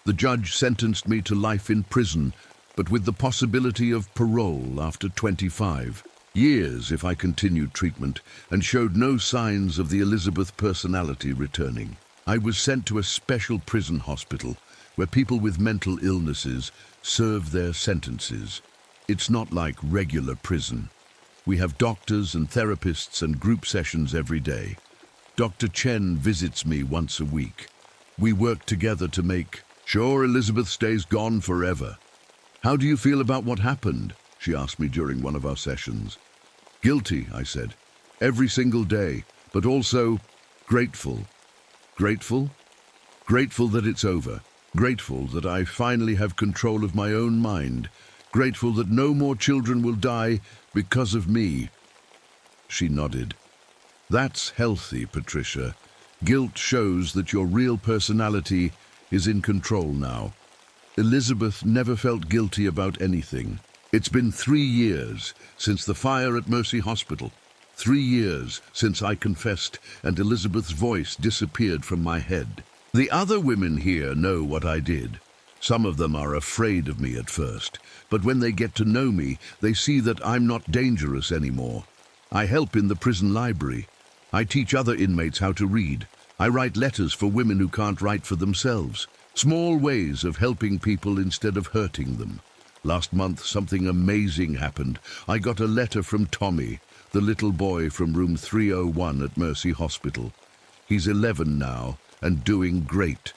The judge sentenced me to life in prison, but with the possibility of parole after 25 years if I continued treatment and showed no signs of the Elizabeth personality returning. I was sent to a special prison hospital where people with mental illnesses serve their sentences. It's not like regular prison. We have doctors and therapists and group sessions every day. Dr. Chen visits me once a week. We work together to make sure Elizabeth stays gone forever. How do you feel about what happened? She asked me during one of our sessions. Guilty, I said. Every single day, but also grateful. Grateful? Grateful that it's over. Grateful that I finally have control of my own mind. Grateful that no more children will die because of me. She nodded. That's healthy, Patricia. Guilt shows that your real personality is in control now. Elizabeth never felt guilty about anything. It's been 3 years since the fire at Mercy Hospital. 3 years since I confessed and Elizabeth's voice disappeared from my head. The other women here know what I did. Some of them are afraid of me at first, but when they get to know me, they see that I'm not dangerous anymore. I help in the prison library. I teach other inmates how to read. I write letters for women who can't write for themselves. Small ways of helping people instead of hurting them. Last month, something amazing happened. I got a letter from Tommy, the little boy from room 301 at Mercy Hospital. He's 11 now and doing great.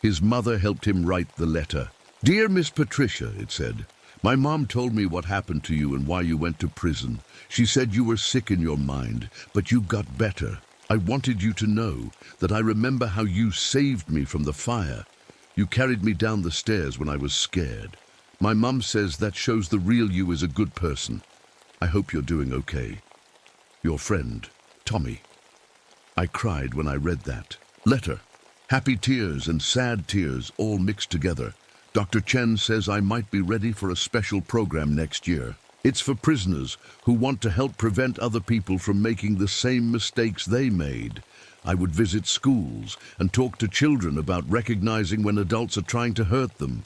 His mother helped him write the letter. Dear Miss Patricia, it said, my mom told me what happened to you and why you went to prison. She said you were sick in your mind, but you got better. I wanted you to know that I remember how you saved me from the fire. You carried me down the stairs when I was scared. My mum says that shows the real you is a good person. I hope you're doing okay. Your friend, Tommy. I cried when I read that letter. Happy tears and sad tears all mixed together. Dr. Chen says I might be ready for a special program next year. It's for prisoners who want to help prevent other people from making the same mistakes they made. I would visit schools and talk to children about recognizing when adults are trying to hurt them.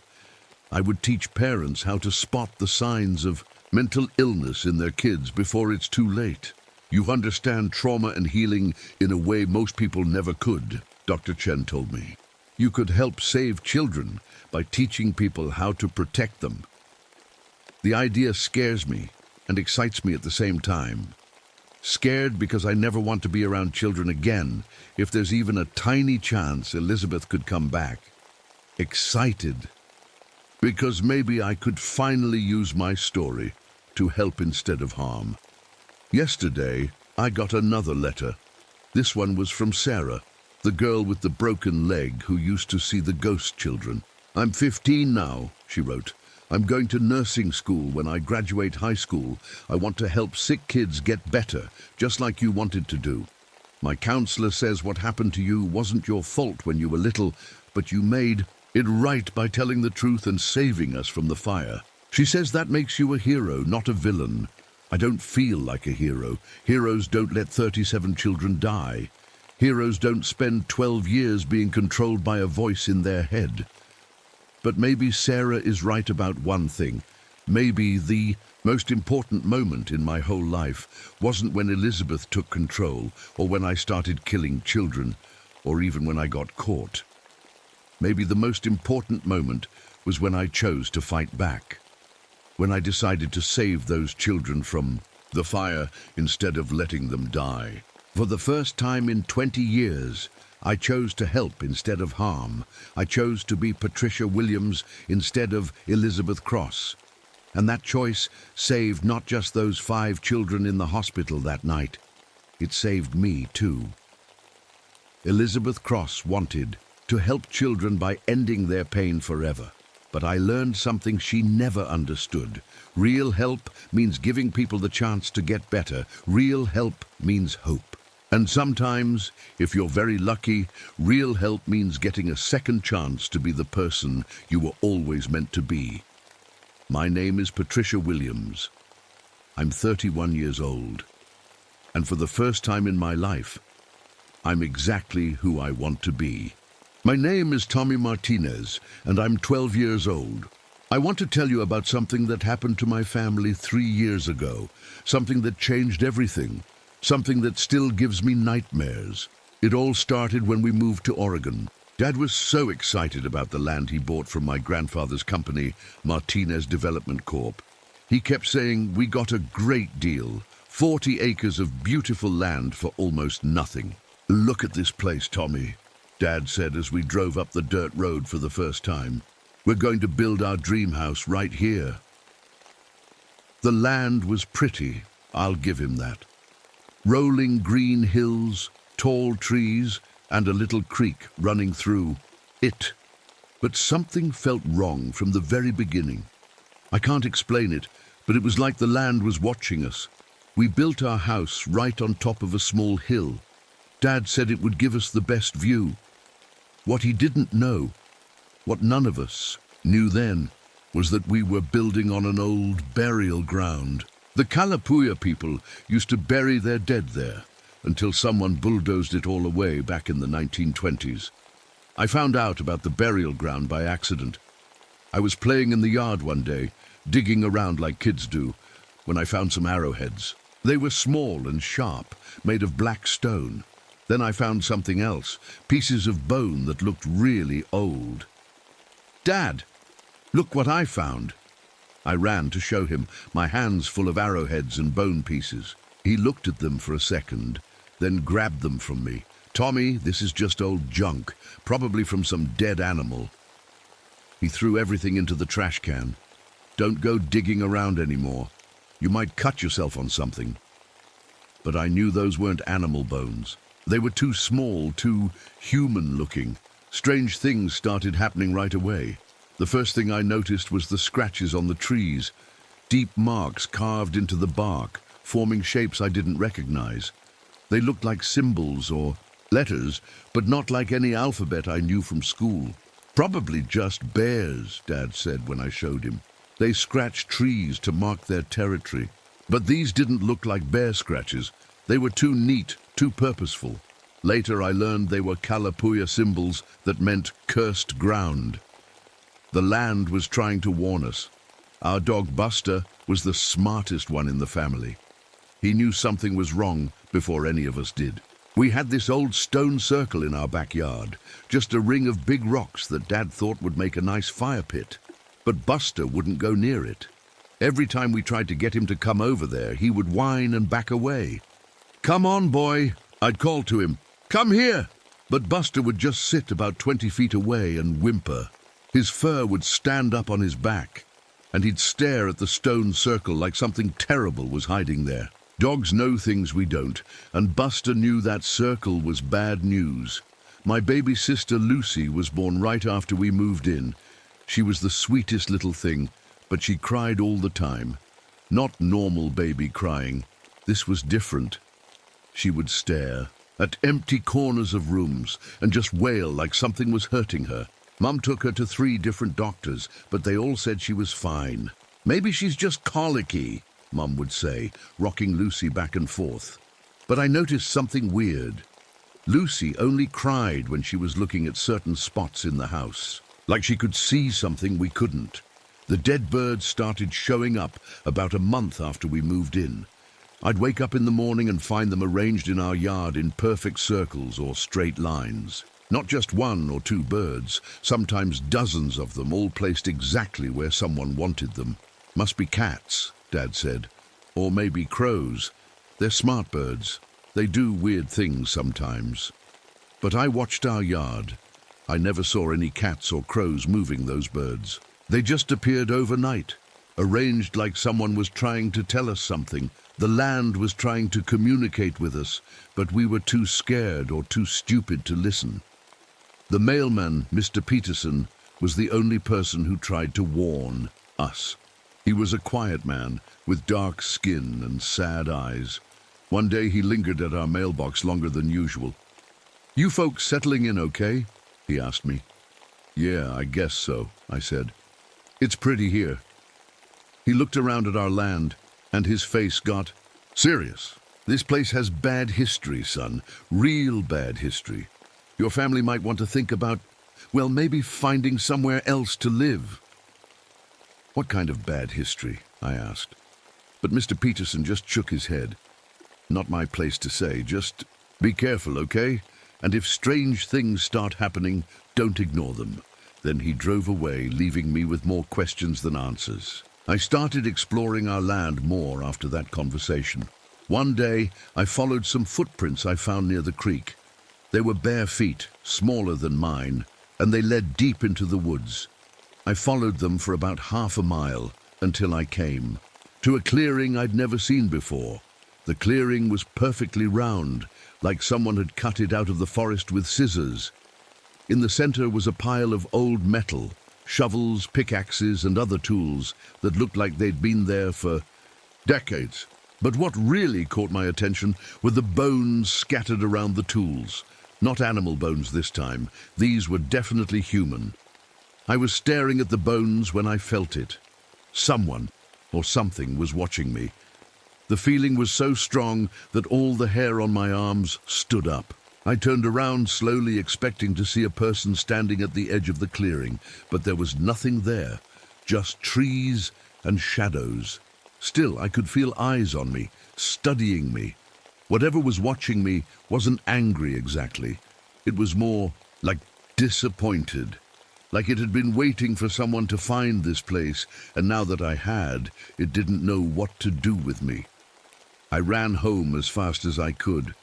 I would teach parents how to spot the signs of mental illness in their kids before it's too late. You understand trauma and healing in a way most people never could, Dr. Chen told me. You could help save children by teaching people how to protect them. The idea scares me and excites me at the same time. Scared because I never want to be around children again if there's even a tiny chance Elizabeth could come back. Excited because maybe I could finally use my story to help instead of harm. Yesterday, I got another letter. This one was from Sarah, the girl with the broken leg who used to see the ghost children. I'm 15 now, she wrote. I'm going to nursing school when I graduate high school. I want to help sick kids get better, just like you wanted to do. My counselor says what happened to you wasn't your fault when you were little, but you made it right by telling the truth and saving us from the fire. She says that makes you a hero, not a villain. I don't feel like a hero. Heroes don't let 37 children die. Heroes don't spend 12 years being controlled by a voice in their head. But maybe Sarah is right about one thing. Maybe the most important moment in my whole life wasn't when Elizabeth took control, or when I started killing children, or even when I got caught. Maybe the most important moment was when I chose to fight back. When I decided to save those children from the fire instead of letting them die. For the first time in 20 years, I chose to help instead of harm. I chose to be Patricia Williams instead of Elizabeth Cross. And that choice saved not just those 5 children in the hospital that night. It saved me too. Elizabeth Cross wanted to help children by ending their pain forever. But I learned something she never understood. Real help means giving people the chance to get better. Real help means hope. And sometimes, if you're very lucky, real help means getting a second chance to be the person you were always meant to be. My name is Patricia Williams. I'm 31 years old. And for the first time in my life, I'm exactly who I want to be. My name is Tommy Martinez, and I'm 12 years old. I want to tell you about something that happened to my family 3 years ago, something that changed everything, something that still gives me nightmares. It all started when we moved to Oregon. Dad was so excited about the land he bought from my grandfather's company, Martinez Development Corp. He kept saying we got a great deal, 40 acres of beautiful land for almost nothing. "Look at this place, Tommy," Dad said as we drove up the dirt road for the first time. "We're going to build our dream house right here." The land was pretty, I'll give him that. Rolling green hills, tall trees, and a little creek running through it. But something felt wrong from the very beginning. I can't explain it, but it was like the land was watching us. We built our house right on top of a small hill. Dad said it would give us the best view. What he didn't know, what none of us knew then, was that we were building on an old burial ground. The Kalapuya people used to bury their dead there until someone bulldozed it all away back in the 1920s. I found out about the burial ground by accident. I was playing in the yard one day, digging around like kids do, when I found some arrowheads. They were small and sharp, made of black stone. Then I found something else, pieces of bone that looked really old. "Dad, look what I found." I ran to show him, my hands full of arrowheads and bone pieces. He looked at them for a second, then grabbed them from me. "Tommy, this is just old junk, probably from some dead animal." He threw everything into the trash can. "Don't go digging around anymore. You might cut yourself on something." But I knew those weren't animal bones. They were too small, too human-looking. Strange things started happening right away. The first thing I noticed was the scratches on the trees, deep marks carved into the bark, forming shapes I didn't recognize. They looked like symbols or letters, but not like any alphabet I knew from school. "Probably just bears," Dad said when I showed him. "They scratch trees to mark their territory." But these didn't look like bear scratches. They were too neat, too purposeful. Later I learned they were Kalapuya symbols that meant cursed ground. The land was trying to warn us. Our dog Buster was the smartest one in the family. He knew something was wrong before any of us did. We had this old stone circle in our backyard, just a ring of big rocks that Dad thought would make a nice fire pit. But Buster wouldn't go near it. Every time we tried to get him to come over there, he would whine and back away. "Come on, boy," I'd call to him. "Come here." But Buster would just sit about 20 feet away and whimper. His fur would stand up on his back, and he'd stare at the stone circle like something terrible was hiding there. Dogs know things we don't, and Buster knew that circle was bad news. My baby sister Lucy was born right after we moved in. She was the sweetest little thing, but she cried all the time. Not normal baby crying. This was different. She would stare at empty corners of rooms and just wail like something was hurting her. Mum took her to 3 different doctors, but they all said she was fine. "Maybe she's just colicky," Mum would say, rocking Lucy back and forth. But I noticed something weird. Lucy only cried when she was looking at certain spots in the house, like she could see something we couldn't. The dead birds started showing up about a month after we moved in. I'd wake up in the morning and find them arranged in our yard in perfect circles or straight lines. Not just 1 or 2 birds, sometimes dozens of them, all placed exactly where someone wanted them. "Must be cats," Dad said. "Or maybe crows. They're smart birds. They do weird things sometimes." But I watched our yard. I never saw any cats or crows moving those birds. They just appeared overnight, arranged like someone was trying to tell us something. The land was trying to communicate with us, but we were too scared or too stupid to listen. The mailman, Mr. Peterson, was the only person who tried to warn us. He was a quiet man with dark skin and sad eyes. One day he lingered at our mailbox longer than usual. "You folks settling in okay?" he asked me. "Yeah, I guess so," I said. "It's pretty here." He looked around at our land, and his face got serious. "This place has bad history, son. Real bad history. Your family might want to think about, well, maybe finding somewhere else to live." "What kind of bad history?" I asked. But Mr. Peterson just shook his head. "Not my place to say. Just be careful, okay? And if strange things start happening, don't ignore them." Then he drove away, leaving me with more questions than answers. I started exploring our land more after that conversation. One day, I followed some footprints I found near the creek. They were bare feet, smaller than mine, and they led deep into the woods. I followed them for about half a mile until I came to a clearing I'd never seen before. The clearing was perfectly round, like someone had cut it out of the forest with scissors. In the center was a pile of old metal, shovels, pickaxes, and other tools that looked like they'd been there for decades. But what really caught my attention were the bones scattered around the tools. Not animal bones this time. These were definitely human. I was staring at the bones when I felt it. Someone or something was watching me. The feeling was so strong that all the hair on my arms stood up. I turned around slowly, expecting to see a person standing at the edge of the clearing, but there was nothing there, just trees and shadows. Still, I could feel eyes on me, studying me. Whatever was watching me wasn't angry exactly. It was more like disappointed, like it had been waiting for someone to find this place, and now that I had, it didn't know what to do with me. I ran home as fast as I could.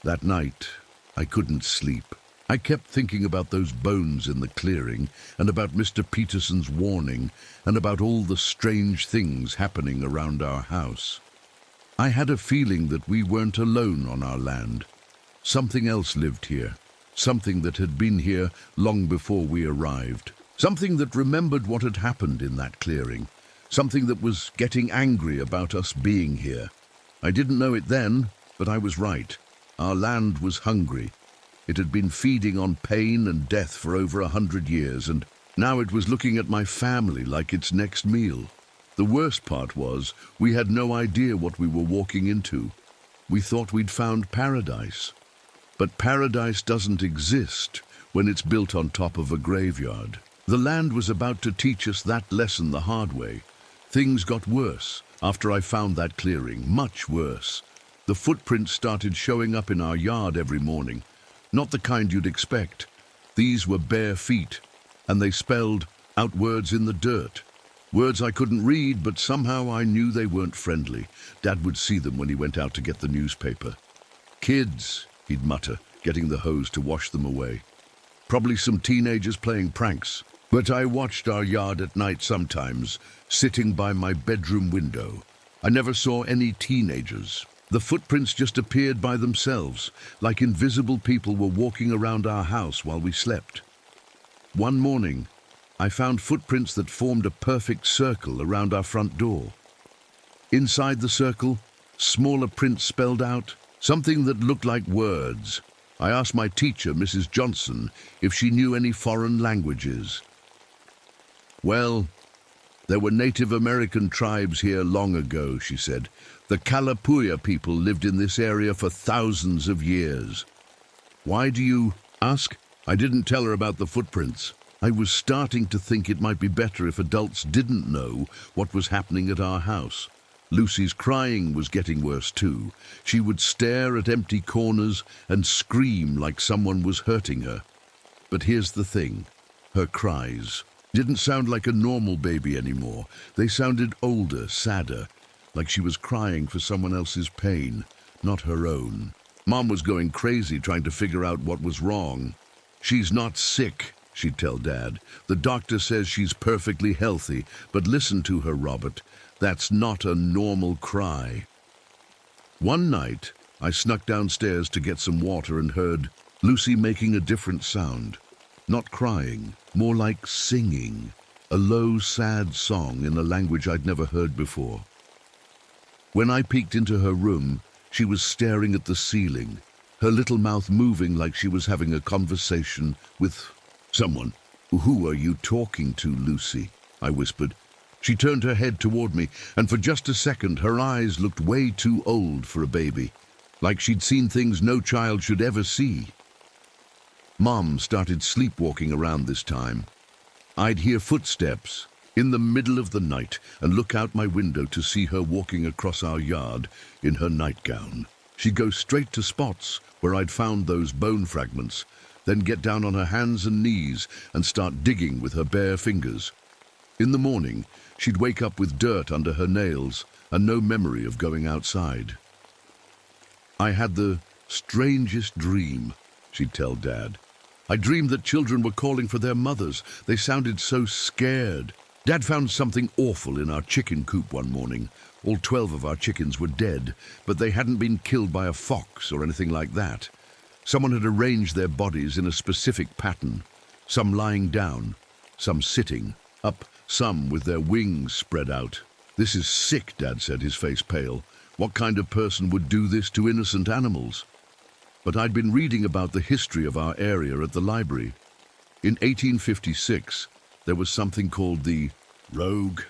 That night, I couldn't sleep. I kept thinking about those bones in the clearing, and about Mr. Peterson's warning, and about all the strange things happening around our house. I had a feeling that we weren't alone on our land. Something else lived here, something that had been here long before we arrived, something that remembered what had happened in that clearing, something that was getting angry about us being here. I didn't know it then, but I was right. Our land was hungry. It had been feeding on pain and death for over 100 years, and now it was looking at my family like its next meal. The worst part was, we had no idea what we were walking into. We thought we'd found paradise. But paradise doesn't exist when it's built on top of a graveyard. The land was about to teach us that lesson the hard way. Things got worse after I found that clearing, much worse. The footprints started showing up in our yard every morning. Not the kind you'd expect. These were bare feet, and they spelled out words in the dirt. Words I couldn't read, but somehow I knew they weren't friendly. Dad would see them when he went out to get the newspaper. Kids, he'd mutter, getting the hose to wash them away. Probably some teenagers playing pranks. But I watched our yard at night sometimes, sitting by my bedroom window. I never saw any teenagers. The footprints just appeared by themselves, like invisible people were walking around our house while we slept. One morning, I found footprints that formed a perfect circle around our front door. Inside the circle, smaller prints spelled out something that looked like words. I asked my teacher, Mrs. Johnson, if she knew any foreign languages. Well, there were Native American tribes here long ago, she said. The Kalapuya people lived in this area for thousands of years. Why do you ask? I didn't tell her about the footprints. I was starting to think it might be better if adults didn't know what was happening at our house. Lucy's crying was getting worse too. She would stare at empty corners and scream like someone was hurting her. But here's the thing, her cries didn't sound like a normal baby anymore. They sounded older, sadder, like she was crying for someone else's pain, not her own. Mom was going crazy trying to figure out what was wrong. She's not sick, she'd tell Dad. The doctor says she's perfectly healthy, but listen to her, Robert. That's not a normal cry. One night, I snuck downstairs to get some water and heard Lucy making a different sound. Not crying, more like singing, a low, sad song in a language I'd never heard before. When I peeked into her room, she was staring at the ceiling, her little mouth moving like she was having a conversation with someone. "Who are you talking to, Lucy?" I whispered. She turned her head toward me, and for just a second her eyes looked way too old for a baby, like she'd seen things no child should ever see. Mom started sleepwalking around this time. I'd hear footsteps in the middle of the night and look out my window to see her walking across our yard in her nightgown. She'd go straight to spots where I'd found those bone fragments, then get down on her hands and knees and start digging with her bare fingers. In the morning, she'd wake up with dirt under her nails and no memory of going outside. "I had the strangest dream," she'd tell Dad. "I dreamed that children were calling for their mothers. They sounded so scared." Dad found something awful in our chicken coop one morning. All 12 of our chickens were dead, but they hadn't been killed by a fox or anything like that. Someone had arranged their bodies in a specific pattern, some lying down, some sitting, up, some with their wings spread out. "This is sick," Dad said, his face pale. "What kind of person would do this to innocent animals?" But I'd been reading about the history of our area at the library. In 1856, there was something called the Rogue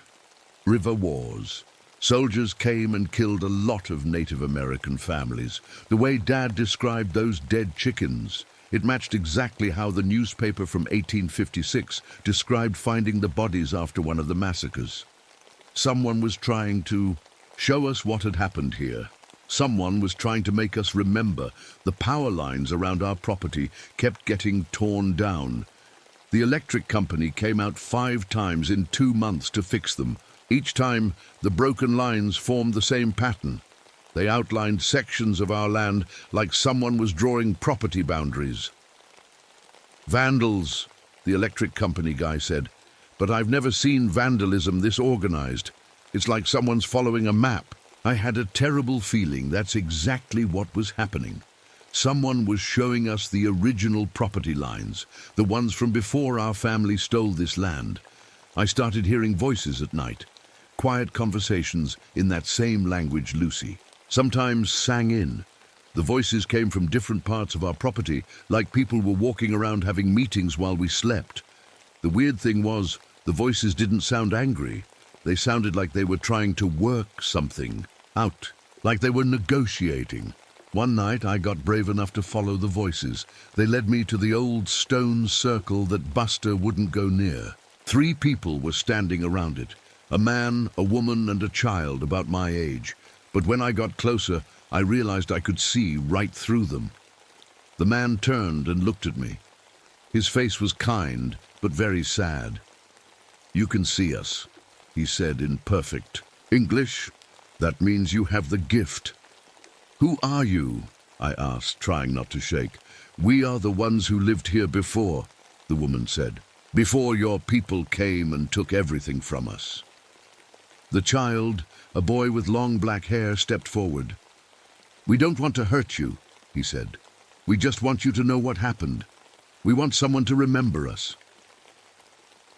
River Wars. Soldiers came and killed a lot of Native American families. The way Dad described those dead chickens, it matched exactly how the newspaper from 1856 described finding the bodies after one of the massacres. Someone was trying to show us what had happened here. Someone was trying to make us remember the power lines around our property kept getting torn down. The electric company came out 5 times in 2 months to fix them. Each time, the broken lines formed the same pattern. They outlined sections of our land like someone was drawing property boundaries. "Vandals," the electric company guy said, "but I've never seen vandalism this organized. It's like someone's following a map." I had a terrible feeling that's exactly what was happening. Someone was showing us the original property lines, the ones from before our family stole this land. I started hearing voices at night, quiet conversations in that same language Lucy sometimes sang in. The voices came from different parts of our property, like people were walking around having meetings while we slept. The weird thing was, the voices didn't sound angry. They sounded like they were trying to work something out, like they were negotiating. One night I got brave enough to follow the voices. They led me to the old stone circle that Buster wouldn't go near. 3 people were standing around it, a man, a woman, and a child about my age. But when I got closer, I realized I could see right through them. The man turned and looked at me. His face was kind, but very sad. "You can see us," he said in perfect English. "That means you have the gift." "Who are you?" I asked, trying not to shake. "We are the ones who lived here before," the woman said. "Before your people came and took everything from us." The child, a boy with long black hair, stepped forward. "We don't want to hurt you," he said. "We just want you to know what happened. We want someone to remember us."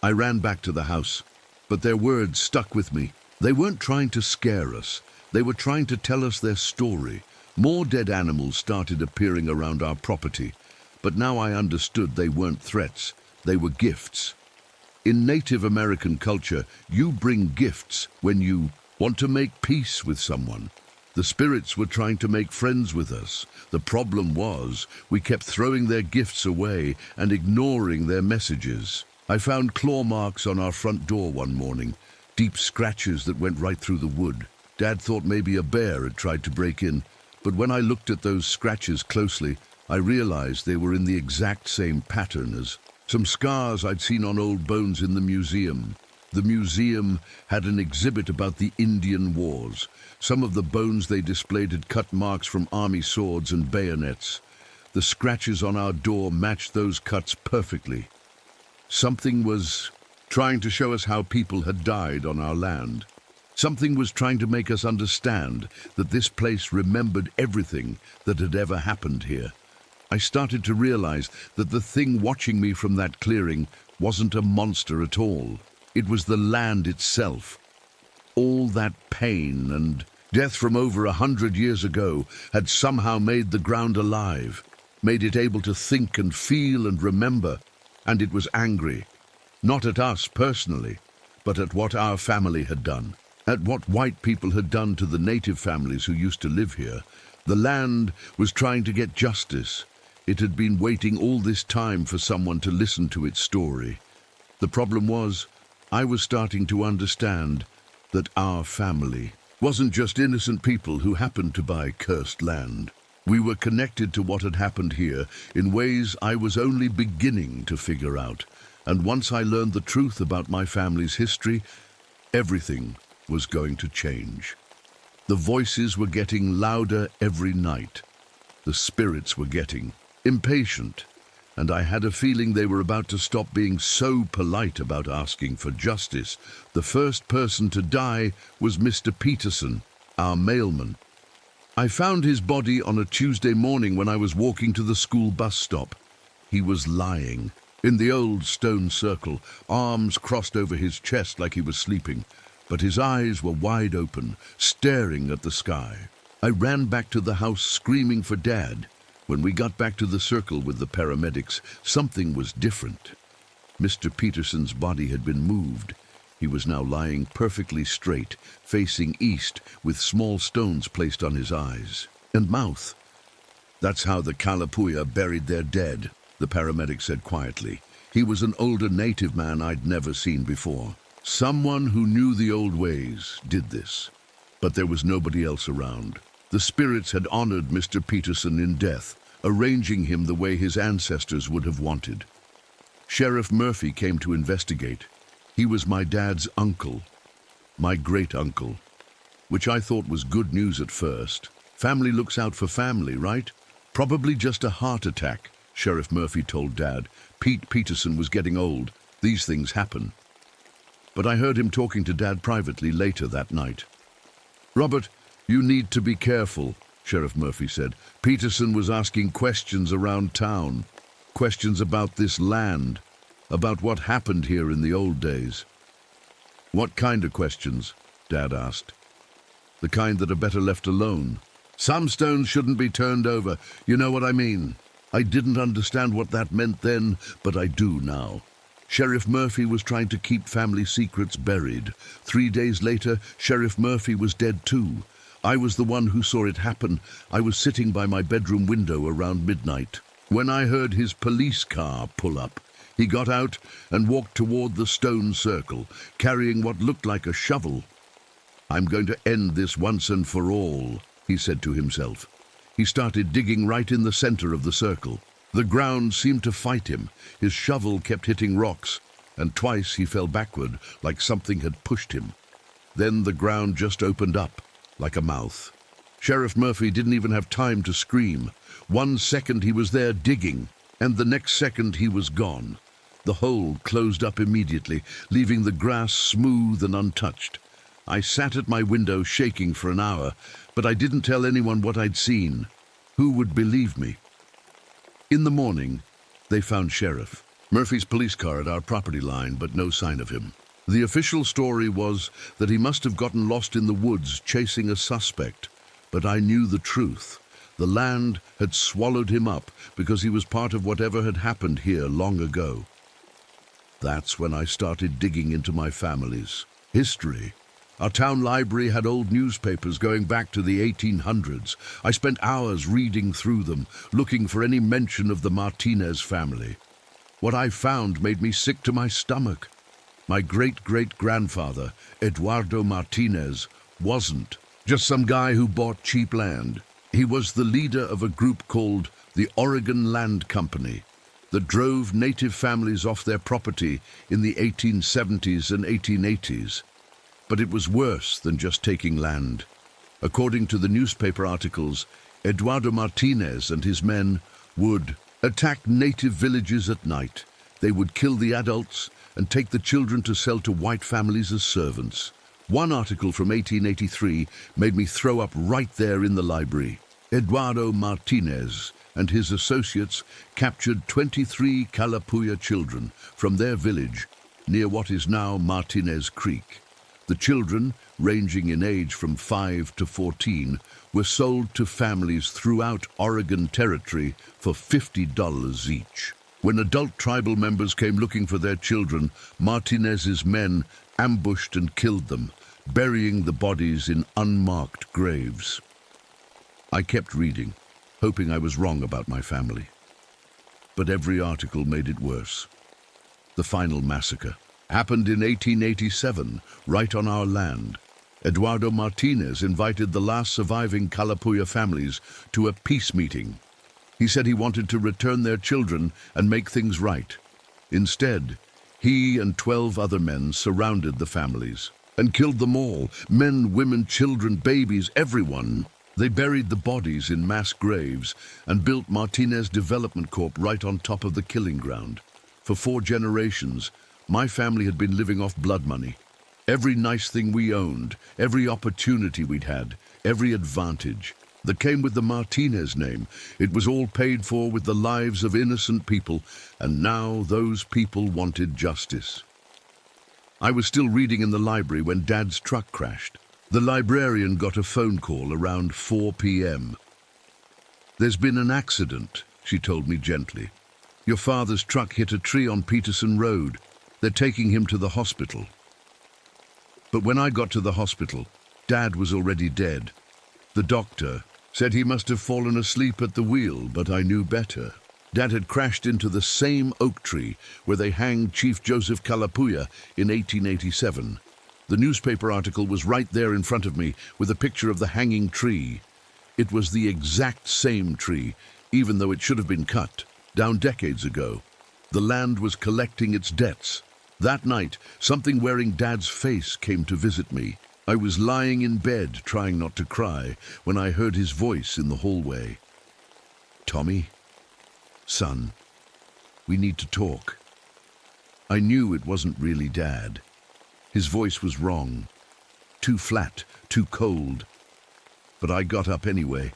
I ran back to the house, but their words stuck with me. They weren't trying to scare us. They were trying to tell us their story. More dead animals started appearing around our property, but now I understood they weren't threats. They were gifts. In Native American culture, you bring gifts when you want to make peace with someone. The spirits were trying to make friends with us. The problem was, we kept throwing their gifts away and ignoring their messages. I found claw marks on our front door one morning, deep scratches that went right through the wood. Dad thought maybe a bear had tried to break in, but when I looked at those scratches closely, I realized they were in the exact same pattern as some scars I'd seen on old bones in the museum. The museum had an exhibit about the Indian Wars. Some of the bones they displayed had cut marks from army swords and bayonets. The scratches on our door matched those cuts perfectly. Something was trying to show us how people had died on our land. Something was trying to make us understand that this place remembered everything that had ever happened here. I started to realize that the thing watching me from that clearing wasn't a monster at all. It was the land itself. All that pain and death from over 100 years ago had somehow made the ground alive, made it able to think and feel and remember, and it was angry, not at us personally, but at what our family had done, at what white people had done to the native families who used to live here. The land was trying to get justice. It had been waiting all this time for someone to listen to its story. The problem was, I was starting to understand that our family wasn't just innocent people who happened to buy cursed land. We were connected to what had happened here in ways I was only beginning to figure out. And once I learned the truth about my family's history, everything was going to change. The voices were getting louder every night. The spirits were getting impatient, and I had a feeling they were about to stop being so polite about asking for justice. The first person to die was Mr. Peterson, our mailman. I found his body on a Tuesday morning when I was walking to the school bus stop. He was lying in the old stone circle, arms crossed over his chest like he was sleeping, but his eyes were wide open, staring at the sky. I ran back to the house screaming for Dad. When we got back to the circle with the paramedics, something was different. Mr. Peterson's body had been moved. He was now lying perfectly straight, facing east, with small stones placed on his eyes and mouth. "That's how the Kalapuya buried their dead," the paramedic said quietly. He was an older native man I'd never seen before. Someone who knew the old ways did this. But there was nobody else around. The spirits had honored Mr. Peterson in death, arranging him the way his ancestors would have wanted. Sheriff Murphy came to investigate. He was my dad's uncle, my great-uncle, which I thought was good news at first. Family looks out for family, right? Probably just a heart attack, Sheriff Murphy told Dad. Pete Peterson was getting old. These things happen. But I heard him talking to Dad privately later that night. "Robert, you need to be careful," Sheriff Murphy said. "Peterson was asking questions around town, questions about this land, about what happened here in the old days." "What kind of questions?" Dad asked. "The kind that are better left alone. Some stones shouldn't be turned over, you know what I mean." I didn't understand what that meant then, but I do now. Sheriff Murphy was trying to keep family secrets buried. 3 days later, Sheriff Murphy was dead too. I was the one who saw it happen. I was sitting by my bedroom window around midnight when I heard his police car pull up. He got out and walked toward the stone circle, carrying what looked like a shovel. "I'm going to end this once and for all," he said to himself. He started digging right in the center of the circle. The ground seemed to fight him. His shovel kept hitting rocks, and twice he fell backward like something had pushed him. Then the ground just opened up like a mouth. Sheriff Murphy didn't even have time to scream. 1 second he was there digging, and the next second he was gone. The hole closed up immediately, leaving the grass smooth and untouched. I sat at my window shaking for an hour, but I didn't tell anyone what I'd seen. Who would believe me? In the morning, they found Sheriff Murphy's police car at our property line, but no sign of him. The official story was that he must have gotten lost in the woods chasing a suspect, but I knew the truth. The land had swallowed him up because he was part of whatever had happened here long ago. That's when I started digging into my family's history. Our town library had old newspapers going back to the 1800s. I spent hours reading through them, looking for any mention of the Martinez family. What I found made me sick to my stomach. My great-great-grandfather, Eduardo Martinez, wasn't just some guy who bought cheap land. He was the leader of a group called the Oregon Land Company that drove native families off their property in the 1870s and 1880s. But it was worse than just taking land. According to the newspaper articles, Eduardo Martinez and his men would attack native villages at night. They would kill the adults and take the children to sell to white families as servants. One article from 1883 made me throw up right there in the library. Eduardo Martinez and his associates captured 23 Kalapuya children from their village near what is now Martinez Creek. The children, ranging in age from 5 to 14, were sold to families throughout Oregon Territory for $50 each. When adult tribal members came looking for their children, Martinez's men ambushed and killed them, burying the bodies in unmarked graves. I kept reading, hoping I was wrong about my family. But every article made it worse. The final massacre happened in 1887, right on our land. Eduardo Martinez invited the last surviving Kalapuya families to a peace meeting. He said he wanted to return their children and make things right. Instead, He and 12 other men surrounded the families and killed them all, men, women, children, babies, everyone. They buried the bodies in mass graves and built Martinez Development Corp right on top of the killing ground. For 4 generations, my family had been living off blood money. Every nice thing we owned, every opportunity we'd had, every advantage that came with the Martinez name, it was all paid for with the lives of innocent people, and now those people wanted justice. I was still reading in the library when Dad's truck crashed. The librarian got a phone call around 4 p.m. "There's been an accident," she told me gently. "Your father's truck hit a tree on Peterson Road. They're taking him to the hospital." But when I got to the hospital, Dad was already dead. The doctor said he must have fallen asleep at the wheel, but I knew better. Dad had crashed into the same oak tree where they hanged Chief Joseph Kalapuya in 1887. The newspaper article was right there in front of me with a picture of the hanging tree. It was the exact same tree, even though it should have been cut down decades ago. The land was collecting its debts. That night, something wearing Dad's face came to visit me. I was lying in bed, trying not to cry, when I heard his voice in the hallway. "Tommy, son, we need to talk." I knew it wasn't really Dad. His voice was wrong, too flat, too cold. But I got up anyway.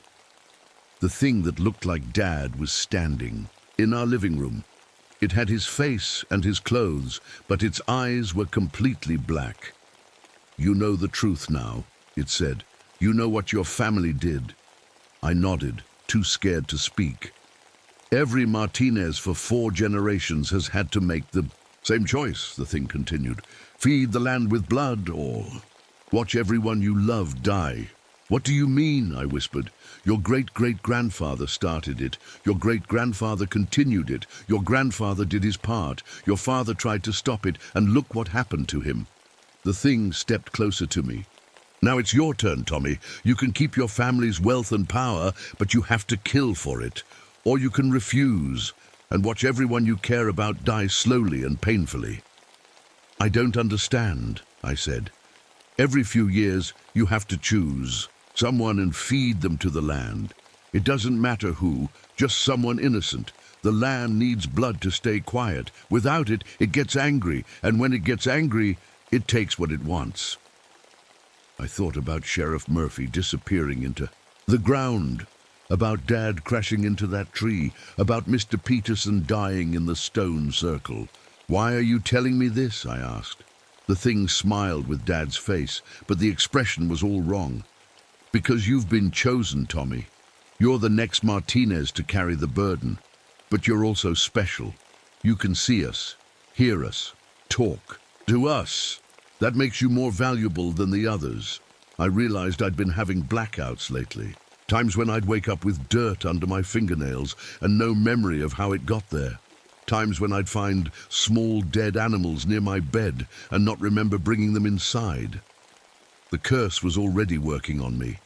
The thing that looked like Dad was standing in our living room. It had his face and his clothes, but its eyes were completely black. "You know the truth now," it said. "You know what your family did." I nodded, too scared to speak. "Every Martinez for 4 generations has had to make the same choice," the thing continued. "Feed the land with blood or watch everyone you love die." "What do you mean?" I whispered. "Your great-great-grandfather started it. Your great-grandfather continued it. Your grandfather did his part. Your father tried to stop it, and look what happened to him." The thing stepped closer to me. "Now it's your turn, Tommy. You can keep your family's wealth and power, but you have to kill for it. Or you can refuse and watch everyone you care about die slowly and painfully." "I don't understand," I said. "Every few years, you have to choose someone and feed them to the land. It doesn't matter who, just someone innocent. The land needs blood to stay quiet. Without it, it gets angry, and when it gets angry, it takes what it wants." I thought about Sheriff Murphy disappearing into the ground, about Dad crashing into that tree, about Mr. Peterson dying in the stone circle. "Why are you telling me this?" I asked. The thing smiled with Dad's face, but the expression was all wrong. "Because you've been chosen, Tommy. You're the next Martinez to carry the burden. But you're also special. You can see us, hear us, talk to us. That makes you more valuable than the others." I realized I'd been having blackouts lately. Times when I'd wake up with dirt under my fingernails and no memory of how it got there. Times when I'd find small dead animals near my bed and not remember bringing them inside. The curse was already working on me.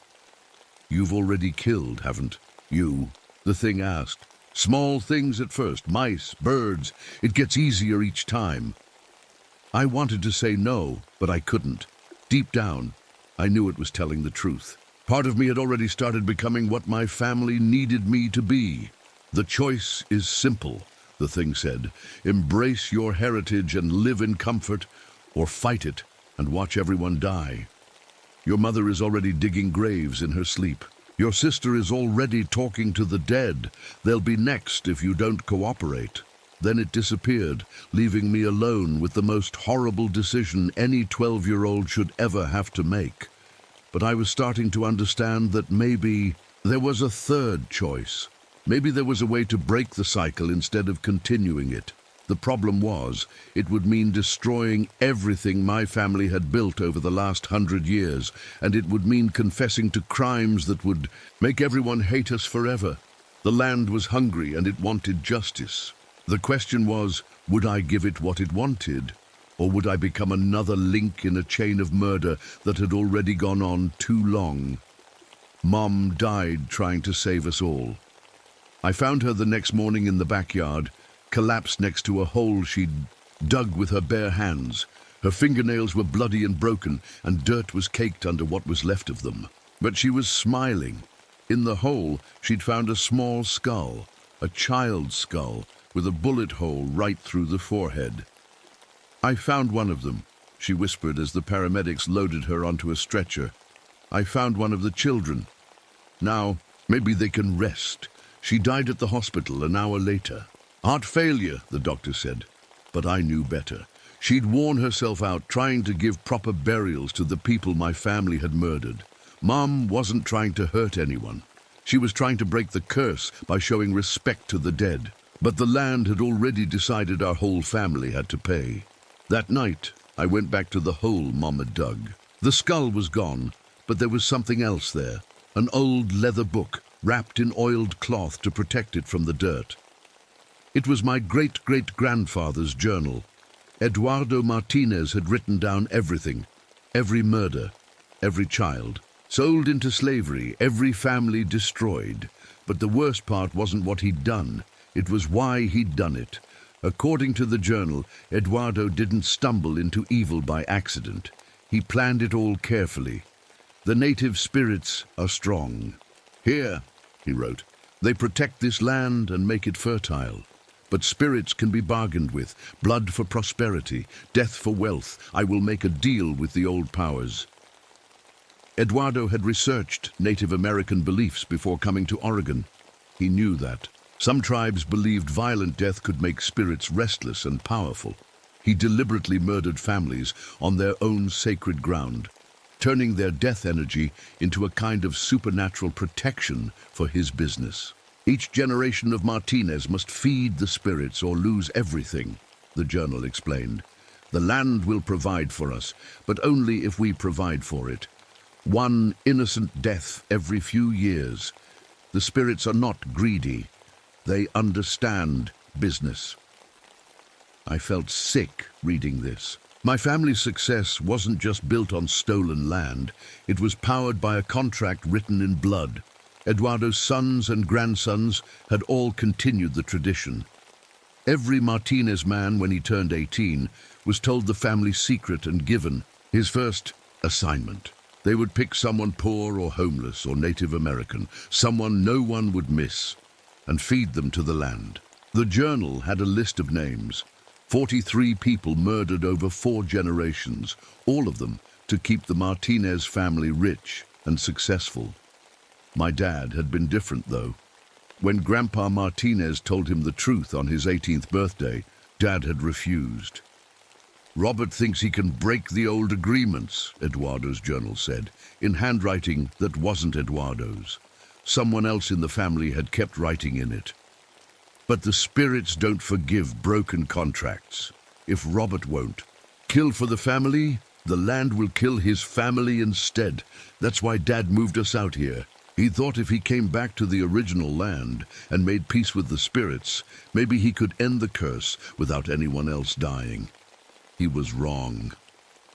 "You've already killed, haven't you?" the thing asked. "Small things at first, mice, birds. It gets easier each time." I wanted to say no, but I couldn't. Deep down, I knew it was telling the truth. Part of me had already started becoming what my family needed me to be. "The choice is simple," the thing said. "Embrace your heritage and live in comfort, or fight it and watch everyone die. Your mother is already digging graves in her sleep. Your sister is already talking to the dead. They'll be next if you don't cooperate." Then it disappeared, leaving me alone with the most horrible decision any 12-year-old should ever have to make. But I was starting to understand that maybe there was a third choice. Maybe there was a way to break the cycle instead of continuing it. The problem was, it would mean destroying everything my family had built over the last 100 years, and it would mean confessing to crimes that would make everyone hate us forever. The land was hungry and it wanted justice. The question was, would I give it what it wanted, or would I become another link in a chain of murder that had already gone on too long? Mom died trying to save us all. I found her the next morning in the backyard, collapsed next to a hole she'd dug with her bare hands. Her fingernails were bloody and broken, and dirt was caked under what was left of them. But she was smiling. In the hole, she'd found a small skull, a child's skull, with a bullet hole right through the forehead. "I found one of them," she whispered as the paramedics loaded her onto a stretcher. "I found one of the children. Now, maybe they can rest." She died at the hospital an hour later. "Heart failure," the doctor said. But I knew better. She'd worn herself out trying to give proper burials to the people my family had murdered. Mom wasn't trying to hurt anyone. She was trying to break the curse by showing respect to the dead. But the land had already decided our whole family had to pay. That night, I went back to the hole Mom had dug. The skull was gone, but there was something else there. An old leather book, wrapped in oiled cloth to protect it from the dirt. It was my great-great-grandfather's journal. Eduardo Martinez had written down everything, every murder, every child. Sold into slavery, every family destroyed. But the worst part wasn't what he'd done. It was why he'd done it. According to the journal, Eduardo didn't stumble into evil by accident. He planned it all carefully. "The native spirits are strong. Here," he wrote, "they protect this land and make it fertile. But spirits can be bargained with. Blood for prosperity, death for wealth. I will make a deal with the old powers." Eduardo had researched Native American beliefs before coming to Oregon. He knew that. Some tribes believed violent death could make spirits restless and powerful. He deliberately murdered families on their own sacred ground, turning their death energy into a kind of supernatural protection for his business. "Each generation of Martinez must feed the spirits or lose everything," the journal explained. "The land will provide for us, but only if we provide for it. One innocent death every few years. The spirits are not greedy. They understand business." I felt sick reading this. My family's success wasn't just built on stolen land. It was powered by a contract written in blood. Eduardo's sons and grandsons had all continued the tradition. Every Martinez man, when he turned 18, was told the family secret and given his first assignment. They would pick someone poor or homeless or Native American, someone no one would miss, and feed them to the land. The journal had a list of names. 43 people murdered over 4 generations, all of them to keep the Martinez family rich and successful. My dad had been different, though. When Grandpa Martinez told him the truth on his 18th birthday, Dad had refused. "Robert thinks he can break the old agreements," Eduardo's journal said, in handwriting that wasn't Eduardo's. Someone else in the family had kept writing in it. "But the spirits don't forgive broken contracts. If Robert won't kill for the family, the land will kill his family instead. That's why Dad moved us out here. He thought if he came back to the original land and made peace with the spirits, maybe he could end the curse without anyone else dying. He was wrong.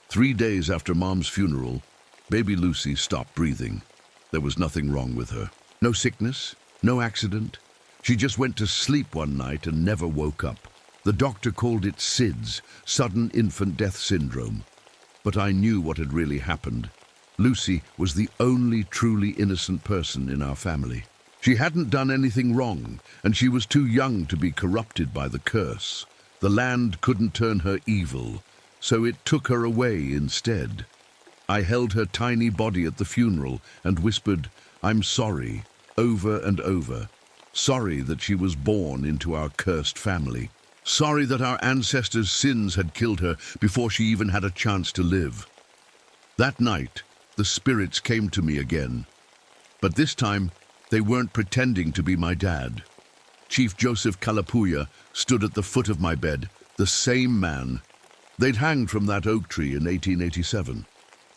3 days after Mom's funeral, baby Lucy stopped breathing. There was nothing wrong with her. No sickness, no accident. She just went to sleep one night and never woke up. The doctor called it SIDS, sudden infant death syndrome. But I knew what had really happened. Lucy was the only truly innocent person in our family. She hadn't done anything wrong, and she was too young to be corrupted by the curse. The land couldn't turn her evil, so it took her away instead. I held her tiny body at the funeral and whispered, "I'm sorry," over and over. Sorry that she was born into our cursed family. Sorry that our ancestors' sins had killed her before she even had a chance to live. That night, the spirits came to me again. But this time, they weren't pretending to be my dad. Chief Joseph Kalapuya stood at the foot of my bed, the same man. They'd hanged from that oak tree in 1887.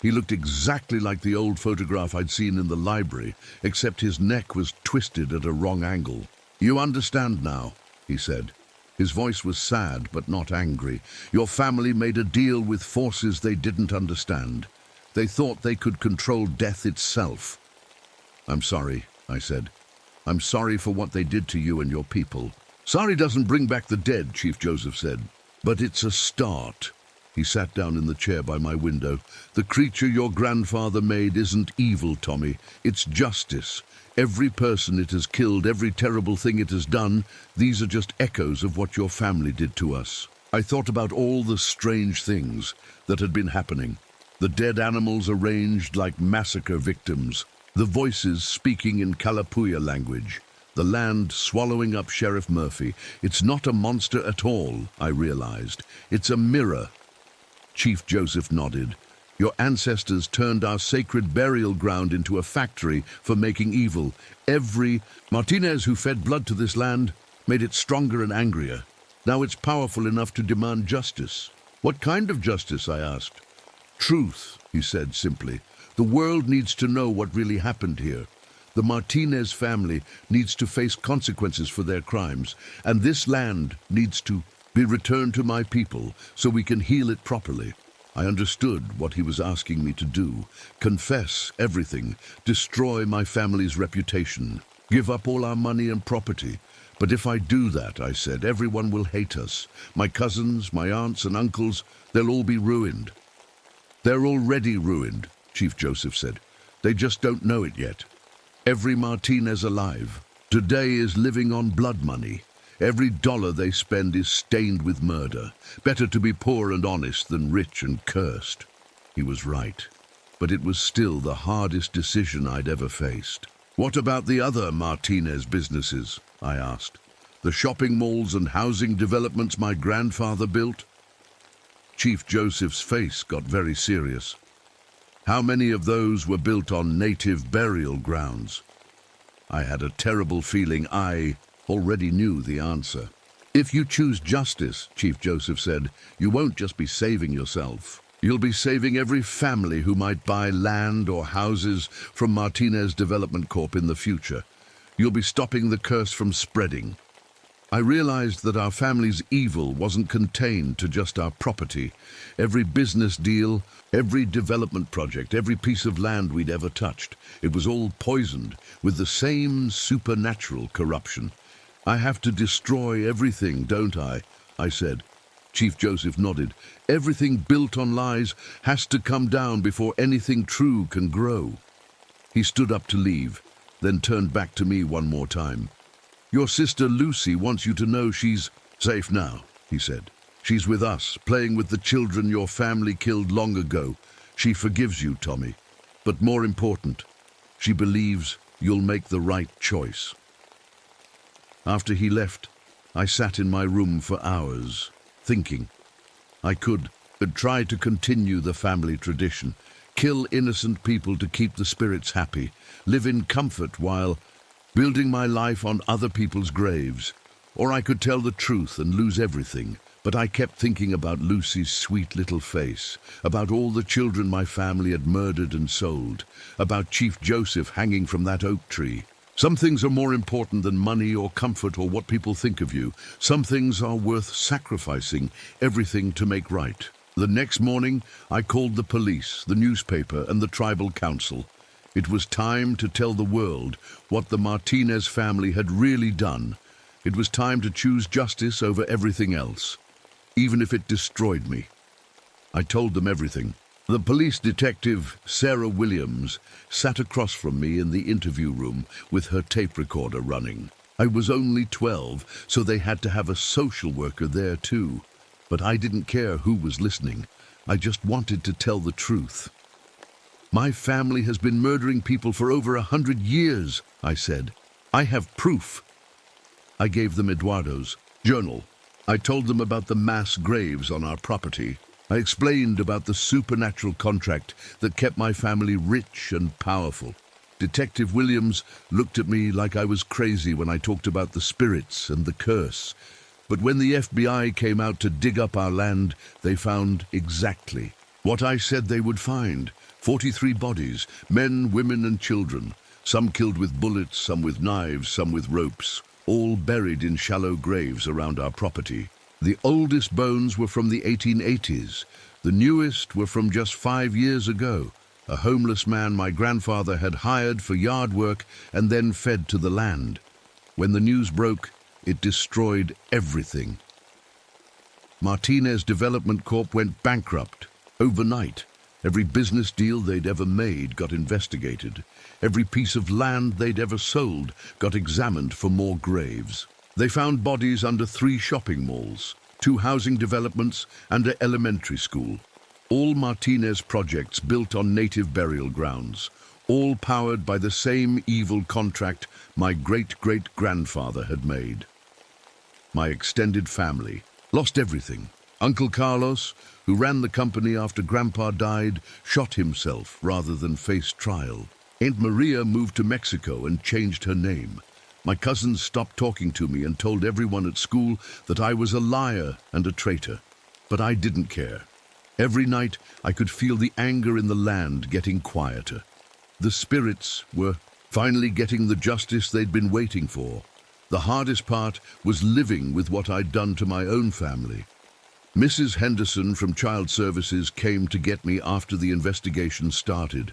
He looked exactly like the old photograph I'd seen in the library, except his neck was twisted at a wrong angle. "You understand now," he said. His voice was sad but not angry. "Your family made a deal with forces they didn't understand. They thought they could control death itself." "I'm sorry," I said. "I'm sorry for what they did to you and your people." "Sorry doesn't bring back the dead," Chief Joseph said. But it's a start. He sat down in the chair by my window. The creature your grandfather made isn't evil, Tommy. It's justice. Every person it has killed, every terrible thing it has done, these are just echoes of what your family did to us. I thought about all the strange things that had been happening. The dead animals arranged like massacre victims. The voices speaking in Kalapuya language. The land swallowing up Sheriff Murphy. It's not a monster at all, I realized. It's a mirror. Chief Joseph nodded. Your ancestors turned our sacred burial ground into a factory for making evil. Every Martinez who fed blood to this land made it stronger and angrier. Now it's powerful enough to demand justice. What kind of justice? I asked. Truth, he said simply. The world needs to know what really happened here. The Martinez family needs to face consequences for their crimes, and this land needs to be returned to my people so we can heal it properly. I understood what he was asking me to do. Confess everything, destroy my family's reputation, give up all our money and property. But if I do that, I said, everyone will hate us. My cousins, my aunts and uncles, they'll all be ruined. They're already ruined, Chief Joseph said. They just don't know it yet. Every Martinez alive today is living on blood money. Every dollar they spend is stained with murder. Better to be poor and honest than rich and cursed. He was right, but it was still the hardest decision I'd ever faced. What about the other Martinez businesses? I asked. The shopping malls and housing developments my grandfather built? Chief Joseph's face got very serious. How many of those were built on native burial grounds? I had a terrible feeling I already knew the answer. If you choose justice, Chief Joseph said, you won't just be saving yourself. You'll be saving every family who might buy land or houses from Martinez Development Corp in the future. You'll be stopping the curse from spreading. I realized that our family's evil wasn't contained to just our property. Every business deal, every development project, every piece of land we'd ever touched, it was all poisoned with the same supernatural corruption. I have to destroy everything, don't I? I said. Chief Joseph nodded. Everything built on lies has to come down before anything true can grow. He stood up to leave, then turned back to me one more time. Your sister Lucy wants you to know she's safe now, he said. She's with us, playing with the children your family killed long ago. She forgives you, Tommy. But more important, she believes you'll make the right choice. After he left, I sat in my room for hours, thinking. I could try to continue the family tradition, kill innocent people to keep the spirits happy, live in comfort while building my life on other people's graves. Or I could tell the truth and lose everything. But I kept thinking about Lucy's sweet little face, about all the children my family had murdered and sold, about Chief Joseph hanging from that oak tree. Some things are more important than money or comfort or what people think of you. Some things are worth sacrificing everything to make right. The next morning, I called the police, the newspaper, and the tribal council. It was time to tell the world what the Martinez family had really done. It was time to choose justice over everything else, even if it destroyed me. I told them everything. The police detective, Sarah Williams, sat across from me in the interview room with her tape recorder running. I was only 12, so they had to have a social worker there too. But I didn't care who was listening. I just wanted to tell the truth. My family has been murdering people for over 100 years, I said. I have proof. I gave them Eduardo's journal. I told them about the mass graves on our property. I explained about the supernatural contract that kept my family rich and powerful. Detective Williams looked at me like I was crazy when I talked about the spirits and the curse. But when the FBI came out to dig up our land, they found exactly what I said they would find. 43 bodies, men, women and children. Some killed with bullets, some with knives, some with ropes. All buried in shallow graves around our property. The oldest bones were from the 1880s. The newest were from just 5 years ago. A homeless man my grandfather had hired for yard work and then fed to the land. When the news broke, it destroyed everything. Martinez Development Corp went bankrupt overnight. Every business deal they'd ever made got investigated. Every piece of land they'd ever sold got examined for more graves. They found bodies under 3 shopping malls, 2 housing developments, and an elementary school. All Martinez projects built on native burial grounds, all powered by the same evil contract my great-great-grandfather had made. My extended family lost everything. Uncle Carlos, who ran the company after Grandpa died, shot himself rather than face trial. Aunt Maria moved to Mexico and changed her name. My cousins stopped talking to me and told everyone at school that I was a liar and a traitor. But I didn't care. Every night I could feel the anger in the land getting quieter. The spirits were finally getting the justice they'd been waiting for. The hardest part was living with what I'd done to my own family. Mrs. Henderson from Child Services came to get me after the investigation started.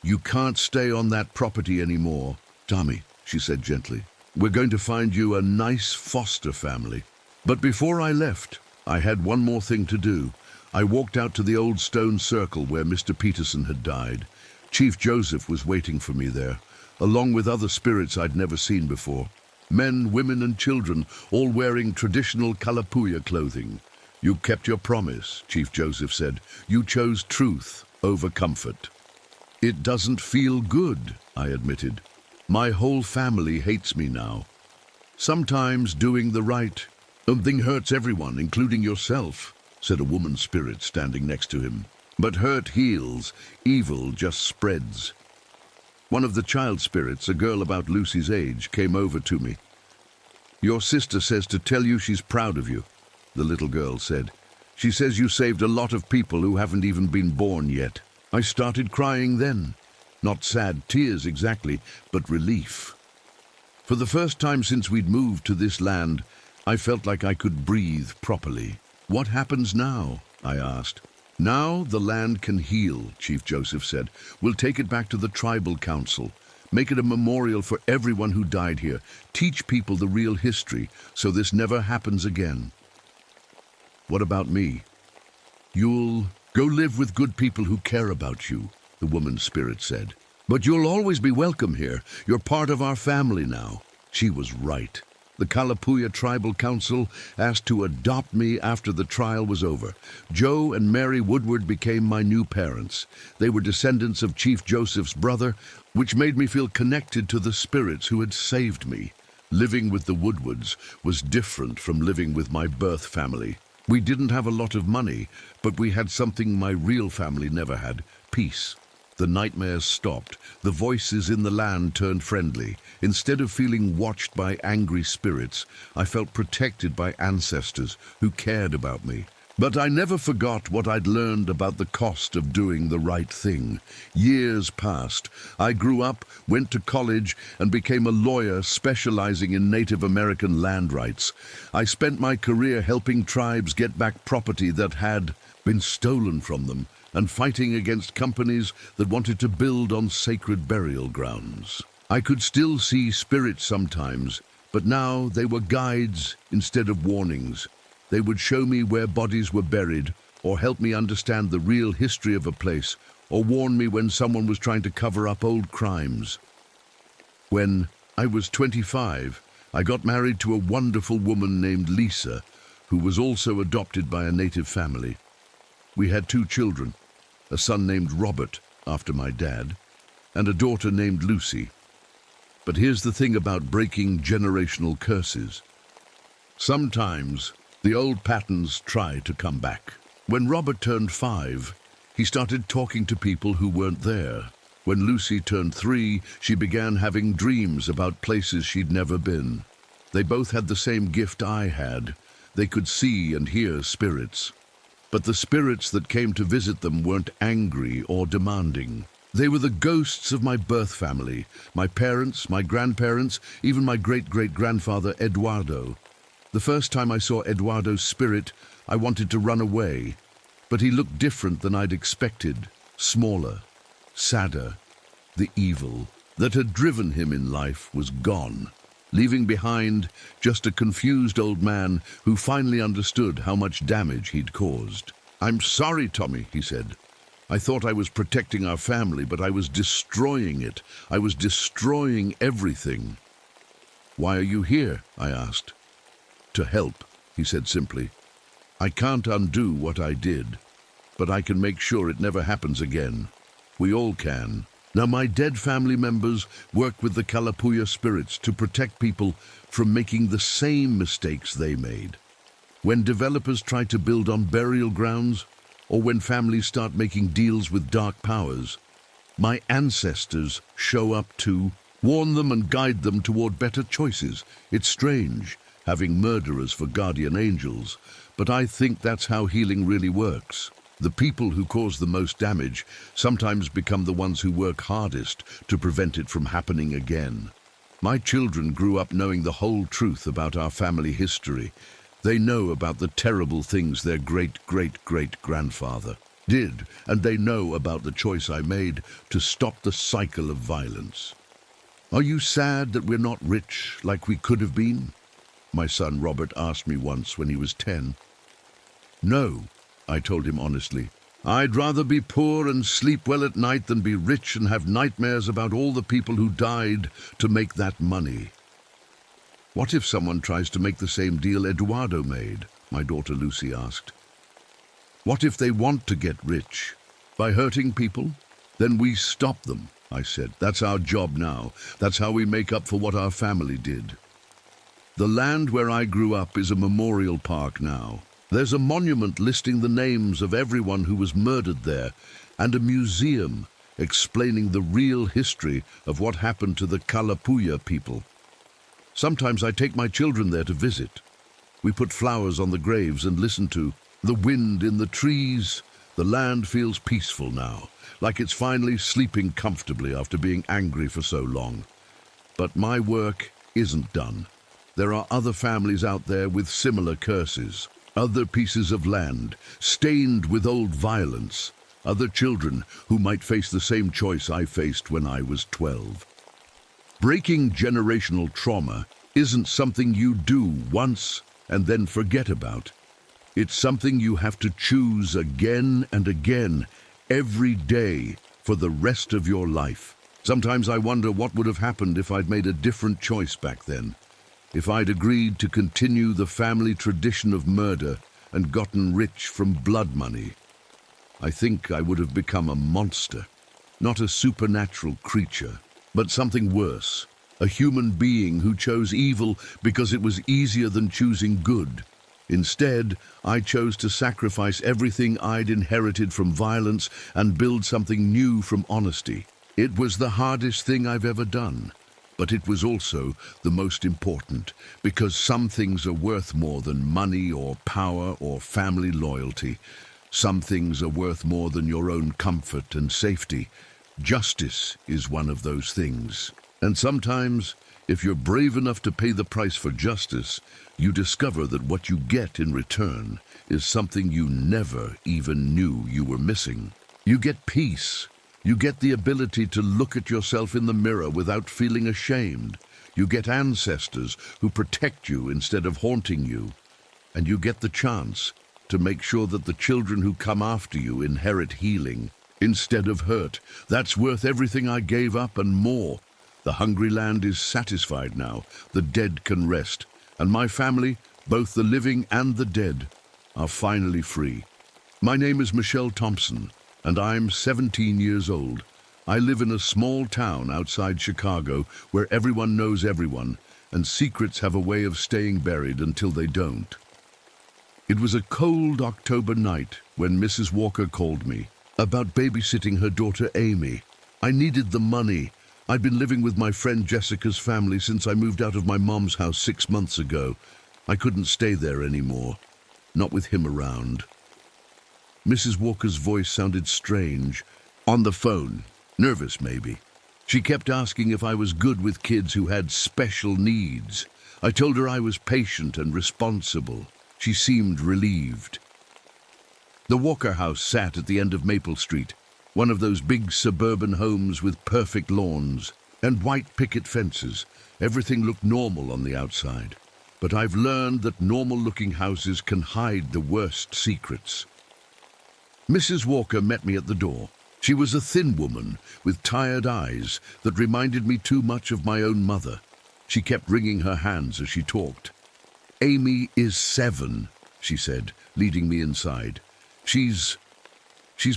"You can't stay on that property anymore, Tommy," she said gently. "We're going to find you a nice foster family." But before I left, I had one more thing to do. I walked out to the old stone circle where Mr. Peterson had died. Chief Joseph was waiting for me there, along with other spirits I'd never seen before. Men, women, and children, all wearing traditional Kalapuya clothing. "You kept your promise," Chief Joseph said. "You chose truth over comfort." "It doesn't feel good," I admitted. "My whole family hates me now. Sometimes doing the right thing hurts everyone, including yourself," said a woman spirit standing next to him. "But hurt heals, evil just spreads." One of the child spirits, a girl about Lucy's age, came over to me. "Your sister says to tell you she's proud of you," the little girl said. "She says you saved a lot of people who haven't even been born yet." I started crying then. Not sad tears exactly, but relief. For the first time since we'd moved to this land, I felt like I could breathe properly. "What happens now?" I asked. "Now the land can heal," Chief Joseph said. "We'll take it back to the tribal council. Make it a memorial for everyone who died here. Teach people the real history so this never happens again." "What about me?" "You'll go live with good people who care about you," the woman's spirit said. "But you'll always be welcome here. You're part of our family now." She was right. The Kalapuya Tribal Council asked to adopt me after the trial was over. Joe and Mary Woodward became my new parents. They were descendants of Chief Joseph's brother, which made me feel connected to the spirits who had saved me. Living with the Woodwards was different from living with my birth family. We didn't have a lot of money, but we had something my real family never had: peace. The nightmares stopped. The voices in the land turned friendly. Instead of feeling watched by angry spirits, I felt protected by ancestors who cared about me. But I never forgot what I'd learned about the cost of doing the right thing. Years passed. I grew up, went to college, and became a lawyer specializing in Native American land rights. I spent my career helping tribes get back property that had been stolen from them, and fighting against companies that wanted to build on sacred burial grounds. I could still see spirits sometimes, but now they were guides instead of warnings. They would show me where bodies were buried, or help me understand the real history of a place, or warn me when someone was trying to cover up old crimes. When I was 25, I got married to a wonderful woman named Lisa, who was also adopted by a native family. We had 2 children, a son named Robert, after my dad, and a daughter named Lucy. But here's the thing about breaking generational curses. Sometimes the old patterns try to come back. When Robert turned 5, he started talking to people who weren't there. When Lucy turned 3, she began having dreams about places she'd never been. They both had the same gift I had. They could see and hear spirits. But the spirits that came to visit them weren't angry or demanding. They were the ghosts of my birth family, my parents, my grandparents, even my great-great-grandfather Eduardo. The first time I saw Eduardo's spirit, I wanted to run away, but he looked different than I'd expected, smaller, sadder. The evil that had driven him in life was gone. leaving behind just a confused old man who finally understood how much damage he'd caused. "I'm sorry, Tommy," he said. "I thought I was protecting our family, but I was destroying it. I was destroying everything." "Why are you here?" I asked. "To help," he said simply. "I can't undo what I did, but I can make sure it never happens again. We all can. Now, my dead family members work with the Kalapuya spirits to protect people from making the same mistakes they made. When developers try to build on burial grounds, or when families start making deals with dark powers, my ancestors show up to warn them and guide them toward better choices. It's strange, having murderers for guardian angels, but I think that's how healing really works. The people who cause the most damage sometimes become the ones who work hardest to prevent it from happening again. My children grew up knowing the whole truth about our family history. They know about the terrible things their great-great-great-grandfather did, and they know about the choice I made to stop the cycle of violence. "Are you sad that we're not rich like we could have been?" my son Robert asked me once when he was 10. "No," I told him honestly. "I'd rather be poor and sleep well at night than be rich and have nightmares about all the people who died to make that money." "What if someone tries to make the same deal Eduardo made?" my daughter Lucy asked. "What if they want to get rich by hurting people? Then we stop them," I said. "That's our job now. That's how we make up for what our family did." The land where I grew up is a memorial park now. There's a monument listing the names of everyone who was murdered there, and a museum explaining the real history of what happened to the Kalapuya people. Sometimes I take my children there to visit. We put flowers on the graves and listen to the wind in the trees. The land feels peaceful now, like it's finally sleeping comfortably after being angry for so long. But my work isn't done. There are other families out there with similar curses. Other pieces of land, stained with old violence. Other children who might face the same choice I faced when I was 12. Breaking generational trauma isn't something you do once and then forget about. It's something you have to choose again and again, every day, for the rest of your life. Sometimes I wonder what would have happened if I'd made a different choice back then. If I'd agreed to continue the family tradition of murder and gotten rich from blood money. I think I would have become a monster, not a supernatural creature, but something worse, a human being who chose evil because it was easier than choosing good. Instead, I chose to sacrifice everything I'd inherited from violence and build something new from honesty. It was the hardest thing I've ever done. But it was also the most important, because some things are worth more than money or power or family loyalty. Some things are worth more than your own comfort and safety. Justice is one of those things. And sometimes, if you're brave enough to pay the price for justice, you discover that what you get in return is something you never even knew you were missing. You get peace. You get the ability to look at yourself in the mirror without feeling ashamed. You get ancestors who protect you instead of haunting you. And you get the chance to make sure that the children who come after you inherit healing instead of hurt. That's worth everything I gave up and more. The hungry land is satisfied now. The dead can rest. And my family, both the living and the dead, are finally free. My name is Michelle Thompson, and I'm 17 years old. I live in a small town outside Chicago where everyone knows everyone, and secrets have a way of staying buried until they don't. It was a cold October night when Mrs. Walker called me about babysitting her daughter Amy. I needed the money. I'd been living with my friend Jessica's family since I moved out of my mom's house 6 months ago. I couldn't stay there anymore, not with him around. Mrs. Walker's voice sounded strange. On the phone, nervous maybe. She kept asking if I was good with kids who had special needs. I told her I was patient and responsible. She seemed relieved. The Walker house sat at the end of Maple Street, one of those big suburban homes with perfect lawns. and white picket fences. Everything looked normal on the outside. But I've learned that normal-looking houses can hide the worst secrets. Mrs. Walker met me at the door. She was a thin woman with tired eyes that reminded me too much of my own mother. She kept wringing her hands as she talked. "Amy is 7, she said, leading me inside. She's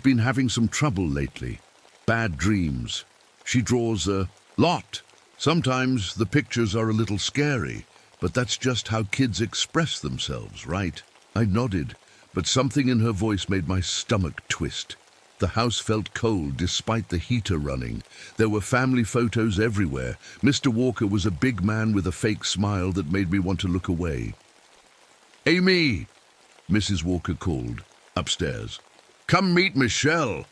been having some trouble lately. Bad dreams. She draws a lot. Sometimes the pictures are a little scary, but that's just how kids express themselves, right?" I nodded, but something in her voice made my stomach twist. The house felt cold despite the heater running. There were family photos everywhere. Mr. Walker was a big man with a fake smile that made me want to look away. "Amy!" Mrs. Walker called, upstairs. "Come meet Michelle!"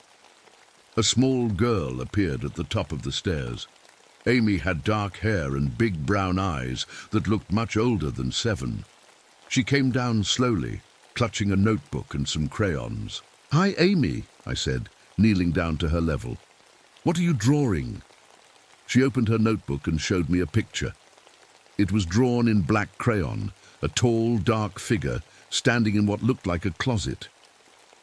A small girl appeared at the top of the stairs. Amy had dark hair and big brown eyes that looked much older than 7. She came down slowly, clutching a notebook and some crayons. "Hi, Amy," I said, kneeling down to her level. "What are you drawing?" She opened her notebook and showed me a picture. It was drawn in black crayon, a tall, dark figure standing in what looked like a closet.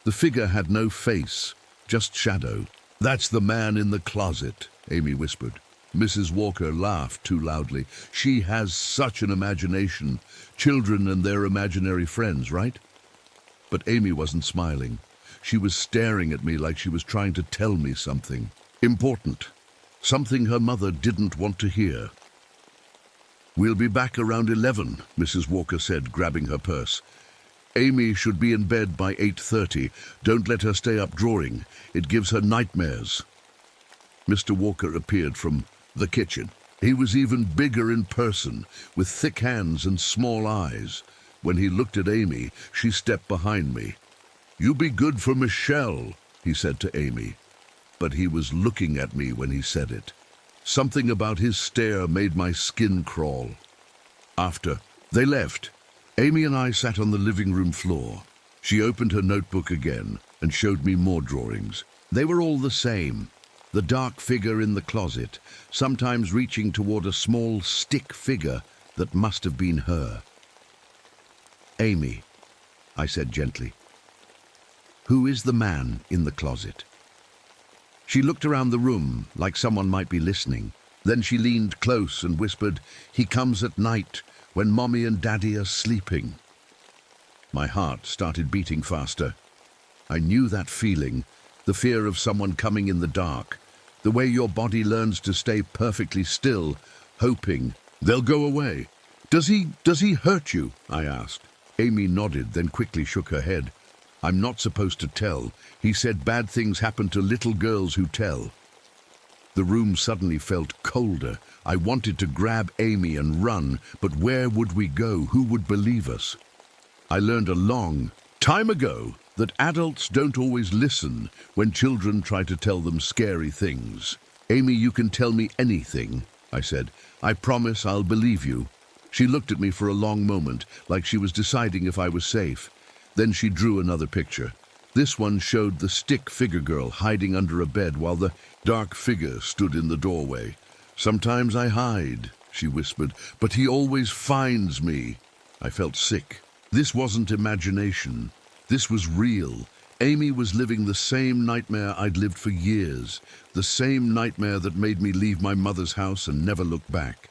The figure had no face, just shadow. "That's the man in the closet," Amy whispered. Mrs. Walker laughed too loudly. "She has such an imagination. Children and their imaginary friends, right?" But Amy wasn't smiling. She was staring at me like she was trying to tell me something important, something her mother didn't want to hear. "We'll be back around 11, Mrs. Walker said, grabbing her purse. "Amy should be in bed by 8:30. Don't let her stay up drawing. It gives her nightmares." Mr. Walker appeared from the kitchen. He was even bigger in person, with thick hands and small eyes. When he looked at Amy, she stepped behind me. "You be good for Michelle," he said to Amy. But he was looking at me when he said it. Something about his stare made my skin crawl. After they left, Amy and I sat on the living room floor. She opened her notebook again and showed me more drawings. They were all the same. The dark figure in the closet, sometimes reaching toward a small stick figure that must have been her. "Amy," I said gently, "who is the man in the closet?" She looked around the room like someone might be listening. Then she leaned close and whispered, "He comes at night when Mommy and Daddy are sleeping." My heart started beating faster. I knew that feeling, the fear of someone coming in the dark, the way your body learns to stay perfectly still, hoping they'll go away. Does he hurt you?" I asked. Amy nodded, then quickly shook her head. "I'm not supposed to tell. He said bad things happen to little girls who tell." The room suddenly felt colder. I wanted to grab Amy and run, but where would we go? Who would believe us? I learned a long time ago that adults don't always listen when children try to tell them scary things. "Amy, you can tell me anything," I said. "I promise I'll believe you." She looked at me for a long moment, like she was deciding if I was safe. Then she drew another picture. This one showed the stick figure girl hiding under a bed while the dark figure stood in the doorway. "Sometimes I hide," she whispered, "but he always finds me." I felt sick. This wasn't imagination. This was real. Amy was living the same nightmare I'd lived for years, the same nightmare that made me leave my mother's house and never look back.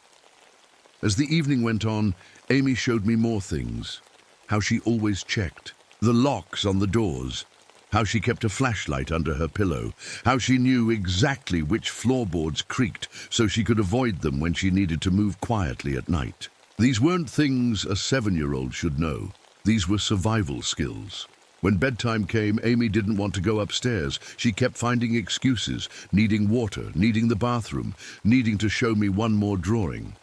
As the evening went on, Amy showed me more things. How she always checked the locks on the doors, how she kept a flashlight under her pillow, how she knew exactly which floorboards creaked so she could avoid them when she needed to move quietly at night. These weren't things a 7-year-old should know. These were survival skills. When bedtime came, Amy didn't want to go upstairs. She kept finding excuses, needing water, needing the bathroom, needing to show me one more drawing.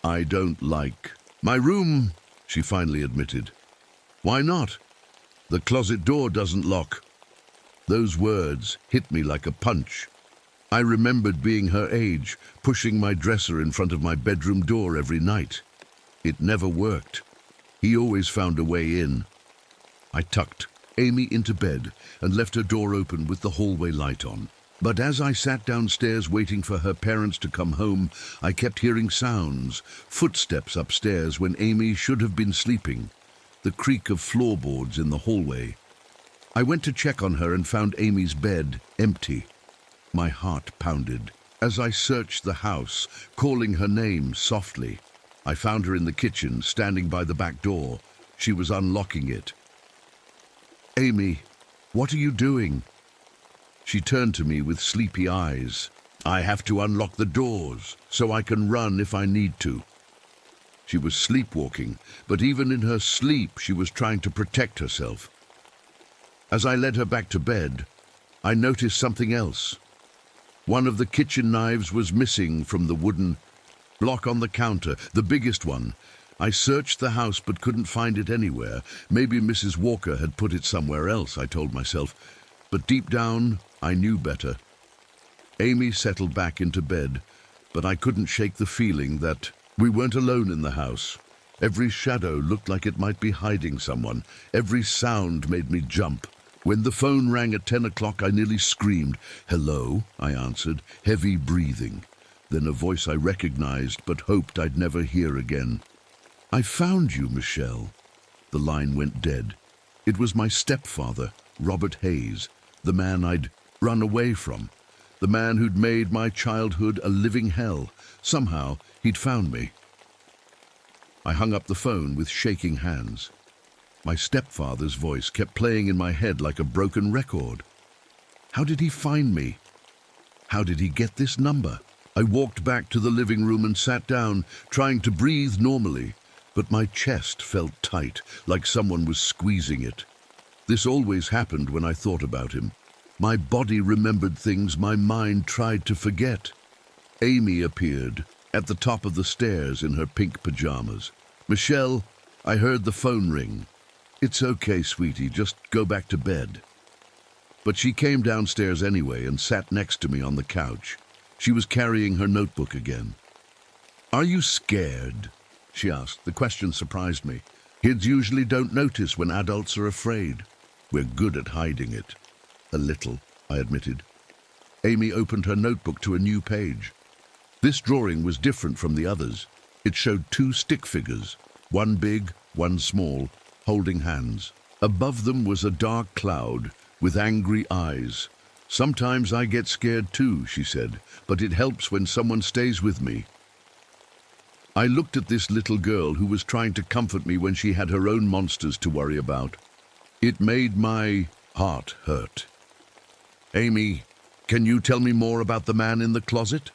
"I don't like my room," she finally admitted. "Why not?" "The closet door doesn't lock." Those words hit me like a punch. I remembered being her age, pushing my dresser in front of my bedroom door every night. It never worked. He always found a way in. I tucked Amy into bed and left her door open with the hallway light on. But as I sat downstairs waiting for her parents to come home, I kept hearing sounds, footsteps upstairs when Amy should have been sleeping, the creak of floorboards in the hallway. I went to check on her and found Amy's bed empty. My heart pounded. As I searched the house, calling her name softly, I found her in the kitchen, standing by the back door. She was unlocking it. "Amy, what are you doing?" She turned to me with sleepy eyes. "I have to unlock the doors so I can run if I need to." She was sleepwalking, but even in her sleep she was trying to protect herself. As I led her back to bed, I noticed something else. One of the kitchen knives was missing from the wooden block on the counter, the biggest one. I searched the house but couldn't find it anywhere. Maybe Mrs. Walker had put it somewhere else, I told myself. But deep down, I knew better. Amy settled back into bed, but I couldn't shake the feeling that we weren't alone in the house. Every shadow looked like it might be hiding someone. Every sound made me jump. When the phone rang at 10 o'clock, I nearly screamed. "Hello," I answered, heavy breathing. Then a voice I recognized but hoped I'd never hear again. "I found you, Michelle." The line went dead. It was my stepfather, Robert Hayes, the man I'd run away from, the man who'd made my childhood a living hell. Somehow, he'd found me. I hung up the phone with shaking hands. My stepfather's voice kept playing in my head like a broken record. How did he find me? How did he get this number? I walked back to the living room and sat down, trying to breathe normally, but my chest felt tight, like someone was squeezing it. This always happened when I thought about him. My body remembered things my mind tried to forget. Amy appeared at the top of the stairs in her pink pajamas. "Michelle, I heard the phone ring." "It's okay, sweetie, just go back to bed." But she came downstairs anyway and sat next to me on the couch. She was carrying her notebook again. "Are you scared?" she asked. The question surprised me. Kids usually don't notice when adults are afraid. We're good at hiding it. "A little," I admitted. Amy opened her notebook to a new page. This drawing was different from the others. It showed two stick figures, one big, one small, holding hands. Above them was a dark cloud with angry eyes. "Sometimes I get scared too," she said, "but it helps when someone stays with me." I looked at this little girl who was trying to comfort me when she had her own monsters to worry about. It made my heart hurt. "Amy, can you tell me more about the man in the closet?"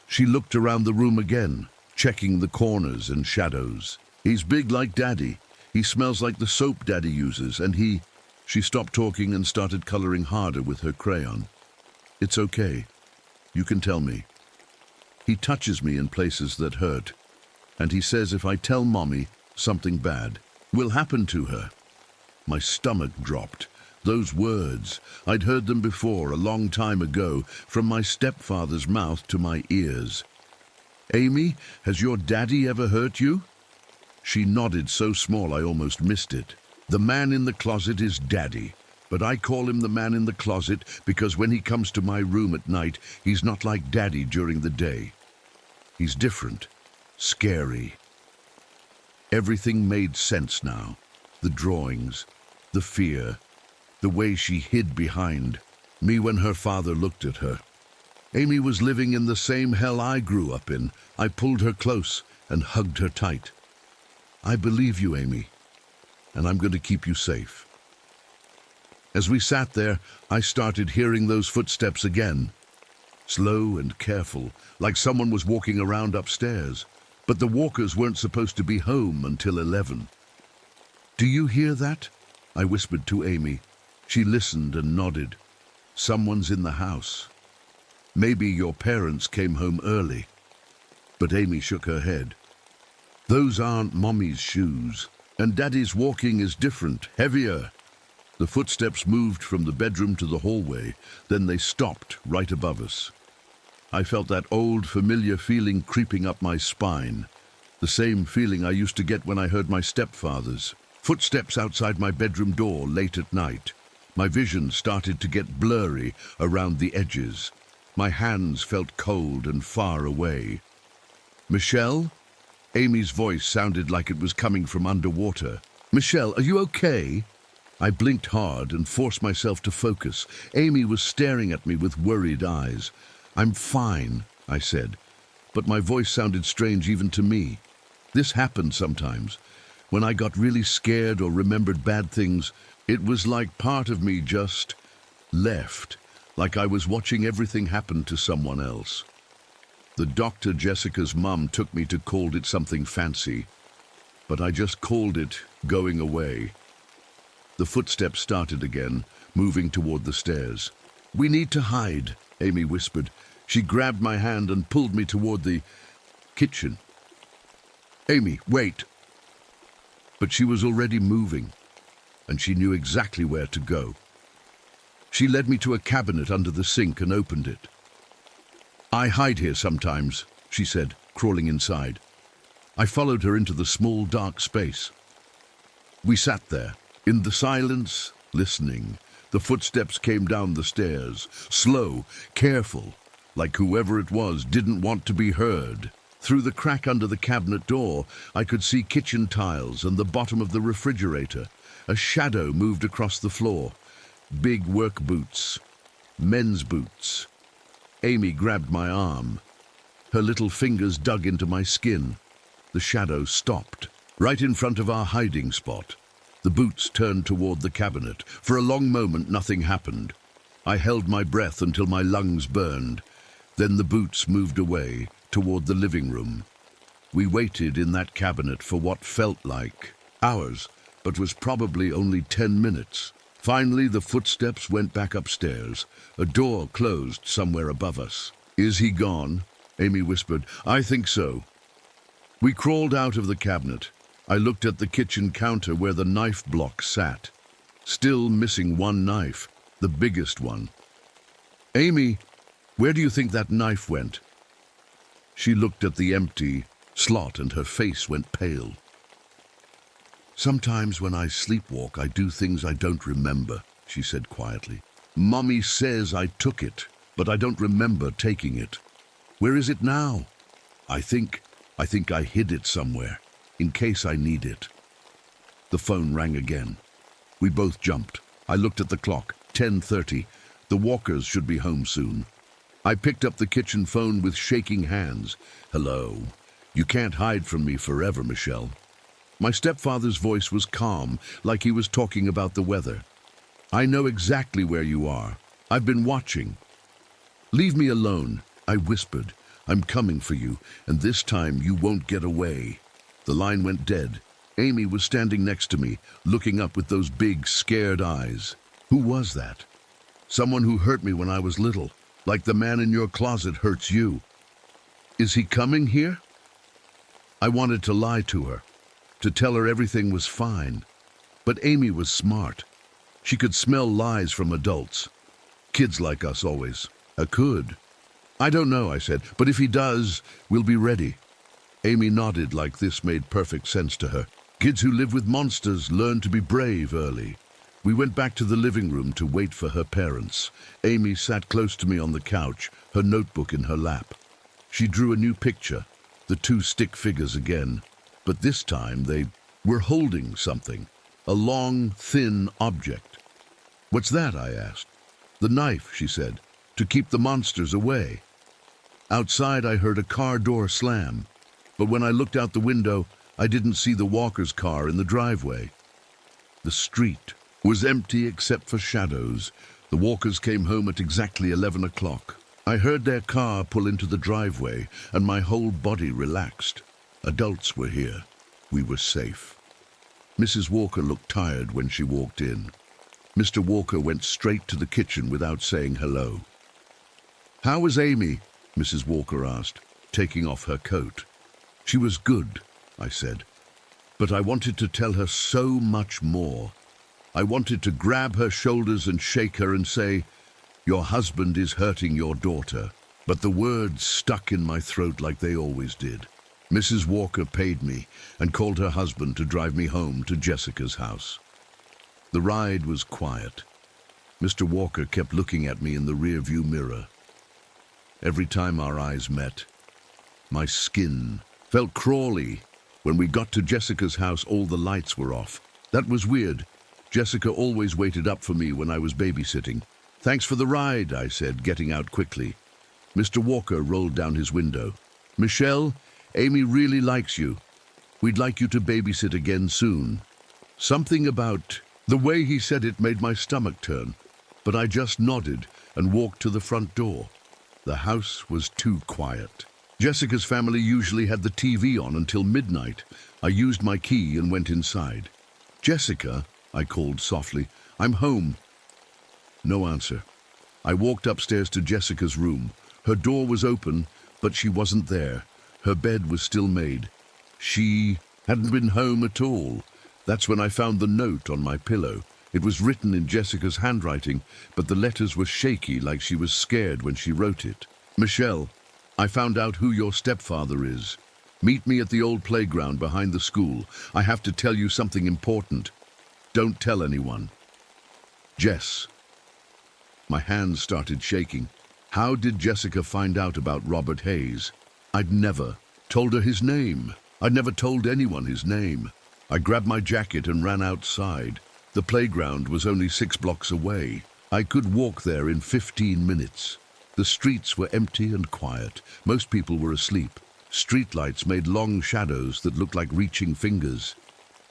She looked around the room again, checking the corners and shadows. "He's big like Daddy. He smells like the soap Daddy uses, and he..." She stopped talking and started coloring harder with her crayon. "It's okay. You can tell me. He touches me in places that hurt, and he says if I tell Mommy, something bad will happen to her." My stomach dropped. Those words, I'd heard them before, a long time ago, from my stepfather's mouth to my ears. "Amy, has your daddy ever hurt you?" She nodded so small I almost missed it. "The man in the closet is Daddy, but I call him the man in the closet because when he comes to my room at night, he's not like Daddy during the day. He's different, scary." Everything made sense now. The drawings, the fear, the way she hid behind me when her father looked at her. Amy was living in the same hell I grew up in. I pulled her close and hugged her tight. "I believe you, Amy, and I'm going to keep you safe." As we sat there, I started hearing those footsteps again. Slow and careful, like someone was walking around upstairs. But the Walkers weren't supposed to be home until 11. "Do you hear that?" I whispered to Amy. She listened and nodded. "Someone's in the house. Maybe your parents came home early." But Amy shook her head. "Those aren't Mommy's shoes, and Daddy's walking is different, heavier." The footsteps moved from the bedroom to the hallway, then they stopped right above us. I felt that old, familiar feeling creeping up my spine, the same feeling I used to get when I heard my stepfather's footsteps outside my bedroom door late at night. My vision started to get blurry around the edges. My hands felt cold and far away. "Michelle?" Amy's voice sounded like it was coming from underwater. "Michelle, are you okay?" I blinked hard and forced myself to focus. Amy was staring at me with worried eyes. "I'm fine," I said, but my voice sounded strange even to me. This happened sometimes. When I got really scared or remembered bad things, it was like part of me just left, like I was watching everything happen to someone else. The doctor, Jessica's mum, took me to called it something fancy, but I just called it going away. The footsteps started again, moving toward the stairs. "We need to hide," Amy whispered. She grabbed my hand and pulled me toward the kitchen. "Amy, wait." But she was already moving, and she knew exactly where to go. She led me to a cabinet under the sink and opened it. "I hide here sometimes," she said, crawling inside. I followed her into the small, dark space. We sat there, in the silence, listening. The footsteps came down the stairs, slow, careful, like whoever it was didn't want to be heard. Through the crack under the cabinet door, I could see kitchen tiles and the bottom of the refrigerator. A shadow moved across the floor. Big work boots, men's boots. Amy grabbed my arm. Her little fingers dug into my skin. The shadow stopped, right in front of our hiding spot. The boots turned toward the cabinet. For a long moment, nothing happened. I held my breath until my lungs burned. Then the boots moved away, toward the living room. We waited in that cabinet for what felt like hours, but was probably only 10 minutes. Finally, the footsteps went back upstairs. A door closed somewhere above us. "Is he gone?" Amy whispered. "I think so." We crawled out of the cabinet. I looked at the kitchen counter where the knife block sat. Still missing one knife, the biggest one. "Amy, where do you think that knife went?" She looked at the empty slot and her face went pale. "Sometimes when I sleepwalk, I do things I don't remember," she said quietly. "Mommy says I took it, but I don't remember taking it. Where is it now? I think I hid it somewhere, in case I need it." The phone rang again. We both jumped. I looked at the clock, 10:30. The Walkers should be home soon. I picked up the kitchen phone with shaking hands. "Hello. You can't hide from me forever, Michelle." My stepfather's voice was calm, like he was talking about the weather. "I know exactly where you are. I've been watching." "Leave me alone," I whispered. "I'm coming for you, and this time you won't get away." The line went dead. Amy was standing next to me, looking up with those big, scared eyes. Who was that? Someone who hurt me when I was little, like the man in your closet hurts you. Is he coming here? I wanted to lie to her, to tell her everything was fine. But Amy was smart. She could smell lies from adults. Kids like us always. Could. "I don't know," I said, "but if he does, we'll be ready." Amy nodded like this made perfect sense to her. Kids who live with monsters learn to be brave early. We went back to the living room to wait for her parents. Amy sat close to me on the couch, her notebook in her lap. She drew a new picture, the two stick figures again. But this time they were holding something, a long, thin object. "What's that?" I asked. "The knife," she said, "to keep the monsters away." Outside I heard a car door slam, but when I looked out the window, I didn't see the Walker's car in the driveway. The street was empty except for shadows. The Walkers came home at exactly 11 o'clock. I heard their car pull into the driveway, and my whole body relaxed. Adults were here. We were safe. Mrs. Walker looked tired when she walked in. Mr. Walker went straight to the kitchen without saying hello. "How was Amy?" Mrs. Walker asked, taking off her coat. "She was good," I said, but I wanted to tell her so much more. I wanted to grab her shoulders and shake her and say, "Your husband is hurting your daughter." But the words stuck in my throat like they always did. Mrs. Walker paid me and called her husband to drive me home to Jessica's house. The ride was quiet. Mr. Walker kept looking at me in the rearview mirror. Every time our eyes met, my skin felt crawly. When we got to Jessica's house, all the lights were off. That was weird. Jessica always waited up for me when I was babysitting. "Thanks for the ride," I said, getting out quickly. Mr. Walker rolled down his window. "Michelle, Amy really likes you. We'd like you to babysit again soon." Something about the way he said it made my stomach turn, but I just nodded and walked to the front door. The house was too quiet. Jessica's family usually had the TV on until midnight. I used my key and went inside. "Jessica," I called softly, "I'm home." No answer. I walked upstairs to Jessica's room. Her door was open, but she wasn't there. Her bed was still made. She hadn't been home at all. That's when I found the note on my pillow. It was written in Jessica's handwriting, but the letters were shaky, like she was scared when she wrote it. "Michelle, I found out who your stepfather is. Meet me at the old playground behind the school. I have to tell you something important. Don't tell anyone. Jess." My hands started shaking. How did Jessica find out about Robert Hayes? I'd never told her his name. I'd never told anyone his name. I grabbed my jacket and ran outside. The playground was only 6 blocks away. I could walk there in 15 minutes. The streets were empty and quiet. Most people were asleep. Streetlights made long shadows that looked like reaching fingers.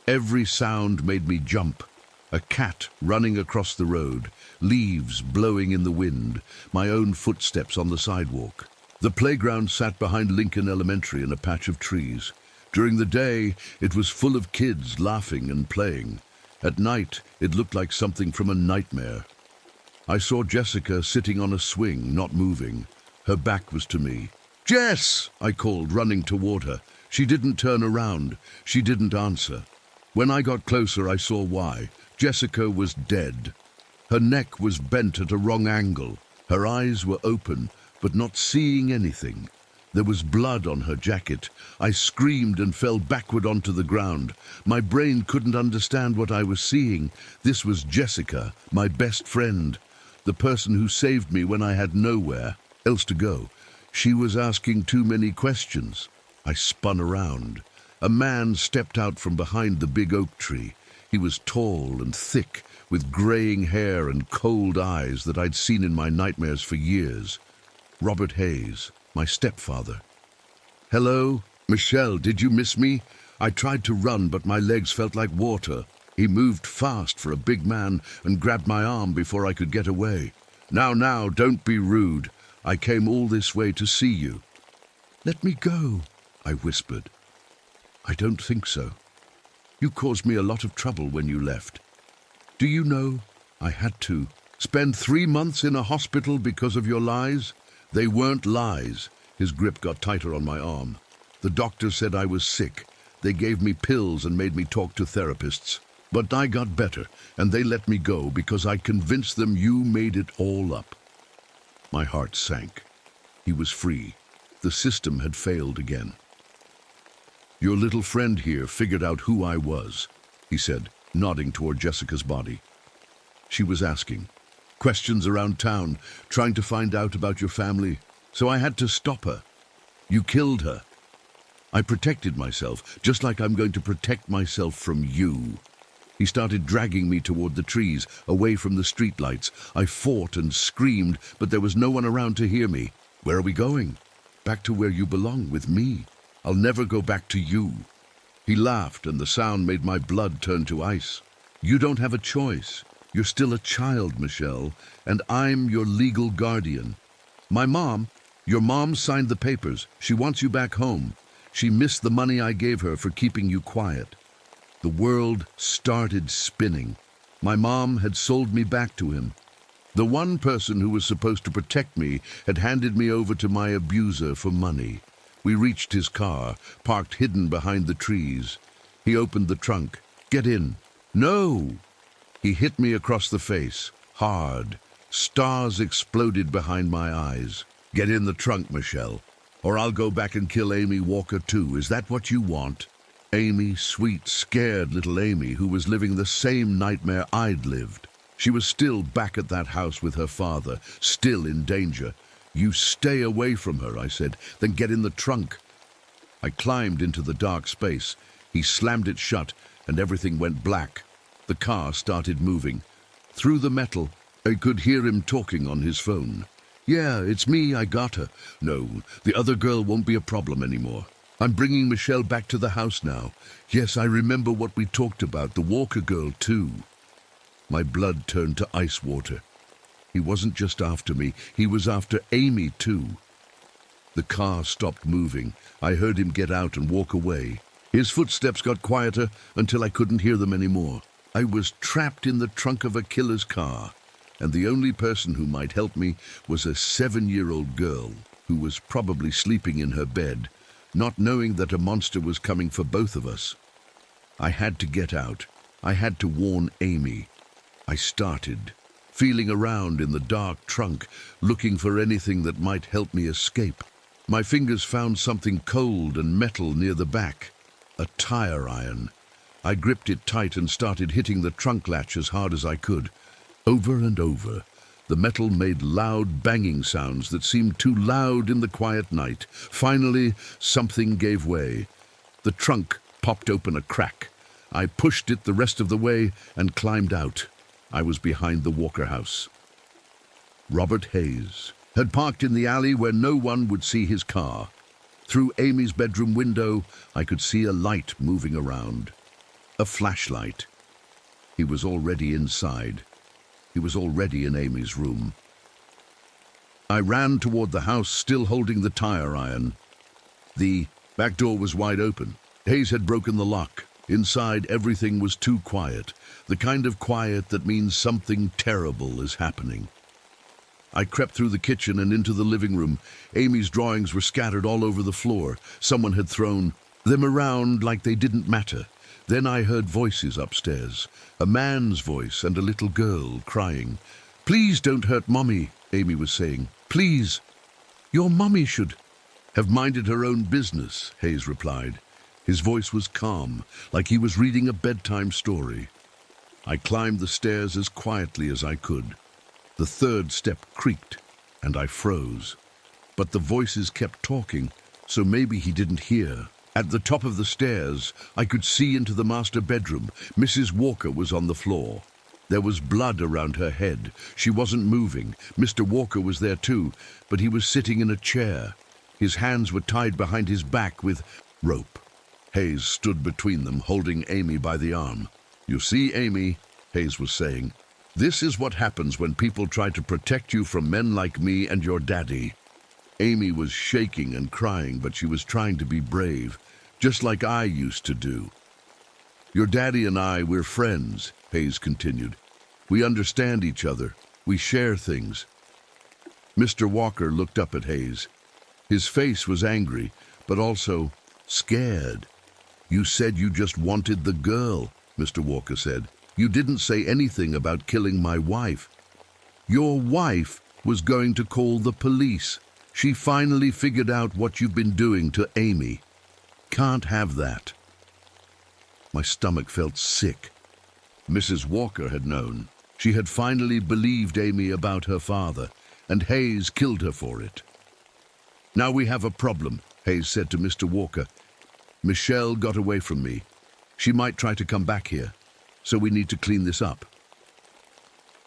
Every sound made me jump. A cat running across the road, leaves blowing in the wind, my own footsteps on the sidewalk. The playground sat behind Lincoln Elementary in a patch of trees. During the day, it was full of kids laughing and playing. At night, it looked like something from a nightmare. I saw Jessica sitting on a swing, not moving. Her back was to me. "Jess!" I called, running toward her. She didn't turn around. She didn't answer. When I got closer, I saw why. Jessica was dead. Her neck was bent at a wrong angle. Her eyes were open, but not seeing anything. There was blood on her jacket. I screamed and fell backward onto the ground. My brain couldn't understand what I was seeing. This was Jessica, my best friend, the person who saved me when I had nowhere else to go. She was asking too many questions. I spun around. A man stepped out from behind the big oak tree. He was tall and thick, with graying hair and cold eyes that I'd seen in my nightmares for years. Robert Hayes, my stepfather. "Hello? Michelle, did you miss me? I tried to run, but my legs felt like water." He moved fast for a big man and grabbed my arm before I could get away. Now, don't be rude. I came all this way to see you." "Let me go," I whispered. "I don't think so. You caused me a lot of trouble when you left. Do you know, I had to spend 3 months in a hospital because of your lies? They weren't lies." His grip got tighter on my arm. "The doctor said I was sick. They gave me pills and made me talk to therapists. But I got better, and they let me go because I convinced them you made it all up." My heart sank. He was free. The system had failed again. "Your little friend here figured out who I was," he said, nodding toward Jessica's body. "She was asking questions around town, trying to find out about your family, so I had to stop her. You killed her. I protected myself, just like I'm going to protect myself from you." He started dragging me toward the trees, away from the streetlights. I fought and screamed, but there was no one around to hear me. "Where are we going?" "Back to where you belong, with me. I'll never go back to you." He laughed, and the sound made my blood turn to ice. "You don't have a choice. You're still a child, Michelle, and I'm your legal guardian. Your mom signed the papers. She wants you back home. She missed the money I gave her for keeping you quiet." The world started spinning. My mom had sold me back to him. The one person who was supposed to protect me had handed me over to my abuser for money. We reached his car, parked hidden behind the trees. He opened the trunk. "Get in." "No!" He hit me across the face, hard. Stars exploded behind my eyes. "Get in the trunk, Michelle, or I'll go back and kill Amy Walker too. Is that what you want?" Amy, sweet, scared little Amy, who was living the same nightmare I'd lived. She was still back at that house with her father, still in danger. "You stay away from her," I said. "Then get in the trunk." I climbed into the dark space. He slammed it shut, and everything went black. The car started moving. Through the metal, I could hear him talking on his phone. "Yeah, it's me, I got her. No, the other girl won't be a problem anymore. I'm bringing Michelle back to the house now. Yes, I remember what we talked about, the Walker girl too." My blood turned to ice water. He wasn't just after me, he was after Amy too. The car stopped moving. I heard him get out and walk away. His footsteps got quieter until I couldn't hear them anymore. I was trapped in the trunk of a killer's car, and the only person who might help me was a 7-year-old girl who was probably sleeping in her bed, not knowing that a monster was coming for both of us. I had to get out. I had to warn Amy. I started, feeling around in the dark trunk, looking for anything that might help me escape. My fingers found something cold and metal near the back, a tire iron. I gripped it tight and started hitting the trunk latch as hard as I could. Over and over, the metal made loud banging sounds that seemed too loud in the quiet night. Finally, something gave way. The trunk popped open a crack. I pushed it the rest of the way and climbed out. I was behind the Walker house. Robert Hayes had parked in the alley where no one would see his car. Through Amy's bedroom window, I could see a light moving around. A flashlight. He was already inside. He was already in Amy's room. I ran toward the house, still holding the tire iron. The back door was wide open. Hayes had broken the lock. Inside, everything was too quiet, the kind of quiet that means something terrible is happening. I crept through the kitchen and into the living room. Amy's drawings were scattered all over the floor. Someone had thrown them around like they didn't matter. Then I heard voices upstairs, a man's voice and a little girl crying. "Please don't hurt Mommy," Amy was saying. "Please. Your Mommy should have minded her own business," Hayes replied. His voice was calm, like he was reading a bedtime story. I climbed the stairs as quietly as I could. The third step creaked, and I froze. But the voices kept talking, so maybe he didn't hear. At the top of the stairs, I could see into the master bedroom. Mrs. Walker was on the floor. There was blood around her head. She wasn't moving. Mr. Walker was there too, but he was sitting in a chair. His hands were tied behind his back with rope. Hayes stood between them, holding Amy by the arm. "You see, Amy," Hayes was saying, "this is what happens when people try to protect you from men like me and your daddy." Amy was shaking and crying, but she was trying to be brave, just like I used to do. "Your daddy and I, we're friends," Hayes continued. "We understand each other. We share things." Mr. Walker looked up at Hayes. His face was angry, but also scared. "You said you just wanted the girl," Mr. Walker said. "You didn't say anything about killing my wife." "Your wife was going to call the police. She finally figured out what you've been doing to Amy. Can't have that." My stomach felt sick. Mrs. Walker had known. She had finally believed Amy about her father, and Hayes killed her for it. "Now we have a problem," Hayes said to Mr. Walker. "Michelle got away from me. She might try to come back here, so we need to clean this up."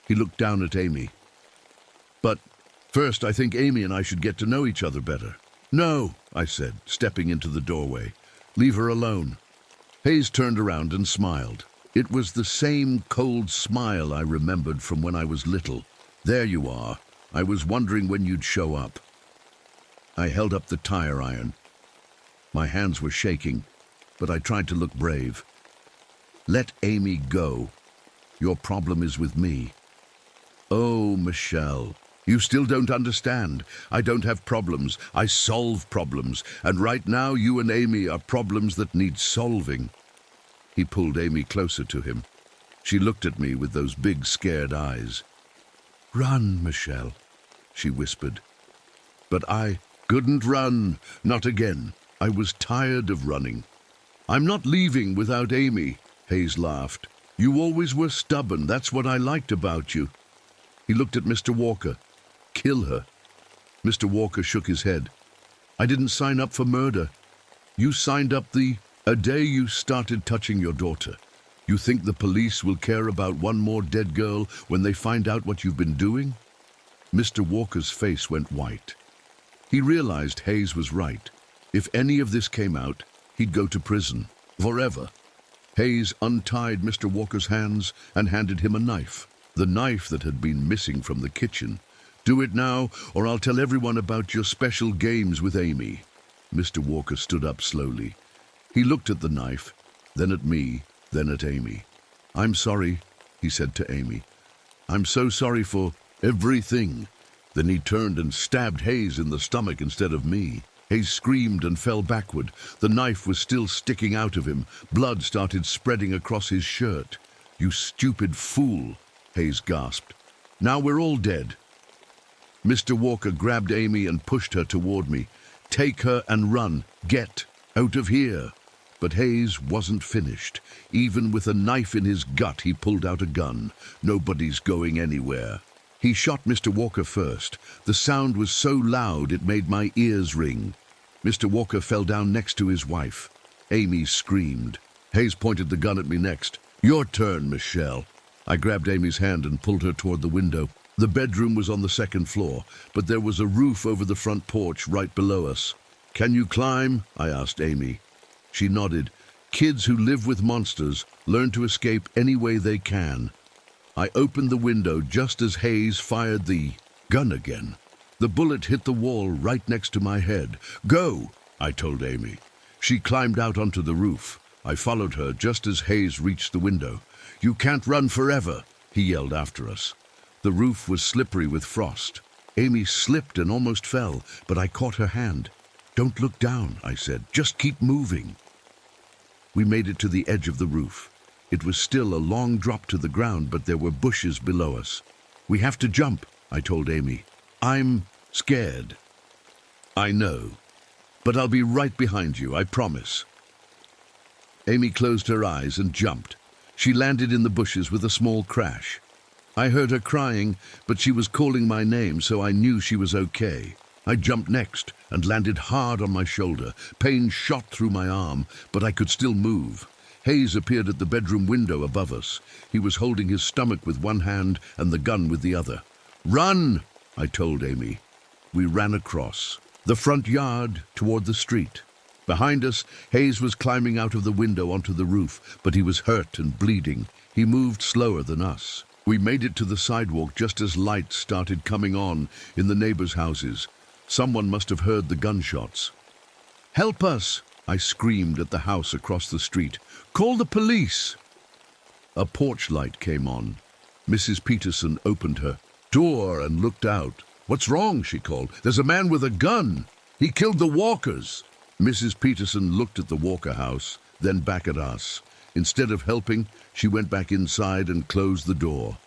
He looked down at Amy. "But first, I think Amy and I should get to know each other better." "No," I said, stepping into the doorway. "Leave her alone." Hayes turned around and smiled. It was the same cold smile I remembered from when I was little. "There you are. I was wondering when you'd show up." I held up the tire iron. My hands were shaking, but I tried to look brave. "Let Amy go. Your problem is with me." "Oh, Michelle, you still don't understand. I don't have problems. I solve problems. And right now, you and Amy are problems that need solving." He pulled Amy closer to him. She looked at me with those big, scared eyes. "Run, Michelle," she whispered. But I couldn't run, not again. I was tired of running. "I'm not leaving without Amy," Hayes laughed. You always were stubborn. That's what I liked about you. He looked at Mr. Walker. Kill her. Mr. Walker shook his head. I didn't sign up for murder. You signed up a day you started touching your daughter. You think the police will care about one more dead girl when they find out what you've been doing? Mr. Walker's face went white. He realized Hayes was right. If any of this came out, he'd go to prison. Forever. Hayes untied Mr. Walker's hands and handed him a knife. The knife that had been missing from the kitchen. Do it now, or I'll tell everyone about your special games with Amy. Mr. Walker stood up slowly. He looked at the knife, then at me, then at Amy. I'm sorry, he said to Amy. I'm so sorry for everything. Then he turned and stabbed Hayes in the stomach instead of me. Hayes screamed and fell backward. The knife was still sticking out of him. Blood started spreading across his shirt. You stupid fool, Hayes gasped. Now we're all dead. Mr. Walker grabbed Amy and pushed her toward me. Take her and run. Get out of here. But Hayes wasn't finished. Even with a knife in his gut, he pulled out a gun. Nobody's going anywhere. He shot Mr. Walker first. The sound was so loud it made my ears ring. Mr. Walker fell down next to his wife. Amy screamed. Hayes pointed the gun at me next. Your turn, Michelle. I grabbed Amy's hand and pulled her toward the window. The bedroom was on the second floor, but there was a roof over the front porch right below us. Can you climb? I asked Amy. She nodded. Kids who live with monsters learn to escape any way they can. I opened the window just as Hayes fired the gun again. The bullet hit the wall right next to my head. Go, I told Amy. She climbed out onto the roof. I followed her just as Hayes reached the window. You can't run forever, he yelled after us. The roof was slippery with frost. Amy slipped and almost fell, but I caught her hand. Don't look down, I said. Just keep moving. We made it to the edge of the roof. It was still a long drop to the ground, but there were bushes below us. We have to jump, I told Amy. I'm scared. I know, but I'll be right behind you, I promise. Amy closed her eyes and jumped. She landed in the bushes with a small crash. I heard her crying, but she was calling my name, so I knew she was okay. I jumped next and landed hard on my shoulder. Pain shot through my arm, but I could still move. Hayes appeared at the bedroom window above us. He was holding his stomach with one hand and the gun with the other. Run, I told Amy. We ran across the front yard toward the street. Behind us, Hayes was climbing out of the window onto the roof, but he was hurt and bleeding. He moved slower than us. We made it to the sidewalk just as lights started coming on in the neighbors' houses. Someone must have heard the gunshots. Help us, I screamed at the house across the street. Call the police. A porch light came on. Mrs. Peterson opened her door and looked out. What's wrong? She called. There's a man with a gun. He killed the Walkers. Mrs. Peterson looked at the Walker house, then back at us. Instead of helping, she went back inside and closed the door.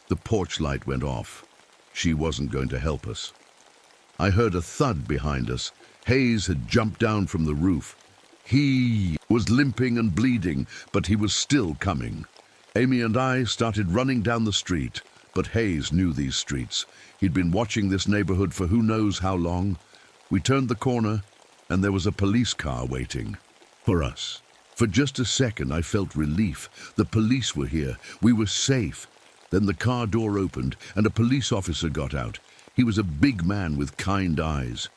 The porch light went off. She wasn't going to help us. I heard a thud behind us. Hayes had jumped down from the roof. He was limping and bleeding, but he was still coming. Amy and I started running down the street, but Hayes knew these streets. He'd been watching this neighborhood for who knows how long. We turned the corner, and there was a police car waiting for us. For just a second, I felt relief. The police were here. We were safe. Then the car door opened, and a police officer got out. He was a big man with kind eyes.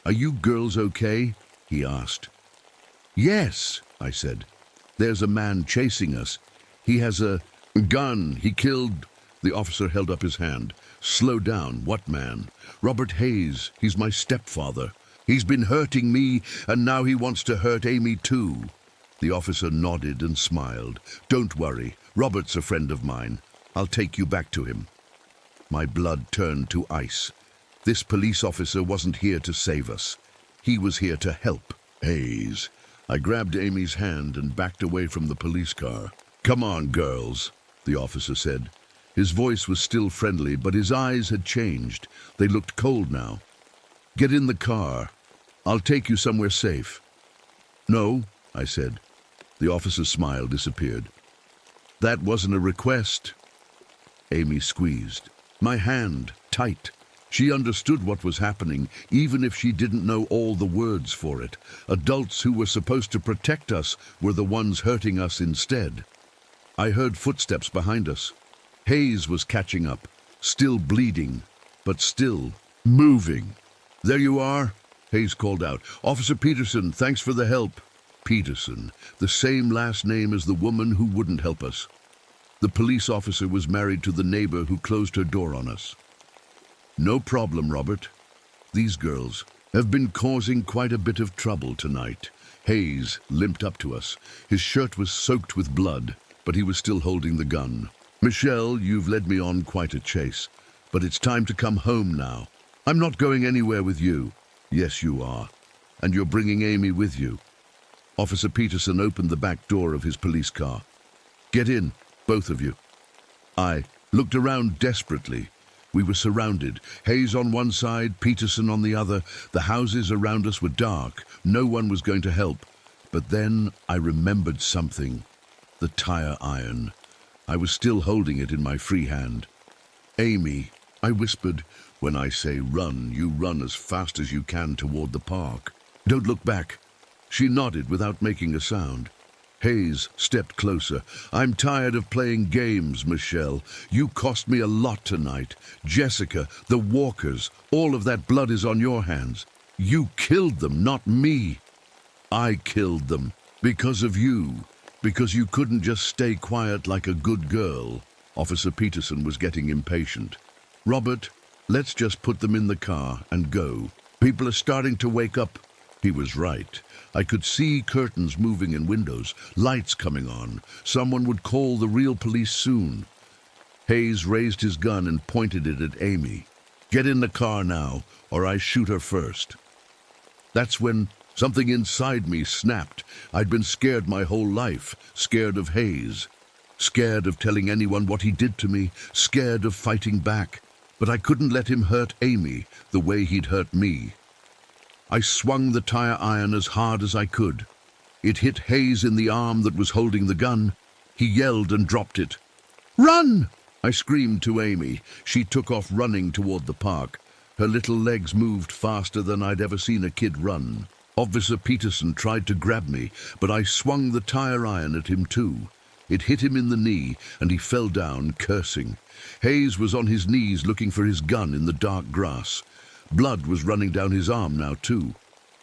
Are you girls okay? He asked. Yes, I said. There's a man chasing us. He has a gun. He killed... The officer held up his hand. Slow down. What man? Robert Hayes. He's my stepfather. He's been hurting me, and now he wants to hurt Amy too. The officer nodded and smiled. Don't worry. Robert's a friend of mine. I'll take you back to him. My blood turned to ice. This police officer wasn't here to save us. He was here to help Hayes. I grabbed Amy's hand and backed away from the police car. Come on, girls, the officer said. His voice was still friendly, but his eyes had changed. They looked cold now. Get in the car. I'll take you somewhere safe. No, I said. The officer's smile disappeared. That wasn't a request. Amy squeezed my hand tight. She understood what was happening, even if she didn't know all the words for it. Adults who were supposed to protect us were the ones hurting us instead. I heard footsteps behind us. Hayes was catching up, still bleeding, but still moving. "There you are," Hayes called out. "Officer Peterson, thanks for the help." Peterson, the same last name as the woman who wouldn't help us. The police officer was married to the neighbor who closed her door on us. "No problem, Robert. These girls have been causing quite a bit of trouble tonight." Hayes limped up to us. His shirt was soaked with blood, but he was still holding the gun. "Michelle, you've led me on quite a chase, but it's time to come home now. I'm not going anywhere with you." "Yes, you are. And you're bringing Amy with you." Officer Peterson opened the back door of his police car. "Get in, both of you." I looked around desperately. We were surrounded. Hayes on one side, Peterson on the other. The houses around us were dark. No one was going to help. But then I remembered something. The tire iron. I was still holding it in my free hand. "Amy," I whispered, "when I say run, you run as fast as you can toward the park. Don't look back." She nodded without making a sound. Hayes stepped closer. "I'm tired of playing games, Michelle. You cost me a lot tonight. Jessica, the Walkers, all of that blood is on your hands. You killed them, not me. I killed them because of you, because you couldn't just stay quiet like a good girl." Officer Peterson was getting impatient. "Robert, let's just put them in the car and go. People are starting to wake up." He was right. I could see curtains moving in windows, lights coming on. Someone would call the real police soon. Hayes raised his gun and pointed it at Amy. "Get in the car now, or I shoot her first." That's when something inside me snapped. I'd been scared my whole life, scared of Hayes, scared of telling anyone what he did to me, scared of fighting back. But I couldn't let him hurt Amy the way he'd hurt me. I swung the tire iron as hard as I could. It hit Hayes in the arm that was holding the gun. He yelled and dropped it. "Run!" I screamed to Amy. She took off running toward the park. Her little legs moved faster than I'd ever seen a kid run. Officer Peterson tried to grab me, but I swung the tire iron at him too. It hit him in the knee, and he fell down, cursing. Hayes was on his knees looking for his gun in the dark grass. Blood was running down his arm now, too.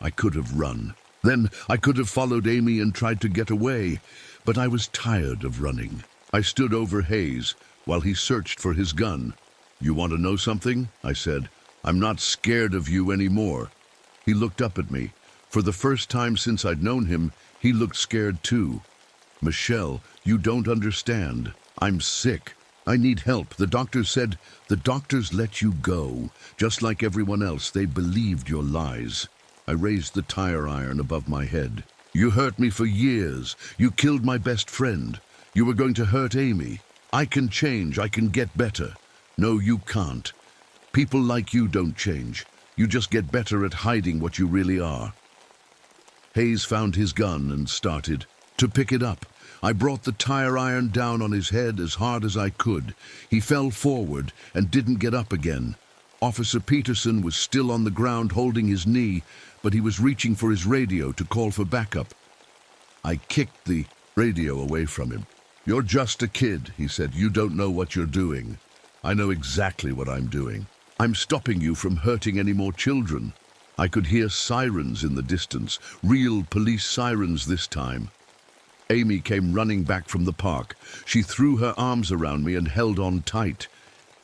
I could have run. Then I could have followed Amy and tried to get away, but I was tired of running. I stood over Hayes while he searched for his gun. "You want to know something?" I said. "I'm not scared of you anymore." He looked up at me. For the first time since I'd known him, he looked scared too. "Michelle, you don't understand. I'm sick. I need help. The doctor said, the doctors let you go. Just like everyone else, they believed your lies." I raised the tire iron above my head. "You hurt me for years. You killed my best friend. You were going to hurt Amy. I can change. I can get better." "No, you can't. People like you don't change. You just get better at hiding what you really are." Hayes found his gun and started to pick it up. I brought the tire iron down on his head as hard as I could. He fell forward and didn't get up again. Officer Peterson was still on the ground holding his knee, but he was reaching for his radio to call for backup. I kicked the radio away from him. "You're just a kid," he said. "You don't know what you're doing." "I know exactly what I'm doing. I'm stopping you from hurting any more children." I could hear sirens in the distance, real police sirens this time. Amy came running back from the park. She threw her arms around me and held on tight.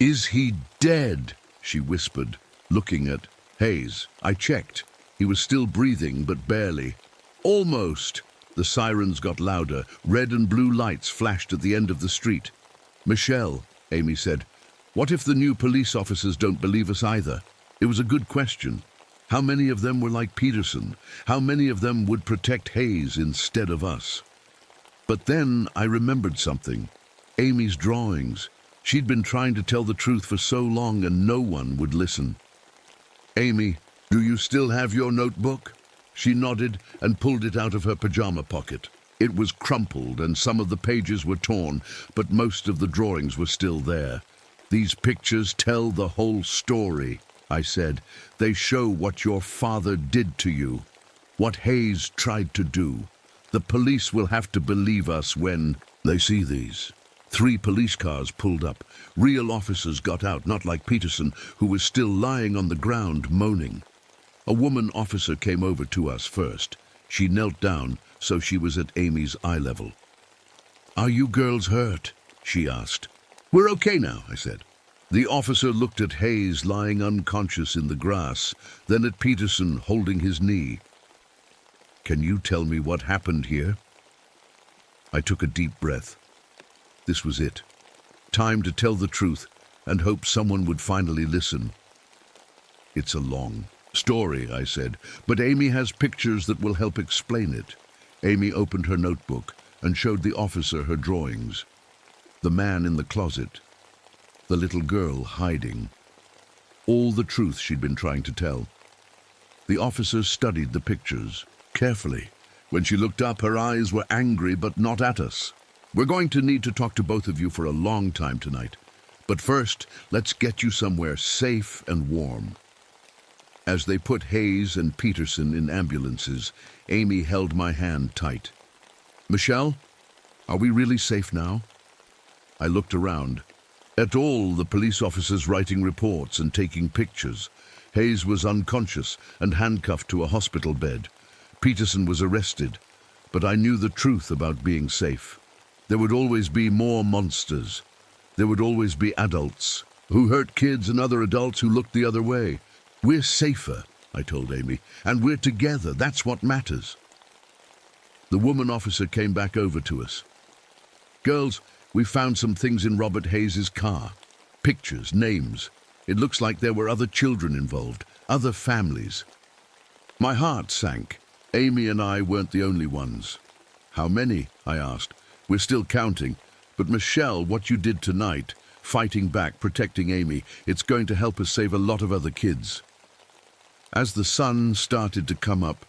"Is he dead?" she whispered, looking at Hayes. I checked. He was still breathing, but barely. "Almost." The sirens got louder. Red and blue lights flashed at the end of the street. "Michelle," Amy said, "what if the new police officers don't believe us either?" It was a good question. How many of them were like Peterson? How many of them would protect Hayes instead of us? But then I remembered something. Amy's drawings. She'd been trying to tell the truth for so long and no one would listen. "Amy, do you still have your notebook?" She nodded and pulled it out of her pajama pocket. It was crumpled and some of the pages were torn, but most of the drawings were still there. "These pictures tell the whole story," I said. "They show what your father did to you, what Hayes tried to do. The police will have to believe us when they see these." 3 police cars pulled up. Real officers got out, not like Peterson, who was still lying on the ground, moaning. A woman officer came over to us first. She knelt down, so she was at Amy's eye level. "Are you girls hurt?" she asked. "We're okay now," I said. The officer looked at Hayes lying unconscious in the grass, then at Peterson holding his knee. "Can you tell me what happened here?" I took a deep breath. This was it. Time to tell the truth and hope someone would finally listen. "It's a long story," I said, "but Amy has pictures that will help explain it." Amy opened her notebook and showed the officer her drawings. The man in the closet. The little girl hiding. All the truth she'd been trying to tell. The officer studied the pictures carefully. When she looked up, her eyes were angry, but not at us. "We're going to need to talk to both of you for a long time tonight. But first, let's get you somewhere safe and warm." As they put Hayes and Peterson in ambulances, Amy held my hand tight. "Michelle, are we really safe now?" I looked around. At all the police officers writing reports and taking pictures. Hayes was unconscious and handcuffed to a hospital bed. Peterson was arrested, but I knew the truth about being safe. There would always be more monsters. There would always be adults who hurt kids and other adults who looked the other way. "We're safer," I told Amy, "and we're together. That's what matters." The woman officer came back over to us. "Girls, we found some things in Robert Hayes' car. Pictures, names. It looks like there were other children involved, other families." My heart sank. Amy and I weren't the only ones. "How many?" I asked. "We're still counting. But Michelle, what you did tonight, fighting back, protecting Amy, it's going to help us save a lot of other kids." As the sun started to come up,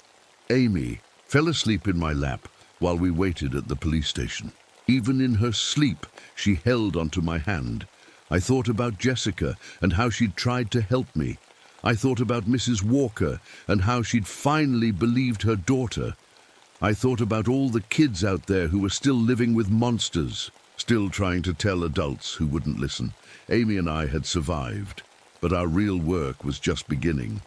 Amy fell asleep in my lap while we waited at the police station. Even in her sleep, she held onto my hand. I thought about Jessica and how she'd tried to help me. I thought about Mrs. Walker and how she'd finally believed her daughter. I thought about all the kids out there who were still living with monsters, still trying to tell adults who wouldn't listen. Amy and I had survived, but our real work was just beginning.